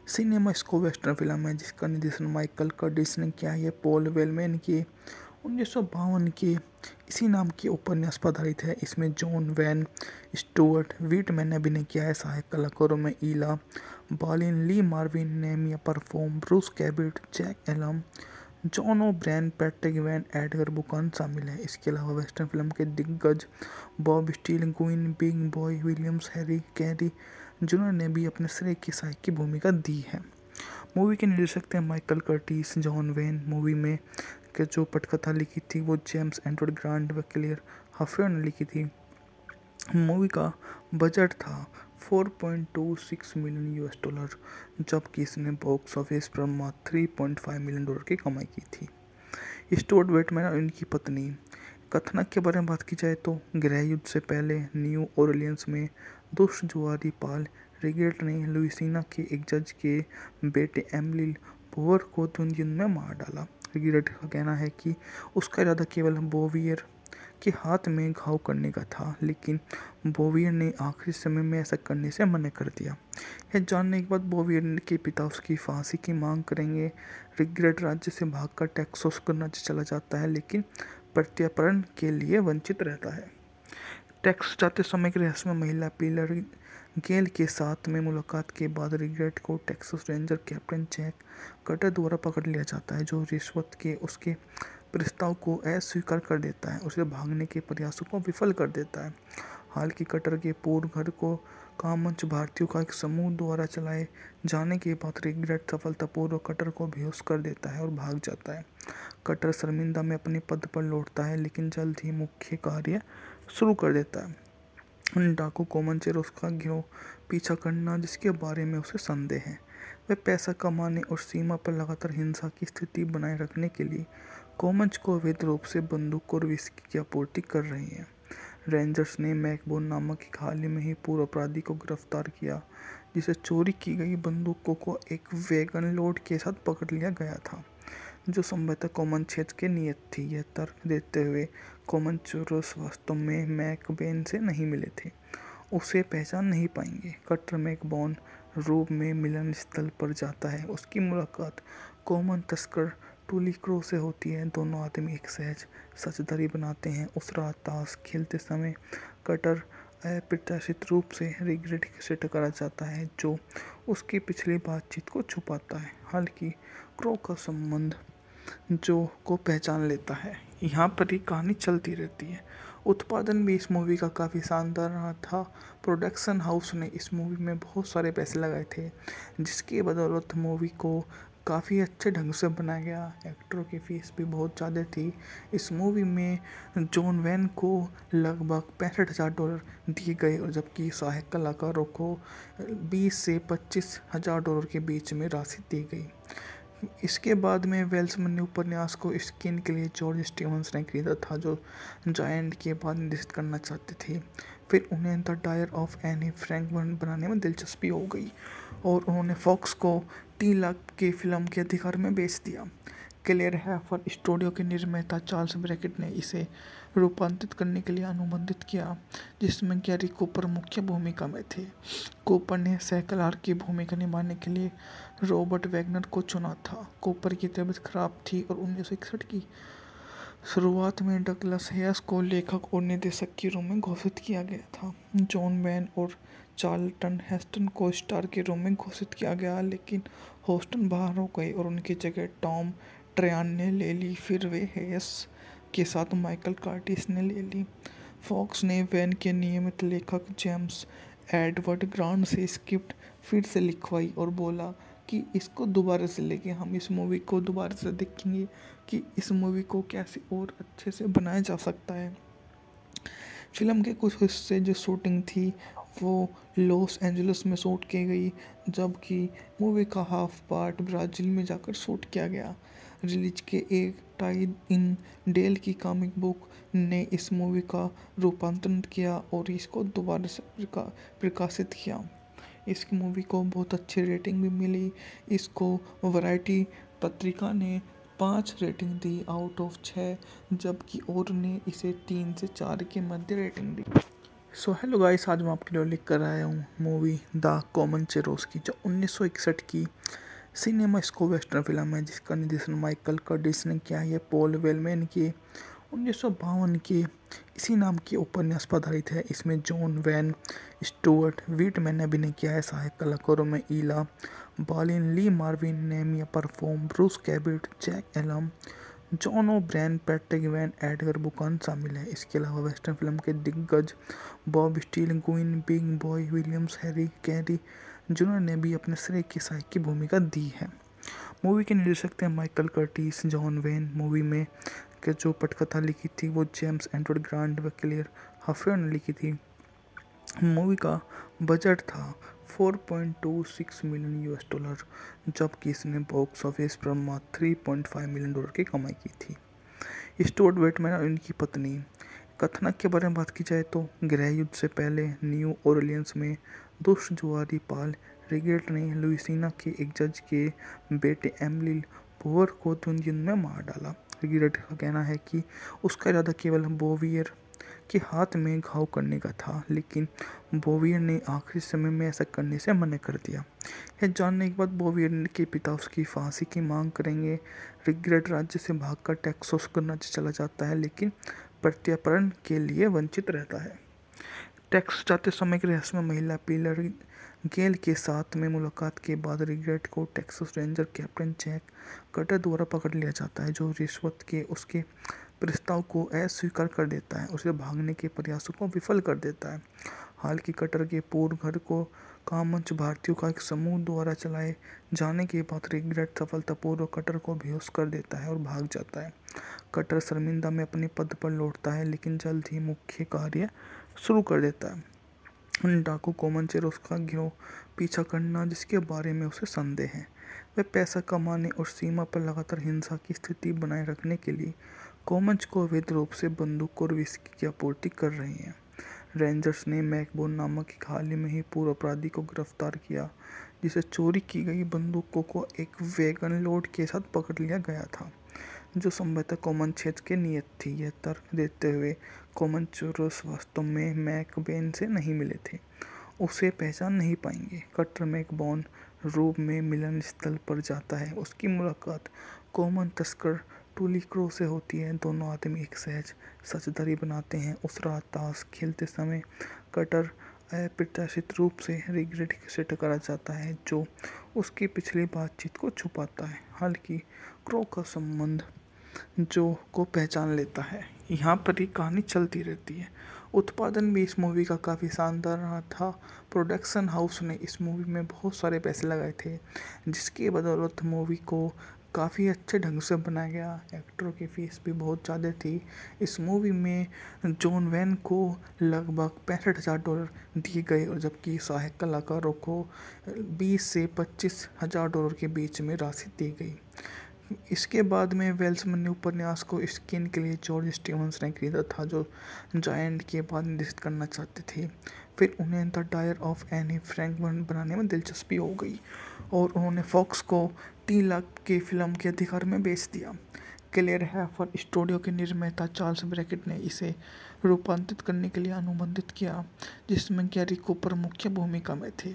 सिनेमा स्को वेस्टर्न फिल्म है, जिसका निर्देशन माइकल कर्टिस ने किया है। पॉल वेलमैन की 1952 की इसी नाम की उपन्यास पर आधारित है। इसमें जॉन वैन स्टुअर्ट व्हिटमैन ने अभिनय किया है। सहायक कलाकारों में Ina Balin, Lee Marvin, Nehemiah परफॉर्म, Bruce Cabot, Jack Elam, John O'Brien, Patrick Wayne, Edgar Buchanan शामिल है। इसके अलावा वेस्टर्न फिल्म के दिग्गज Bob Steele, Guinn, Big Boy Williams, Harry Carey junior ने भी अपने श्रेय की सहायक की भूमिका दी है। मूवी के निर्देशक थे Michael Curtis. John when movie में के जो पटकथा लिखी थी वो जेम्स एडवर्ड ग्रांट व क्लेयर हफर ने लिखी थी। मूवी का बजट था 4.26 मिलियन यूएस डॉलर, जबकि इसने बॉक्स ऑफिस पर मात्र 3.5 मिलियन डॉलर की कमाई की थी। स्टुअर्ट व्हिटमैन और इनकी पत्नी। कथानक के बारे में बात की जाए तो गृह युद्ध से पहले न्यू ऑरलियंस में दुष्ट जुआरी पाल रिगेट ने लुइसियाना के एक जज के बेटे एमिली बोवर को द्वंद्व युद्ध में मार डाला। रिगेट का कहना है कि उसका इरादा केवल बोवियर के हाथ में घाव करने का था, लेकिन बोवियर ने आखिरी समय में ऐसा करने से मना कर दिया। यह जानने के बाद बोवियर के पिता उसकी फांसी की मांग करेंगे। रिगेट राज्य से भागकर टेक्सास राज्य चला जाता है, लेकिन प्रत्यार्पण के लिए वंचित रहता है। टेक्सास जाते समय एक रहस्यमय महिला पिलर गेल के साथ में मुलाकात के बाद रिगेट को Texas Ranger Captain Jack Cutter द्वारा पकड़ लिया जाता है, जो रिश्वत के उसके प्रस्ताव को अस्वीकार कर देता है, उसे भागने के प्रयासों को विफल कर देता है। हालांकि कटर के पूर्व घर को कामंच भारतीयों का एक समूह द्वारा चलाए जाने के बाद रिगेट सफलतापूर्वक कटर को बेहोश कर देता है और भाग जाता है। कटर शर्मिंदा में अपने पद पर लौटता है, लेकिन जल्द ही मुख्य कार्य शुरू कर देता है। डाकू कोमनचेरोस का गिरोह पीछा करना, जिसके बारे में उसे संदेह है। वे पैसा कमाने और सीमा पर लगातार हिंसा की स्थिति बनाए रखने के लिए कोमंच को अवैध रूप से बंदूक और विस्की की आपूर्ति कर रही हैं। रेंजर्स ने मैकबोन नामक एक हाल ही में ही पूर्व अपराधी को गिरफ्तार किया, जिसे चोरी की गई बंदूकों को एक वैगन लोड के साथ पकड़ लिया गया था, जो संभवतः कोमन क्षेत्र की नियत थी। यह तर्क देते हुए कोमनचेरोस वास्तव में मैकबेन से नहीं मिले थे, उसे पहचान नहीं पाएंगे। कटर मैकबोन रूप में मिलन स्थल पर जाता है। उसकी मुलाकात कोमन तस्कर टूली क्रो से होती है। दोनों आदमी एक सहज साझेदारी बनाते हैं। उस रात ताश खेलते समय कटर अप्रत्याशित रूप से रिगेट से टकरा जाता है, जो उसकी पिछली बातचीत को छुपाता है। हालांकि क्रो का संबंध जो को पहचान लेता है। यहाँ पर ही कहानी चलती रहती है। उत्पादन भी इस मूवी का काफ़ी शानदार रहा था। प्रोडक्शन हाउस ने इस मूवी में बहुत सारे पैसे लगाए थे, जिसकी बदौलत मूवी को काफ़ी अच्छे ढंग से बनाया गया। एक्टरों की फीस भी बहुत ज़्यादा थी। इस मूवी में जॉन वैन को लगभग $65,000 दिए गए, और जबकि सहायक कलाकारों को 20 से $25,000 के बीच में राशि दी गई। इसके बाद में वेल्समैन ने उपन्यास को स्क्रीन के लिए जॉर्ज स्टीवंस ने खरीदा था, जो जायंट के बाद निर्देशित करना चाहते थे। फिर उन्हें the dire of Anne Frank बनाने में दिलचस्पी हो गई और उन्होंने फॉक्स को 3 लाख की फिल्म के अधिकार में बेच दिया। क्लेयर हैफर स्टूडियो के निर्माता चार्ल्स ब्रैकेट ने इसे रूपांतरित करने के लिए अनुबंधित किया, जिसमें गैरी कूपर मुख्य भूमिका में थे। कूपर ने सैकलार की भूमिका निभाने के लिए रॉबर्ट वैगनर को चुना था। कूपर की तबीयत खराब थी और 1961 की शुरुआत में डगलस हैस को लेखक और निर्देशक के रूप में घोषित किया गया था। जॉन वैन और चार्ल्टन हेस्टन को स्टार के रूप में घोषित किया गया, लेकिन हेस्टन बाहर हो गए और उनकी जगह टॉम ट्रयान ने ले ली। फिर वे हैस के साथ माइकल कर्टिस ने ले ली। फॉक्स ने वैन के नियमित लेखक जेम्स एडवर्ड ग्रांट से स्क्रिप्ट फिर से लिखवाई और बोला कि इसको दोबारा से लेके हम इस मूवी को दोबारा से देखेंगे कि इस मूवी को कैसे और अच्छे से बनाया जा सकता है। फिल्म के कुछ हिस्से जो शूटिंग थी वो लॉस एंजलिस में शूट की गई, जबकि मूवी का हाफ पार्ट ब्राज़ील में जाकर शूट किया गया। रिलीज के एक टाई इन डेल की कॉमिक बुक ने इस मूवी का रूपांतरण किया और इसको दोबारा से प्रकाशित किया। इस मूवी को बहुत अच्छी रेटिंग भी मिली। इसको वैरायटी पत्रिका ने 5 रेटिंग दी आउट ऑफ 6, जबकि और ने इसे 3 से 4 के मध्य रेटिंग दी। सो हेलो गाइस, आज मैं आपके लिए लेकर आया हूँ मूवी द कोमनचेरोस्की, जो 1961 की सिनेमास्कोप वेस्टर्न फिल्म है, जिसका निर्देशन माइकल कर्टिस ने किया है। ये पॉल वेलमैन की 1952 के इसी नाम के उपन्यास पर आधारित है। इसमें जॉन वैन स्टुअर्ट व्हिटमैन ने अभिनय किया है। सहायक कलाकारों में Ina Balin, Lee Marvin, Nehemiah परफॉर्म, Bruce Cabot, Jack Elam, John O'Brien, Patrick Wayne, Edgar Buchanan शामिल है। इसके अलावा वेस्टर्न फिल्म के दिग्गज Bob Steele, Guinn, Big Boy Williams, Harry Carey junior ने भी अपने श्रेय की सहायक की भूमिका दी है। मूवी के निर्देशक थे Michael Curtis. John when movie में के जो पटकथा लिखी थी वो जेम्स एडवर्ड ग्रांट व क्लेयर हफेर ने लिखी थी। मूवी का बजट था 4.26 मिलियन यूएस डॉलर, जबकि इसने बॉक्स ऑफिस पर मात्र 3.5 मिलियन डॉलर की कमाई की थी। स्टुअर्ट व्हिटमैन और इनकी पत्नी। कथानक के बारे में बात की जाए तो गृह युद्ध से पहले न्यू ऑरलियंस में दुष्ट जुआरी पाल रिगेट ने लुइसियाना के एक जज के बेटे एमिली पोवर को द्वंद्व युद्ध में मार डाला। रिगेट का कहना है कि उसका इरादा केवल बोवियर के हाथ में घाव करने का था, लेकिन बोवियर ने आखिरी समय में ऐसा करने से मना कर दिया। यह जानने के बाद बोवियर के पिता उसकी फांसी की मांग करेंगे। रिगेट राज्य से भागकर टेक्सास राज्य चला जाता है, लेकिन प्रत्यार्पण के लिए वंचित रहता है। टेक्सास जाते समय एक रहस्यमय महिला पिलर गेल के साथ में मुलाकात के बाद रिगेट को Texas Ranger Captain Jack Cutter द्वारा पकड़ लिया जाता है, जो रिश्वत के उसके प्रस्ताव को अस्वीकार कर देता है। उसे भागने के प्रयासों को विफल कर देता है। हालांकि कटर के पूर्व घर को कामंच भारतीयों का एक समूह द्वारा चलाए जाने के बाद रिगेट सफलतापूर्वक कटर को बेहोश कर देता है और भाग जाता है। कटर शर्मिंदा में अपने पद पर लौटता है, लेकिन जल्द ही मुख्य कार्य शुरू कर देता है। डाकू कोमनचेरोस का गिरोह पीछा करना, जिसके बारे में उसे संदेह है। वे पैसा कमाने और सीमा पर लगातार हिंसा की स्थिति बनाए रखने के लिए कोमंच को अवैध रूप से बंदूक और विस्की की आपूर्ति कर रहे हैं। रेंजर्स ने मैकबोन नामक एक हाल ही में ही पूर्व अपराधी को गिरफ्तार किया, जिसे चोरी की गई बंदूकों को एक वैगन लोड के साथ पकड़ लिया गया था, जो संभवतः कोमनचेरोस के नियत थी। यह तर्क देते हुए कोमनचेरोस वास्तव में मैकबेन से नहीं मिले थे, उसे पहचान नहीं पाएंगे। कटर मैकबोन रूप में मिलन स्थल पर जाता है। उसकी मुलाकात कॉमन तस्कर टूली क्रो से होती है। दोनों आदमी एक सहज साझेदारी बनाते हैं। उस रात ताश खेलते समय कटर अप्रत्याशित रूप से रिगेट से टकरा जाता है, जो उसकी पिछली बातचीत को छुपाता है। हालांकि क्रो का संबंध जो को पहचान लेता है। यहाँ पर ही कहानी चलती रहती है। उत्पादन भी इस मूवी का काफ़ी शानदार रहा था। प्रोडक्शन हाउस ने इस मूवी में बहुत सारे पैसे लगाए थे, जिसकी बदौलत मूवी को काफ़ी अच्छे ढंग से बनाया गया। एक्टरों की फीस भी बहुत ज़्यादा थी। इस मूवी में जॉन वैन को लगभग $65,000 दिए गए, और जबकि सहायक कलाकारों को 20 से $25,000 के बीच में राशि दी गई। इसके बाद में वेल्समैन ने उपन्यास को स्क्रीन के लिए जॉर्ज स्टीवंस ने खरीदा था, जो जायंट के बाद निर्देशित करना चाहते थे। फिर उन्हें the dire of Anne Frank बनाने में दिलचस्पी हो गई और उन्होंने फॉक्स को 3 लाख के फिल्म के अधिकार में बेच दिया। क्लेयर हैफर स्टूडियो के निर्माता चार्ल्स ब्रैकेट ने इसे रूपांतरित करने के लिए अनुबंधित किया, जिसमें गैरी कूपर मुख्य भूमिका में थे।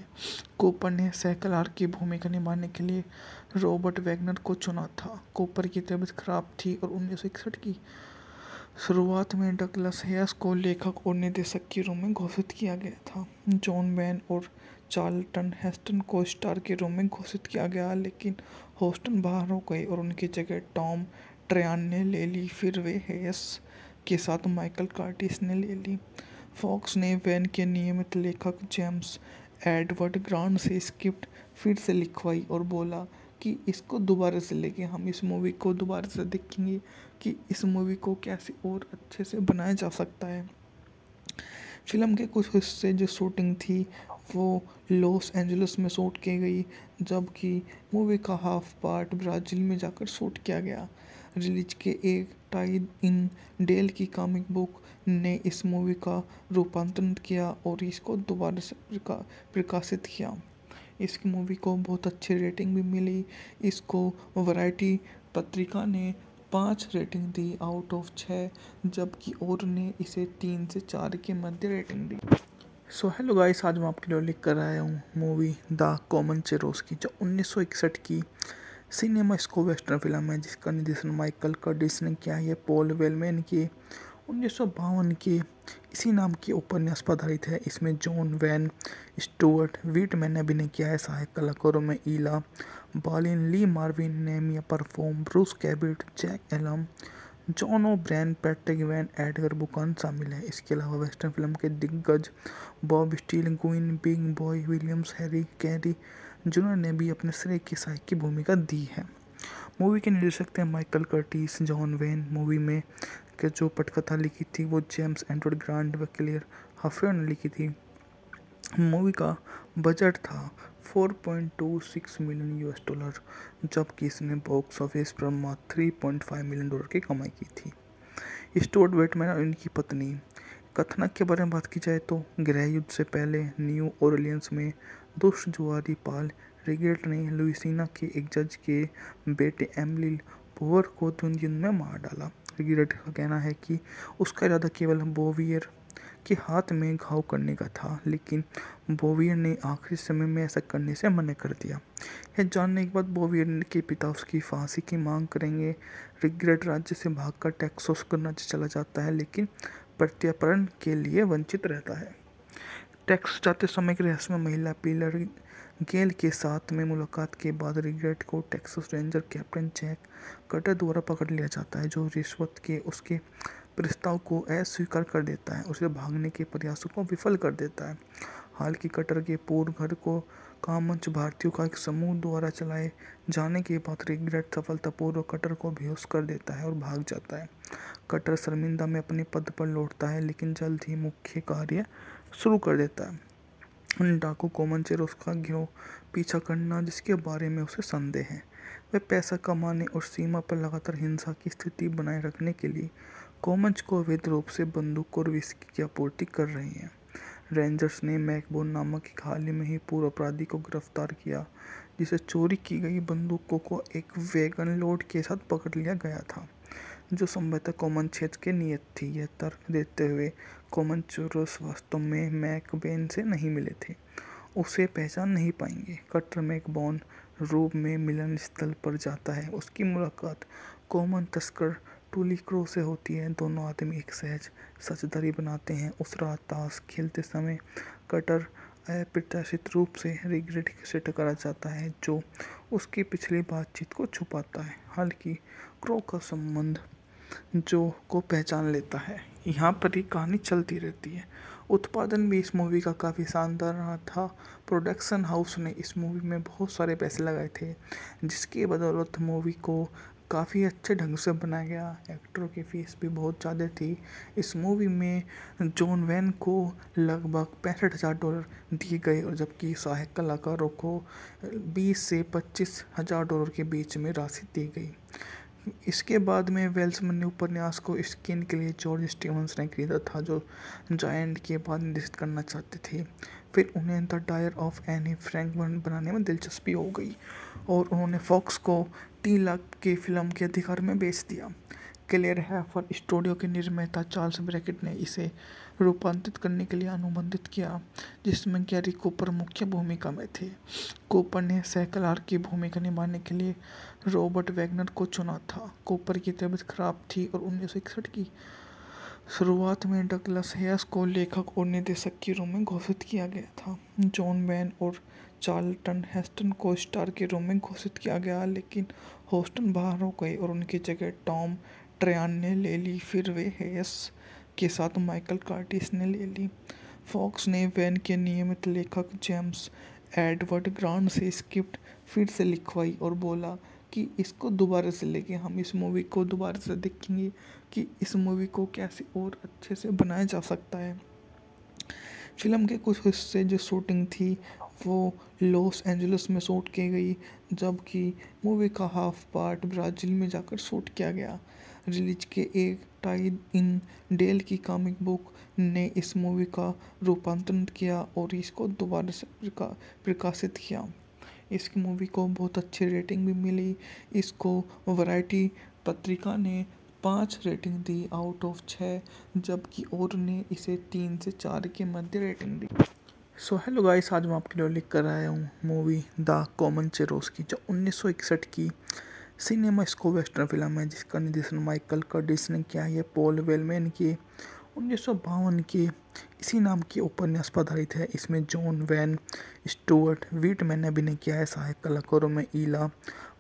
कूपर ने सैकलार की भूमिका निभाने के लिए रॉबर्ट वैगनर को चुना था। कूपर की तबीयत खराब थी और 1961 की शुरुआत में डगलस हैस को लेखक और निर्देशक के रूप में घोषित किया गया था। जॉन वैन और चार्ल्टन हेस्टन को स्टार के रूप में घोषित किया गया, लेकिन हेस्टन बाहर हो गए और उनकी जगह टॉम ट्रयान ने ले ली। फिर वे हैस के साथ माइकल कर्टिस ने ले ली। फॉक्स ने वैन के नियमित लेखक जेम्स एडवर्ड ग्रांट से स्क्रिप्ट फिर से लिखवाई और बोला कि इसको दोबारा से लेके हम इस मूवी को दोबारा से देखेंगे कि इस मूवी को कैसे और अच्छे से बनाया जा सकता है। फिल्म के कुछ हिस्से जो शूटिंग थी वो लॉस एंजलिस में शूट की गई, जबकि मूवी का हाफ पार्ट ब्राज़ील में जाकर शूट किया गया। रिलीज के एक टाई इन डेल की कॉमिक बुक ने इस मूवी का रूपांतरण किया और इसको दोबारा से प्रकाशित किया। इसकी मूवी को बहुत अच्छी रेटिंग भी मिली। इसको वैरायटी पत्रिका ने 5 रेटिंग दी आउट ऑफ 6, जबकि और ने इसे 3 से 4 के मध्य रेटिंग दी। सो हेलो गाइस, आज मैं आपके लिए लेकर आया हूँ मूवी द कोमनचेरोस की, जो 1961 की सिनेमास्कोप वेस्टर्न फिल्म है, जिसका निर्देशन माइकल कर्टिस ने किया है। पॉल वेलमैन की 1952 के इसी नाम के उपन्यास पर आधारित है। इसमें जॉन वैन स्टुअर्ट व्हिटमैन ने अभिनय किया है। सहायक कलाकारों में Ina Balin, Lee Marvin, Nehemiah परफॉर्म, Bruce Cabot, Jack Elam, John O'Brien, Patrick Wayne, Edgar Buchanan शामिल है। इसके अलावा वेस्टर्न फिल्म के दिग्गज Bob Steele, Guinn, Big Boy Williams, Harry Carey junior ने भी अपने श्रेय की सहायक की भूमिका दी है। मूवी के निर्देशक थे Michael Curtis. John when movie में के जो पटकथा लिखी थी वो जेम्स एडवर्ड ग्रांट व क्लेयर हफेर ने लिखी थी। मूवी का बजट था 4.26 मिलियन यूएस डॉलर, जबकि इसने बॉक्स ऑफिस पर मात्र 3.5 मिलियन डॉलर की कमाई की थी। स्टुअर्ट व्हिटमैन और इनकी पत्नी। कथानक के बारे में बात की जाए तो गृह युद्ध से पहले न्यू ऑरलियंस में दुष्ट जुआरी पाल रिगेट ने लुइसियाना के एक जज के बेटे एमिली पोवर को द्वंद्व युद्ध में मार डाला। रिगेट का कहना है कि उसका इरादा केवल बोवियर के हाथ में घाव करने का था, लेकिन बोवियर ने आखिरी समय में ऐसा करने से मना कर दिया। यह जानने के बाद बोवियर के पिता उसकी फांसी की मांग करेंगे। रिगेट राज्य से भागकर टेक्सास राज्य चला जाता है, लेकिन प्रत्यार्पण के लिए वंचित रहता है। टेक्सास जाते समय एक रहस्यमय महिला पिलर गेल के साथ में मुलाकात के बाद रिगेट को Texas Ranger Captain Jack Cutter द्वारा पकड़ लिया जाता है, जो रिश्वत के उसके प्रस्ताव को अस्वीकार कर देता है। उसे भागने के प्रयासों को विफल कर देता है। हालांकि कटर के पूर्व घर को कामंच भारतीयों का एक समूह द्वारा चलाए जाने के बाद रिगेट सफलतापूर्वक कटर को बेहोश कर देता है और भाग जाता है। कटर शर्मिंदा में अपने पद पर लौटता है, लेकिन जल्द ही मुख्य कार्य शुरू कर देता है। डाकू कोमनचेरोस का गिरोह पीछा करना, जिसके बारे में उसे संदेह है। वे पैसा कमाने और सीमा पर लगातार हिंसा की स्थिति बनाए रखने के लिए कोमंच को अवैध रूप से बंदूक और विस्की की आपूर्ति कर रहे हैं। रेंजर्स ने मैकबोन नामक एक हाल ही में ही पूर्व अपराधी को गिरफ्तार किया, जिसे चोरी की गई बंदूकों को एक वैगन लोड के साथ पकड़ लिया गया था, जो संभवतः कोमनचेरोस के नियत थी। यह तर्क देते हुए कोमनचेरोस वास्तव में मैकबेन से नहीं मिले थे, उसे पहचान नहीं पाएंगे। कटर मैकबोन रूप में मिलन स्थल पर जाता है। उसकी मुलाकात कॉमन तस्कर टूली क्रो से होती है। दोनों आदमी एक सहज साझेदारी बनाते हैं। उस रात ताश खेलते समय कटर अप्रत्याशित रूप से रिगेट से टकरा जाता है, जो उसकी पिछली बातचीत को छुपाता है। हालांकि क्रो का संबंध जो को पहचान लेता है। यहाँ पर ही कहानी चलती रहती है। उत्पादन भी इस मूवी का काफ़ी शानदार रहा था। प्रोडक्शन हाउस ने इस मूवी में बहुत सारे पैसे लगाए थे, जिसकी बदौलत मूवी को काफ़ी अच्छे ढंग से बनाया गया। एक्टरों की फीस भी बहुत ज़्यादा थी। इस मूवी में जॉन वैन को लगभग $65,000 दिए गए, और जबकि सहायक कलाकारों को 20 से $25,000 के बीच में राशि दी गई। इसके बाद में वेल्समैन ने उपन्यास को स्क्रीन के लिए जॉर्ज स्टीवंस ने खरीदा था, जो जायंट के बाद निर्देशित करना चाहते थे। फिर उन्हें the dire of Anne Frank बनाने में दिलचस्पी हो गई और उन्होंने फॉक्स को 3 लाख के फिल्म के अधिकार में बेच दिया। क्लेयर हैफर स्टूडियो के निर्माता चार्ल्स ब्रैकेट ने इसे रूपांतरित करने के लिए अनुबंधित किया, जिसमें गैरी कूपर मुख्य भूमिका में थे। कूपर ने सहकलार की भूमिका निभाने के लिए रॉबर्ट वैगनर को चुना था। कूपर की तबीयत खराब थी और 1961 की शुरुआत में डगलस हैस को लेखक और निर्देशक के रूप में घोषित किया गया था। जॉन वैन और चार्ल्टन हेस्टन को स्टार के रूप में घोषित किया गया, लेकिन हेस्टन बाहर हो गए और उनकी जगह टॉम ट्रयान ने ले ली। फिर वे हैस के साथ माइकल कर्टिस ने ले ली। फॉक्स ने वैन के नियमित लेखक जेम्स एडवर्ड ग्रांट से स्क्रिप्ट फिर से लिखवाई और बोला कि इसको दोबारा से लेके हम इस मूवी को दोबारा से देखेंगे कि इस मूवी को कैसे और अच्छे से बनाया जा सकता है। फिल्म के कुछ हिस्से जो शूटिंग थी वो लॉस एंजलिस में शूट की गई, जबकि मूवी का हाफ पार्ट ब्राज़ील में जाकर शूट किया गया। रिलीज के एक टाई इन डेल की कॉमिक बुक ने इस मूवी का रूपांतरण किया और इसको दोबारा से प्रकाशित किया। इस मूवी को बहुत अच्छी रेटिंग भी मिली। इसको वैरायटी पत्रिका ने 5 रेटिंग दी आउट ऑफ 6, जबकि और ने इसे 3 से 4 के मध्य रेटिंग दी। सो हेलो गाइस, आज मैं आपके लिए लेकर आया हूँ मूवी द कॉमन चेरोस्की, जो 1961 की सिनेमा स्को वेस्टर्न फिल्म है, जिसका निर्देशन माइकल कर्टिस ने किया है। ये पॉल वेलमैन की 1952 की इसी नाम के उपन्यास पर आधारित है। इसमें जॉन वैन स्टुअर्ट व्हीटमैन ने अभिनय किया है। सहायक कलाकारों में Ina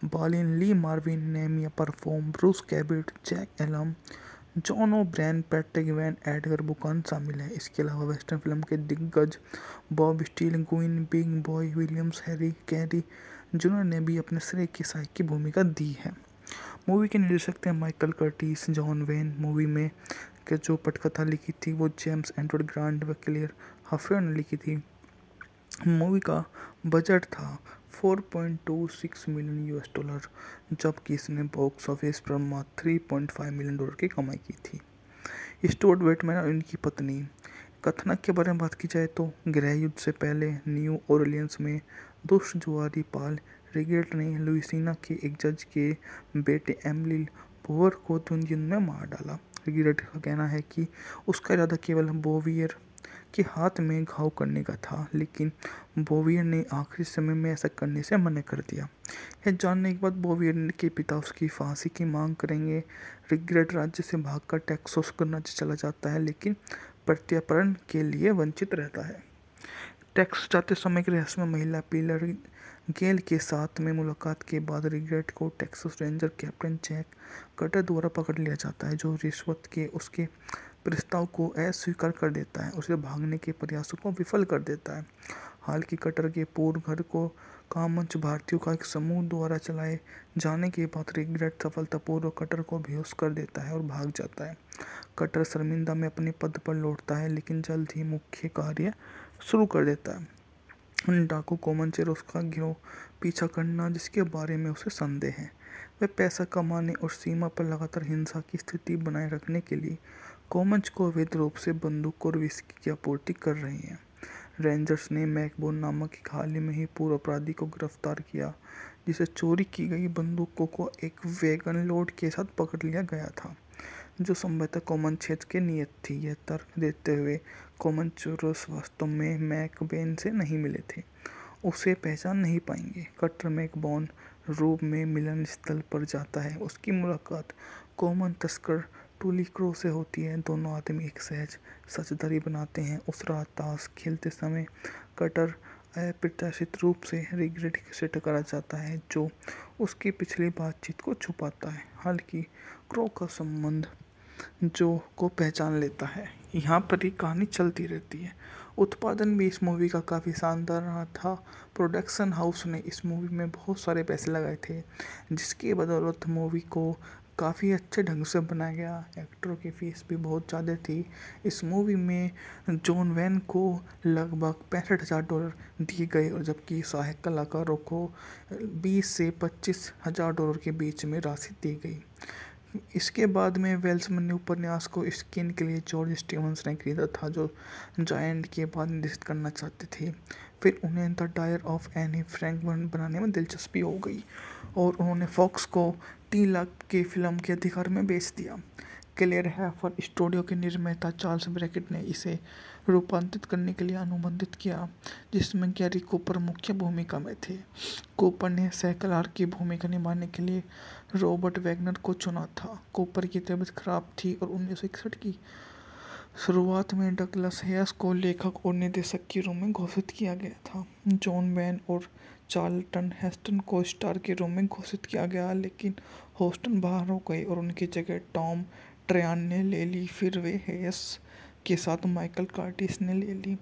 Balin, Lee Marvin, Nehemiah परफॉर्म, Bruce Cabot, Jack Elam, John O'Brien, Patrick Wayne, Edgar Buchanan शामिल है। इसके अलावा वेस्टर्न फिल्म के दिग्गज Bob Steele, Guinn, Big Boy Williams, Harry Carey junior ने भी अपने श्रेय की सहायक की भूमिका दी है। मूवी के निर्देशक थे Michael Curtis. John when movie में के जो पटकथा लिखी थी वो जेम्स एडवर्ड ग्रांट व क्लेयर हफेर ने लिखी थी। मूवी का बजट था 4.26 मिलियन यूएस डॉलर, जबकि इसने बॉक्स ऑफिस पर मात्र 3.5 मिलियन डॉलर की कमाई की थी। स्टुअर्ट व्हीटमैन और उनकी पत्नी। कथानक के बारे में बात की जाए तो गृह युद्ध से पहले न्यू ऑरलियंस में दुष्ट जुआरी पाल रिगेट ने लुइसियाना के एक जज के बेटे एमिली पोवर को द्वंद्व युद्ध में मार डाला। रिगेट का कहना है कि उसका इरादा केवल बोवियर के हाथ में घाव करने का था, लेकिन बोवियर ने आखिरी समय में ऐसा करने से मना कर दिया। यह जानने के बाद बोवियर के पिता उसकी फांसी की मांग करेंगे। रिगेट राज्य से भागकर टेक्सास राज्य चला जाता है, लेकिन प्रत्यार्पण के लिए वंचित रहता है। टेक्सास जाते समय की रहस्यमय महिला पिलर गेल के साथ में मुलाकात के बाद रिगेट को Texas Ranger Captain Jack Cutter द्वारा पकड़ लिया जाता है, जो रिश्वत के उसके प्रस्ताव को अस्वीकार कर देता है। उसे भागने के प्रयासों को विफल कर देता है। हालांकि कटर के पूर्व घर को कामंच भारतीयों का एक समूह द्वारा चलाए जाने के बाद रिगेट सफलतापूर्वक कटर को बेहोश कर देता है और भाग जाता है। कटर शर्मिंदा में अपने पद पर लौटता है, लेकिन जल्द ही मुख्य कार्य शुरू कर देता है। डाकू कोमनचेरोस का गिरोह पीछा करना, जिसके बारे में उसे संदेह है। वे पैसा कमाने और सीमा पर लगातार हिंसा की स्थिति बनाए रखने के लिए कोमंच को अवैध रूप से बंदूक और विस्की की आपूर्ति कर रहे हैं। रेंजर्स ने मैकबोन नामक एक हाल ही में ही पूर्व अपराधी को गिरफ्तार किया, जिसे चोरी की गई बंदूकों को एक वैगन लोड के साथ पकड़ लिया गया था, जो संभवतः कॉमन क्षेत्र के नियत थी। यह तर्क देते हुए कोमनचेरोस वास्तव में मैकबेन से नहीं मिले थे, उसे पहचान नहीं पाएंगे। कटर मैकबोन रूप में मिलन स्थल पर जाता है। उसकी मुलाकात कॉमन तस्कर टूली क्रो से होती है। दोनों आदमी एक सहज साझेदारी बनाते हैं। उस रात ताश खेलते समय कटर अप्रत्याशित रूप से रिगेट से टकरा जाता है, जो उसकी पिछली बातचीत को छुपाता है। हालांकि क्रो का संबंध जो को पहचान लेता है। यहाँ पर ही कहानी चलती रहती है। उत्पादन भी इस मूवी का काफ़ी शानदार रहा था। प्रोडक्शन हाउस ने इस मूवी में बहुत सारे पैसे लगाए थे, जिसकी बदौलत मूवी को काफ़ी अच्छे ढंग से बनाया गया। एक्टरों की फीस भी बहुत ज़्यादा थी। इस मूवी में जॉन वैन को लगभग $65,000 दिए गए, और जबकि सहायक कलाकारों को 20 से $25,000 के बीच में राशि दी गई। इसके बाद में वेल्समैन ने उपन्यास को स्क्रीन के लिए जॉर्ज स्टीवंस ने खरीदा था, जो जायंट के बाद निर्देशित करना चाहते थे। फिर उन्हें the dire of Anne Frank बनाने में दिलचस्पी हो गई और उन्होंने फॉक्स को 3 लाख की फिल्म के अधिकार में बेच दिया। क्लेयर हैफर स्टूडियो के निर्माता चार्ल्स ब्रैकेट ने इसे रूपांतरित करने के लिए अनुबंधित किया, जिसमें गैरी कूपर मुख्य भूमिका में थे। कूपर ने सैकलार की भूमिका निभाने के लिए रॉबर्ट वैगनर को चुना था। कूपर की तबीयत खराब थी और 1961 की शुरुआत में डगलस हैस को लेखक और निर्देशक के रूप में घोषित किया गया था। जॉन वैन और चार्ल्टन हेस्टन को स्टार के रूप में घोषित किया गया, लेकिन हेस्टन बाहर हो गए और उनकी जगह टॉम ट्रयान ने ले ली। फिर वे हैस के साथ माइकल कर्टिस ने ले ली।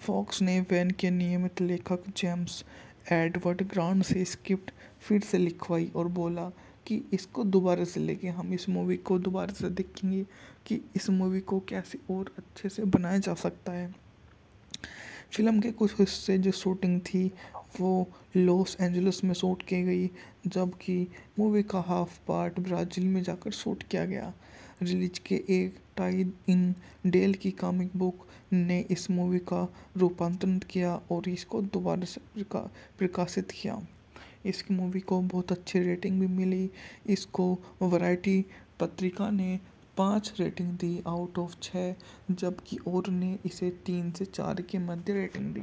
फॉक्स ने वैन के नियमित लेखक जेम्स एडवर्ड ग्रांट से स्क्रिप्ट फिर से लिखवाई और बोला कि इसको दोबारा से लेके हम इस मूवी को दोबारा से देखेंगे कि इस मूवी को कैसे और अच्छे से बनाया जा सकता है। फिल्म के कुछ हिस्से जो शूटिंग थी वो लॉस एंजलिस में शूट की गई, जबकि मूवी का हाफ पार्ट ब्राज़ील में जाकर शूट किया गया। रिलीज के एक टाई इन डेल की कॉमिक बुक ने इस मूवी का रूपांतरण किया और इसको दोबारा से प्रकाशित किया। इस मूवी को बहुत अच्छी रेटिंग भी मिली। इसको वैरायटी पत्रिका ने 5 रेटिंग दी आउट ऑफ 6, जबकि और ने इसे 3 से 4 के मध्य रेटिंग दी।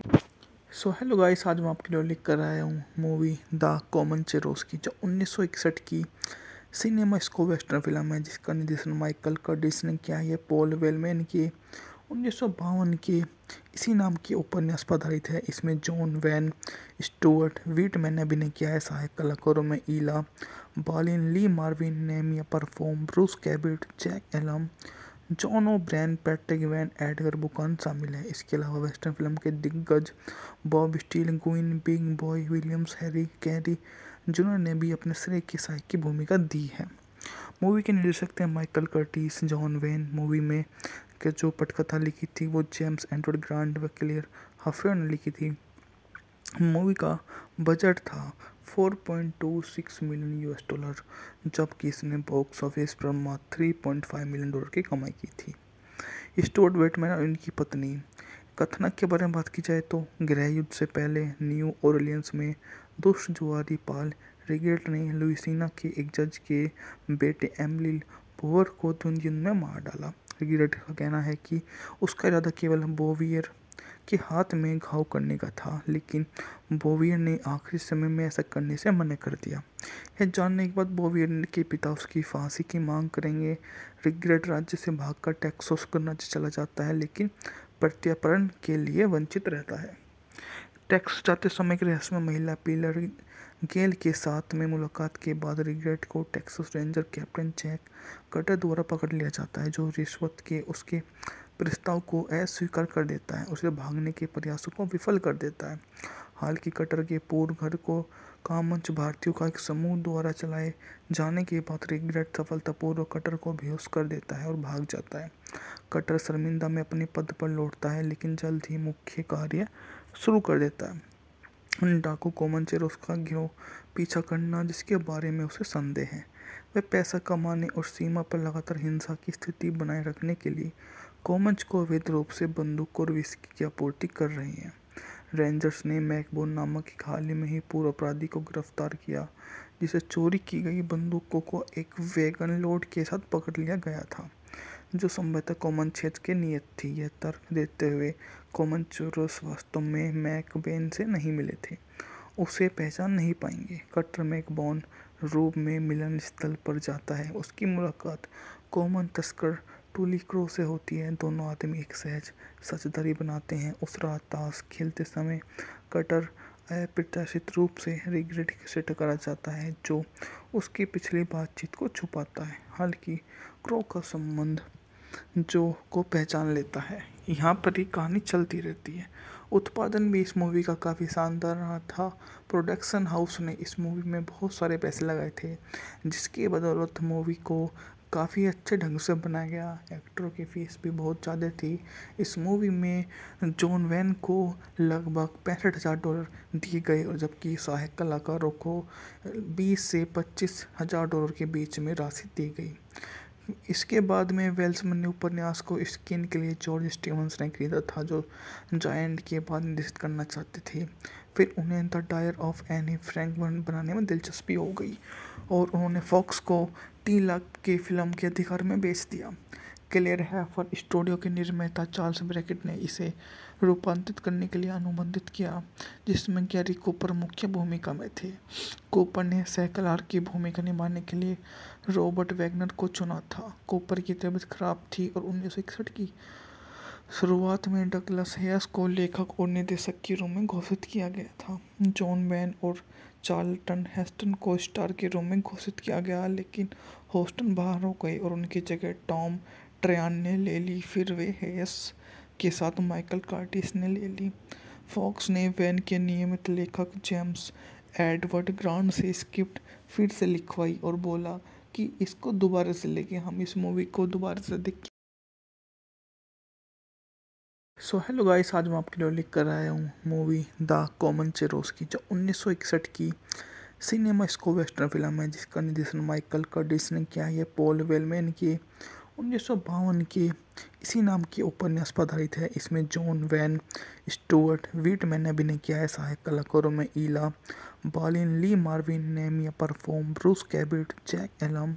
सो हेलो गाइस, आज मैं आपके लिए लेकर आया हूँ मूवी द कोमनचेरोस्की, जो 1961 की सिनेमास्कोप वेस्टर्न फिल्म है, जिसका निर्देशन माइकल कर्टिस ने किया है। पॉल वेलमैन की 1952 के इसी नाम के उपन्यास पर आधारित है। इसमें जॉन वैन स्टुअर्ट व्हिटमैन ने अभिनय किया है। सहायक कलाकारों में Ina Balin, Lee Marvin, Nehemiah परफॉर्म, Bruce Cabot, Jack Elam, John O'Brien, Patrick Wayne, Edgar Buchanan शामिल है। इसके अलावा वेस्टर्न फिल्म के दिग्गज Bob Steele, Guinn, Big Boy Williams, Harry Carey junior ने भी अपने श्रेय की सहायक की भूमिका दी है। मूवी के निर्देशक थे Michael Curtis. John when movie में के जो पटकथा लिखी थी वो जेम्स एडवर्ड ग्रांट व क्लेयर हफेर ने लिखी थी। मूवी का बजट था 4.26 मिलियन यूएस डॉलर, जबकि इसने बॉक्स ऑफिस पर मात्र 3.5 मिलियन डॉलर की कमाई की थी। स्टुअर्ट व्हिटमैन और उनकी पत्नी। कथानक के बारे में बात की जाए तो गृह युद्ध से पहले न्यू ऑरलियंस में दुष्ट जुआरी पाल रिगेट ने लुइसियाना के एक जज के बेटे एमिली बोवर को द्वंद्व युद्ध में मार डाला। रिगेट का कहना है कि उसका इरादा केवल बोवियर के हाथ में घाव करने का था, लेकिन बोवियर ने आखिरी समय में ऐसा करने से मना कर दिया। यह जानने के बाद बोवियर के पिता उसकी फांसी की मांग करेंगे। रिगेट राज्य से भागकर टेक्सास राज्य चला जाता है, लेकिन प्रत्यार्पण के लिए वंचित रहता है। टेक्सास जाते समय एक रहस्यमय महिला पिलर गेल के साथ में मुलाकात के बाद रिगेट को Texas Ranger Captain Jack Cutter द्वारा पकड़ लिया जाता है, जो रिश्वत के उसके प्रस्ताव को अस्वीकार कर देता है। उसे भागने के प्रयासों को विफल कर देता है। हालांकि कटर के पूर्व घर को कामंच भारतीयों का एक समूह द्वारा चलाए जाने के बाद रिगेट सफलतापूर्वक कटर को बेहोश कर देता है और भाग जाता है। कटर शर्मिंदा में अपने पद पर लौटता है, लेकिन जल्द ही मुख्य कार्य शुरू कर देता है। डाकू कोमनचेरोस का गिरोह पीछा करना, जिसके बारे में उसे संदेह है। वे पैसा कमाने और सीमा पर लगातार हिंसा की स्थिति बनाए रखने के लिए कोमंच को अवैध रूप से बंदूक और विस्की की आपूर्ति कर रहे हैं। रेंजर्स ने मैकबोन नामक एक हाल ही में ही पूर्व अपराधी को गिरफ्तार किया, जिसे चोरी की गई बंदूकों को एक वैगन लोड के साथ पकड़ लिया गया था, जो संभवतः कोमनचेरोस के नियत थी। यह तर्क देते हुए कोमनचेरोस वास्तव में मैकबेन से नहीं मिले थे, उसे पहचान नहीं पाएंगे। कटर मैकबोन रूप में मिलन स्थल पर जाता है। उसकी मुलाकात कॉमन तस्कर टूली क्रो से होती है। दोनों आदमी एक सहज साझेदारी बनाते हैं। उस रात ताश खेलते समय कटर अप्रत्याशित रूप से रिगेट से टकरा जाता है, जो उसकी पिछली बातचीत को छुपाता है। हालांकि क्रो का संबंध जो को पहचान लेता है। यहाँ पर ही कहानी चलती रहती है। उत्पादन भी इस मूवी का काफ़ी शानदार रहा था। प्रोडक्शन हाउस ने इस मूवी में बहुत सारे पैसे लगाए थे, जिसकी बदौलत मूवी को काफ़ी अच्छे ढंग से बनाया गया। एक्टरों की फीस भी बहुत ज़्यादा थी। इस मूवी में जॉन वैन को लगभग $65,000 दिए गए, और जबकि सहायक कलाकारों को 20 से $25,000 के बीच में राशि दी गई। इसके बाद में वेल्समैन ने उपन्यास को स्क्रीन के लिए जॉर्ज स्टीवंस ने खरीदा था, जो जायंट के बाद निर्देशित करना चाहते थे। फिर उन्हें the dire of Anne Frank बनाने में दिलचस्पी हो गई और उन्होंने फॉक्स को 3 लाख की फिल्म के अधिकार में बेच दिया। क्लेयर हैफर स्टूडियो के निर्माता चार्ल्स ब्रैकेट ने इसे रूपांतरित करने के लिए अनुबंधित किया, जिसमें गैरी कूपर मुख्य भूमिका में थे। कूपर ने सहकलार की भूमिका निभाने के लिए रॉबर्ट वैगनर को चुना था। कूपर की तबीयत खराब थी और 1961 की शुरुआत में डगलस हैस को लेखक और निर्देशक के रूप में घोषित किया गया था। जॉन वैन और चार्ल्टन हेस्टन को स्टार के रूप में घोषित किया गया, लेकिन हेस्टन बाहर हो गए और उनकी जगह टॉम ट्रयान ने ले ली। फिर वे हैस के साथ माइकल कर्टिस ने ले ली। फॉक्स ने वैन के नियमित लेखक जेम्स एडवर्ड ग्रांट से स्क्रिप्ट फिर से लिखवाई और बोला कि इसको दोबारा से लेके हम इस मूवी को दोबारा से देखें। सो हेलो गाइस, आज मैं आपके लिए लेकर आया हूँ मूवी द कोमनचेरोस्की, जो 1961 की सिनेमास्कोप वेस्टर्न फिल्म है, जिसका निर्देशन माइकल कर्टिस ने किया है। ये पॉल वेलमैन की 1952 की इसी नाम की उपन्यास पर आधारित है। इसमें जॉन वैन स्टुअर्ट व्हिटमैन ने अभिनय किया है। सहायक कलाकारों में Ina Balin, Lee Marvin, Nehemiah परफॉर्म, Bruce Cabot, Jack Elam,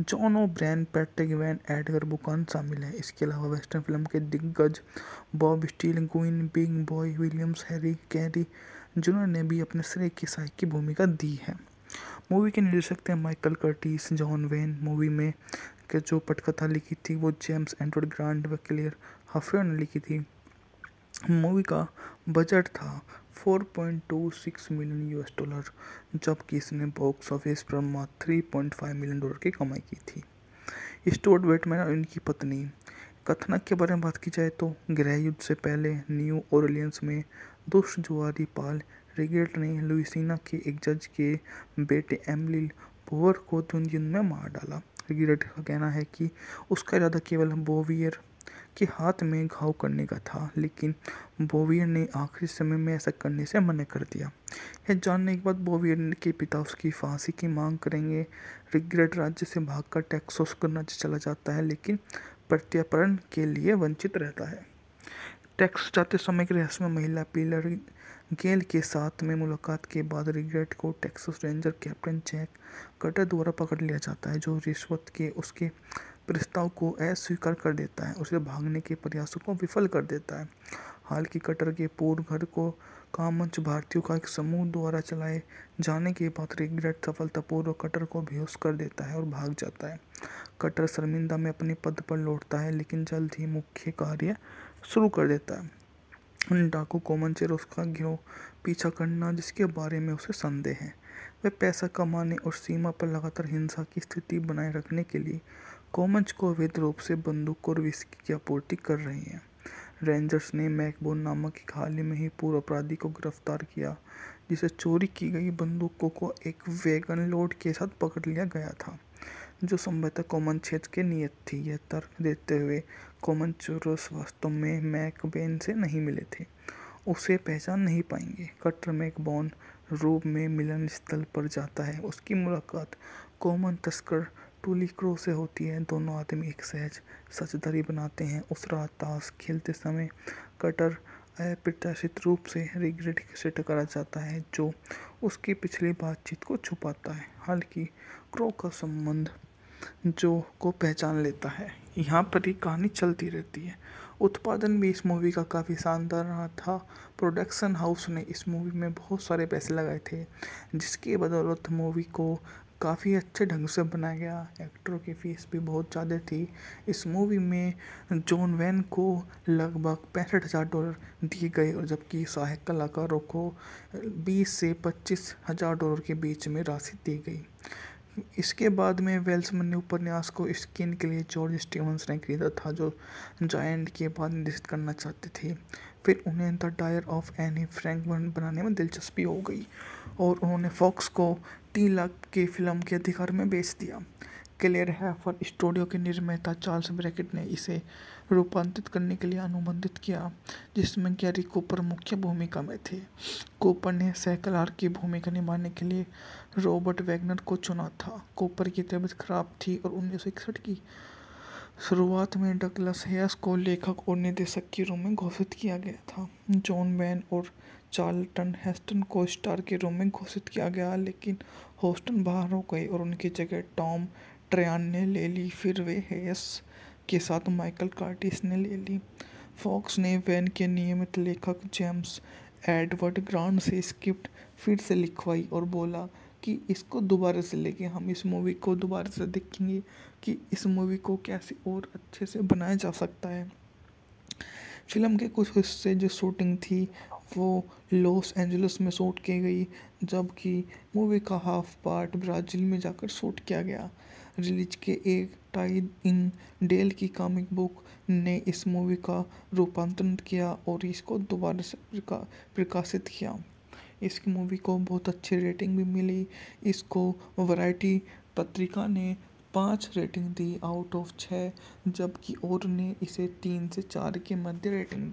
John O'Brien, Patrick Wayne, Edgar Buchanan शामिल है। इसके अलावा वेस्टर्न फिल्म के दिग्गज Bob Steele, Guinn, Big Boy Williams, Harry Carey junior ने भी अपने श्रेय की सहायक की भूमिका दी है। मूवी के निर्देशक थे Michael Curtis. John when movie में के जो पटकथा लिखी थी वो जेम्स एडवर्ड ग्रांट व क्लेयर हफेर ने लिखी थी। मूवी का बजट था 4.26 मिलियन यूएस डॉलर, जबकि इसने बॉक्स ऑफिस पर मात्र 3.5 मिलियन डॉलर की कमाई की थी। स्टुअर्ट व्हिटमैन और उनकी पत्नी। कथानक के बारे में बात की जाए तो गृह युद्ध से पहले न्यू ऑरलियंस में दुष्ट जुआरी पाल रिगेट ने लुइसियाना के एक जज के बेटे एमिली बोवर को द्वंद्व युद्ध में मार डाला। रिगेट का कहना है कि उसका इरादा केवल बोवियर के हाथ में घाव करने का था, लेकिन बोवियर ने आखिरी समय में ऐसा करने से मना कर दिया। यह जानने के बाद बोवियर के पिता उसकी फांसी की मांग करेंगे। रिग्रेट राज्य से भागकर टेक्सास करना चला जाता है, लेकिन प्रत्यार्पण के लिए वंचित रहता है। टेक्सास जाते समय की रहस्यमय महिला पिलर गेल के साथ में मुलाकात के बाद रिग्रेट को Texas Ranger Captain Jack Cutter द्वारा पकड़ लिया जाता है, जो रिश्वत के उसके प्रस्ताव को अस्वीकार कर देता है। उसे भागने के प्रयासों को विफल कर देता है। हालांकि कटर के पूर्व घर को कामंच भारतीयों का एक समूह द्वारा चलाए जाने के बाद रिग्रेट सफलतापूर्वक कटर को बेहोश कर देता है और भाग जाता है। कटर शर्मिंदा में अपने पद पर लौटता है, लेकिन जल्द ही मुख्य कार्य शुरू कर देता है। डाकू कोमनचेरोस का गिरोह पीछा करना, जिसके बारे में उसे संदेह है। वे पैसा कमाने और सीमा पर लगातार हिंसा की स्थिति बनाए रखने के लिए कोमंच को अवैध रूप से बंदूक और विस्की की आपूर्ति कर रहे हैं। रेंजर्स ने मैकबोन नामक एक हाल ही में ही पूर्व अपराधी को गिरफ्तार किया, जिसे चोरी की गई बंदूकों को एक वैगन लोड के साथ पकड़ लिया गया था, जो संभवतः कॉमन क्षेत्र के नियत थी। यह तर्क देते हुए कोमनचेरोस वास्तव में मैकबेन से नहीं मिले थे, उसे पहचान नहीं पाएंगे। कटर मैकबोन रूप में मिलन स्थल पर जाता है। उसकी मुलाकात कॉमन तस्कर टूली क्रो से होती है। दोनों आदमी एक सहज साझेदारी बनाते हैं। उस रात ताश खेलते समय कटर अप्रत्याशित रूप से रिग्रेट से टकरा जाता है, जो उसकी पिछली बातचीत को छुपाता है। हालांकि क्रो का संबंध जो को पहचान लेता है। यहाँ पर ही कहानी चलती रहती है। उत्पादन भी इस मूवी का काफ़ी शानदार रहा था। प्रोडक्शन हाउस ने इस मूवी में बहुत सारे पैसे लगाए थे, जिसकी बदौलत मूवी को काफ़ी अच्छे ढंग से बनाया गया। एक्टरों की फीस भी बहुत ज़्यादा थी। इस मूवी में जॉन वैन को लगभग $65,000 दिए गए, और जबकि सहायक कलाकारों को 20 से $25,000 के बीच में राशि दी गई। इसके बाद में वेल्समैन ने उपन्यास को स्क्रीन के लिए जॉर्ज स्टीवंस ने खरीदा था, जो जायंट के बाद निर्देशित करना चाहते थे। फिर उन्हें the dire of Anne Frank बनाने में दिलचस्पी हो गई, और उन्होंने फॉक्स को 3 लाख के फिल्म के अधिकार में बेच दिया। क्लेयर हैफर स्टूडियो के निर्माता चार्ल्स ब्रैकेट ने इसे रूपांतरित करने के लिए अनुबंधित किया, जिसमें गैरी कूपर मुख्य भूमिका में थे। कूपर ने सैकलार की भूमिका निभाने के लिए रॉबर्ट वैगनर को चुना था। कूपर की तबीयत खराब थी और 1961 की शुरुआत में डगलस हेयस को लेखक और निर्देशक के रूप में घोषित किया गया था। जॉन वैन और चार्ल्टन हेस्टन को स्टार के रूप में घोषित किया गया, लेकिन हेस्टन बाहर हो गए और उनकी जगह टॉम ट्रयान ने ले ली। फिर वे हेयस के साथ माइकल कर्टिस ने ले ली। फॉक्स ने वैन के नियमित लेखक जेम्स एडवर्ड ग्रांट से स्क्रिप्ट फिर से लिखवाई और बोला कि इसको दोबारा से लेके हम इस मूवी को दोबारा से देखेंगे कि इस मूवी को कैसे और अच्छे से बनाया जा सकता है। फिल्म के कुछ हिस्से जो शूटिंग थी वो लॉस एंजलिस में शूट की गई, जबकि मूवी का हाफ पार्ट ब्राज़ील में जाकर शूट किया गया। रिलीज के एक टाई इन डेल की कॉमिक बुक ने इस मूवी का रूपांतरण किया और इसको दोबारा से प्रकाशित किया। इस मूवी को बहुत अच्छी रेटिंग भी मिली। इसको वैरायटी पत्रिका ने 5 रेटिंग दी आउट ऑफ 6, जबकि और ने इसे 3 से 4 के मध्य रेटिंग दी।